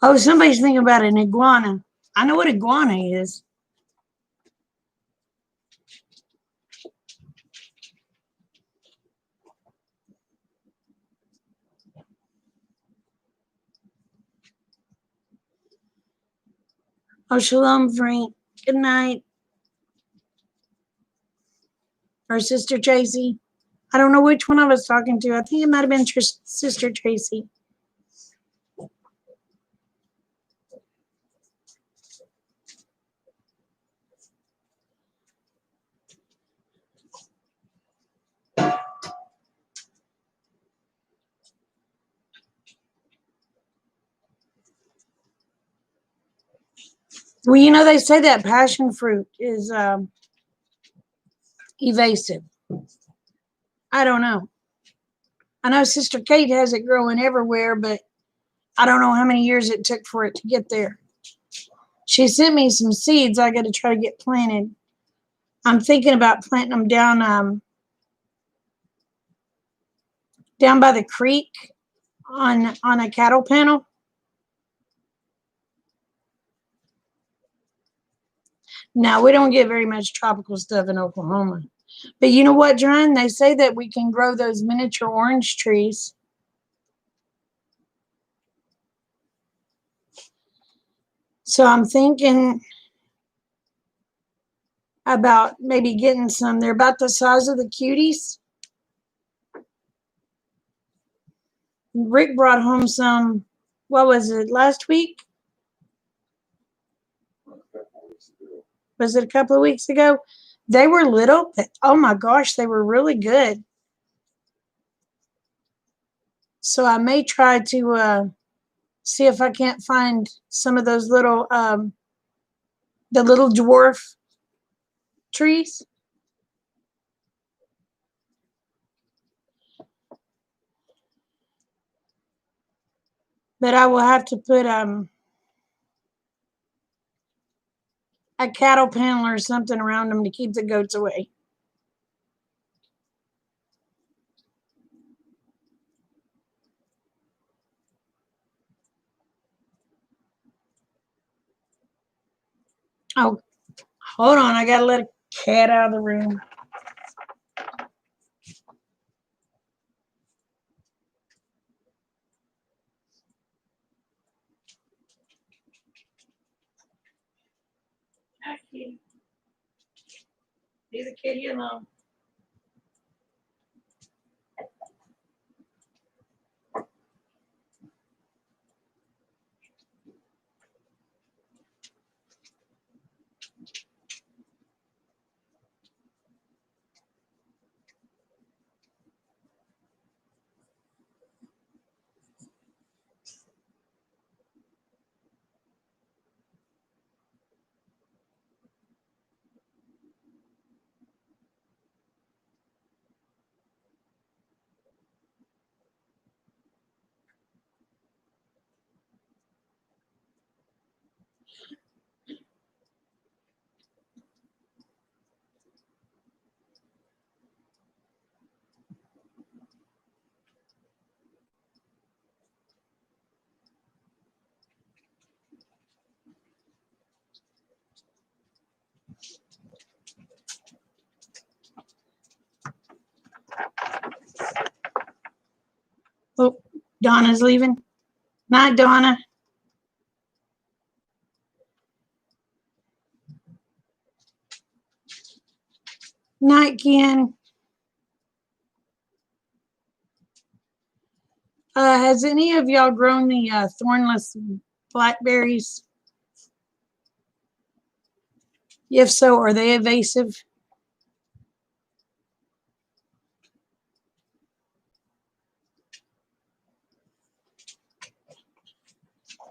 Oh, somebody's thinking about an iguana. I know what iguana is. Oh, shalom, Frank. Good night. Or Sister Tracy. I don't know which one I was talking to. I think it might have been Sister Tracy. Well, you know, they say that passion fruit is evasive. I don't know. I know Sister Kate has it growing everywhere, but I don't know how many years it took for it to get there. She sent me some seeds I got to try to get planted. I'm thinking about planting them down by the creek on a cattle panel. Now, we don't get very much tropical stuff in Oklahoma. But you know what, John? They say that we can grow those miniature orange trees. So I'm thinking about maybe getting some. They're about the size of the cuties. Rick brought home some, what was it, last week? Was it a couple of weeks ago? They were little, but oh my gosh, they were really good. So I may try to see if I can't find some of those little, the little dwarf trees. But I will have to put a cattle panel or something around them to keep the goats away. Oh, hold on. I got to let a cat out of the room. Hi, kitty. Leave the kitty alone. Oh, Donna's leaving. Night, Donna. Night, Ken. Has any of y'all grown the thornless blackberries? If so, are they invasive?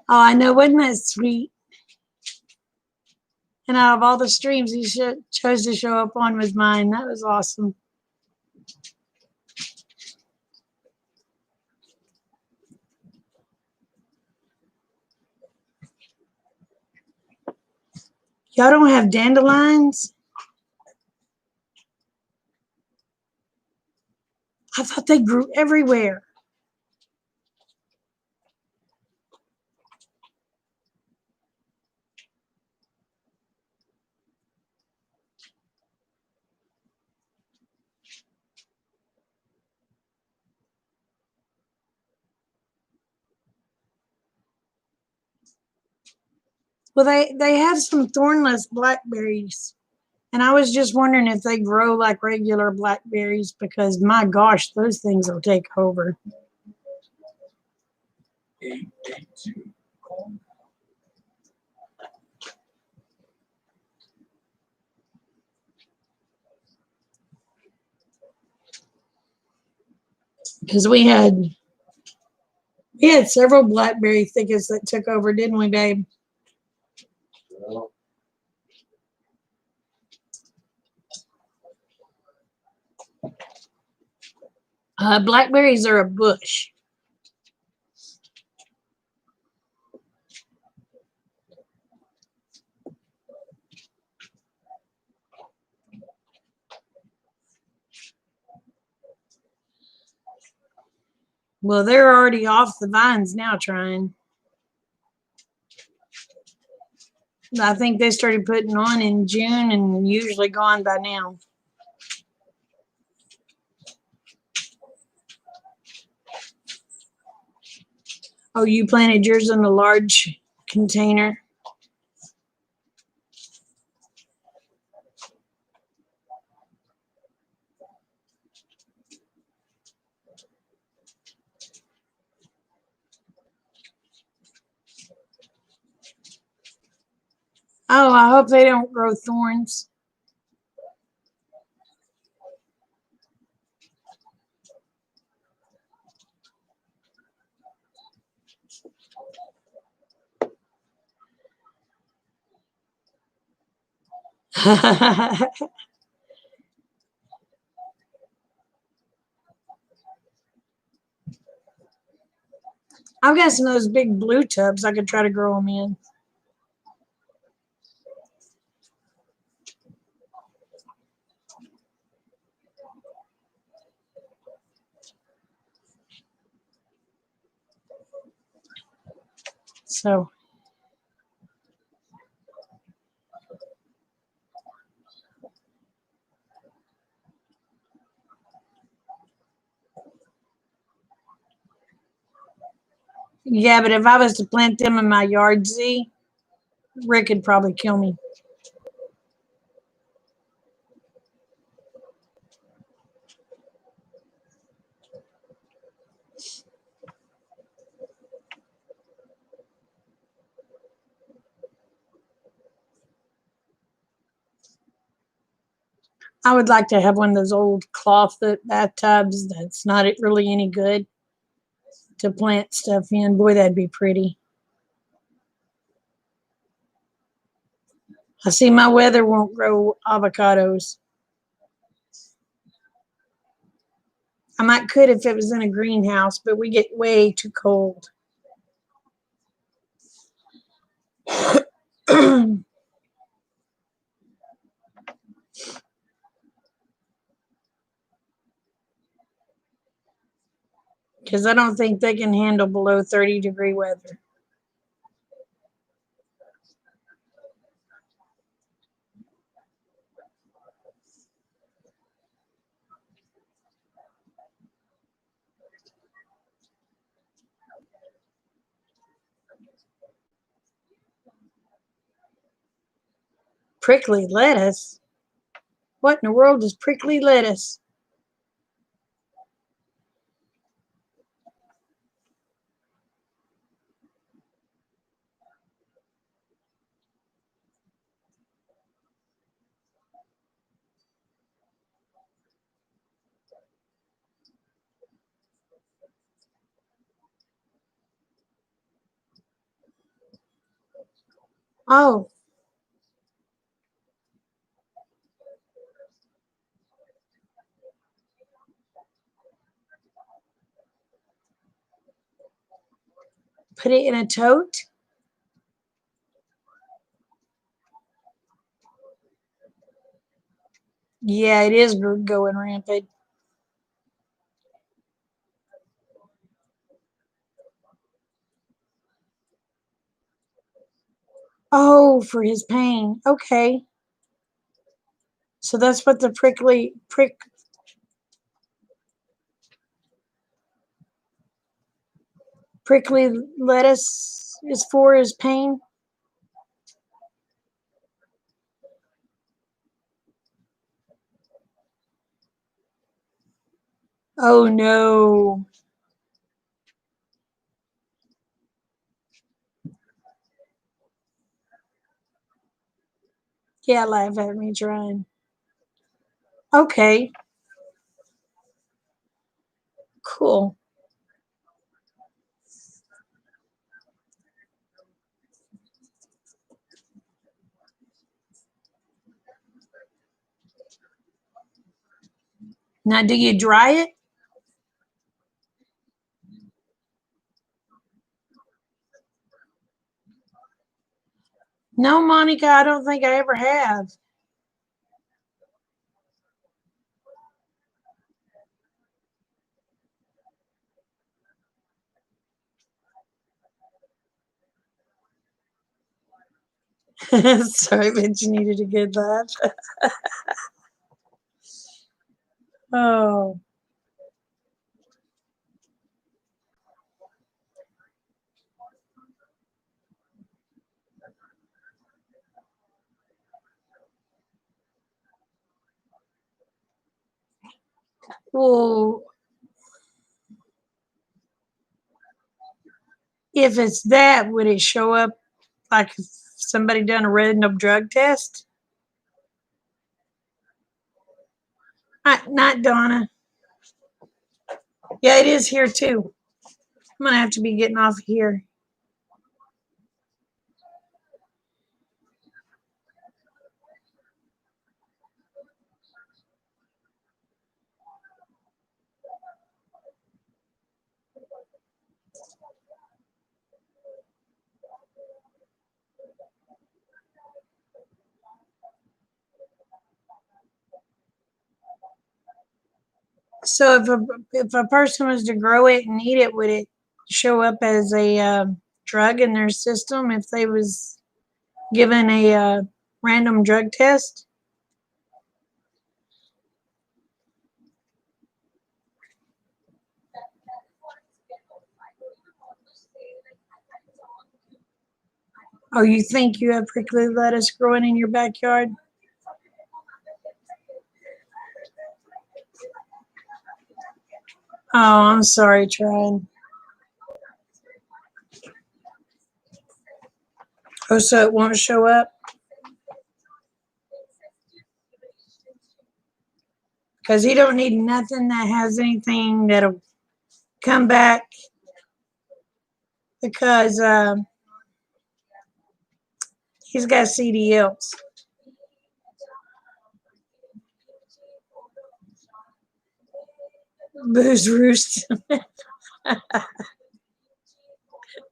Oh, I know. Wasn't that sweet? And out of all the streams he chose to show up on was mine. That was awesome. Y'all don't have dandelions? I thought they grew everywhere. Well, they have some thornless blackberries. And I was just wondering if they grow like regular blackberries because my gosh, those things will take over. Because we had several blackberry thickets that took over, didn't we, babe? Blackberries are a bush. Well, they're already off the vines now trying. I think they started putting on in June and usually gone by now. Oh, you planted yours in a large container? Oh, I hope they don't grow thorns. I've got some of those big blue tubs I could try to grow them in. So, yeah, but if I was to plant them in my yard, Z, Rick would probably kill me. I would like to have one of those old cloth bathtubs that's not really any good to plant stuff in. Boy, that'd be pretty. I see my weather won't grow avocados. I might could if it was in a greenhouse, but we get way too cold. Because I don't think they can handle below 30-degree weather. Prickly lettuce? What in the world is prickly lettuce? Oh, put it in a tote? Yeah, it is going rampant. Oh, for his pain. Okay. So that's what the prickly lettuce is for, his pain. Oh no. Yeah, laugh at me trying. Okay, cool. Now, do you dry it? No, Monica, I don't think I ever have. Sorry, but you needed a good laugh. Oh, well, if it's that, would it show up like if somebody done a random drug test? Not Donna. Yeah, it is here too. I'm gonna have to be getting off here. So if a person was to grow it and eat it, would it show up as a drug in their system if they was given a random drug test? Oh, you think you have prickly lettuce growing in your backyard? Oh, I'm sorry, Trying. Oh, so it won't show up because he don't need nothing that has anything that'll come back because he's got CDLs. Booze roost.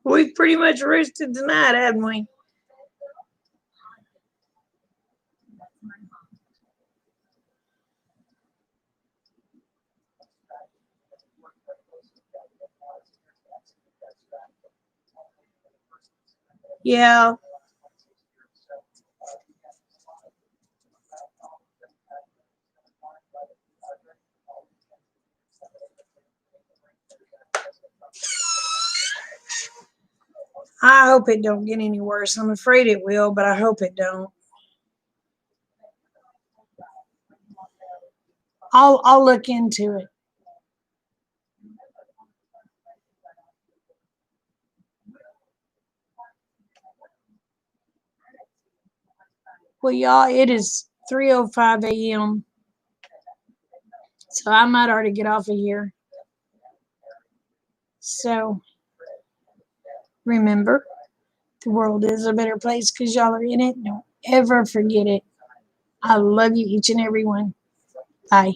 We pretty much roosted tonight, hadn't we? Yeah. I hope it don't get any worse. I'm afraid it will, but I hope it don't. I'll look into it. Well, y'all, it is 3:05 a.m. So I might already get off of here. So remember, the world is a better place because y'all are in it. Don't ever forget it. I love you, each and every one. Bye.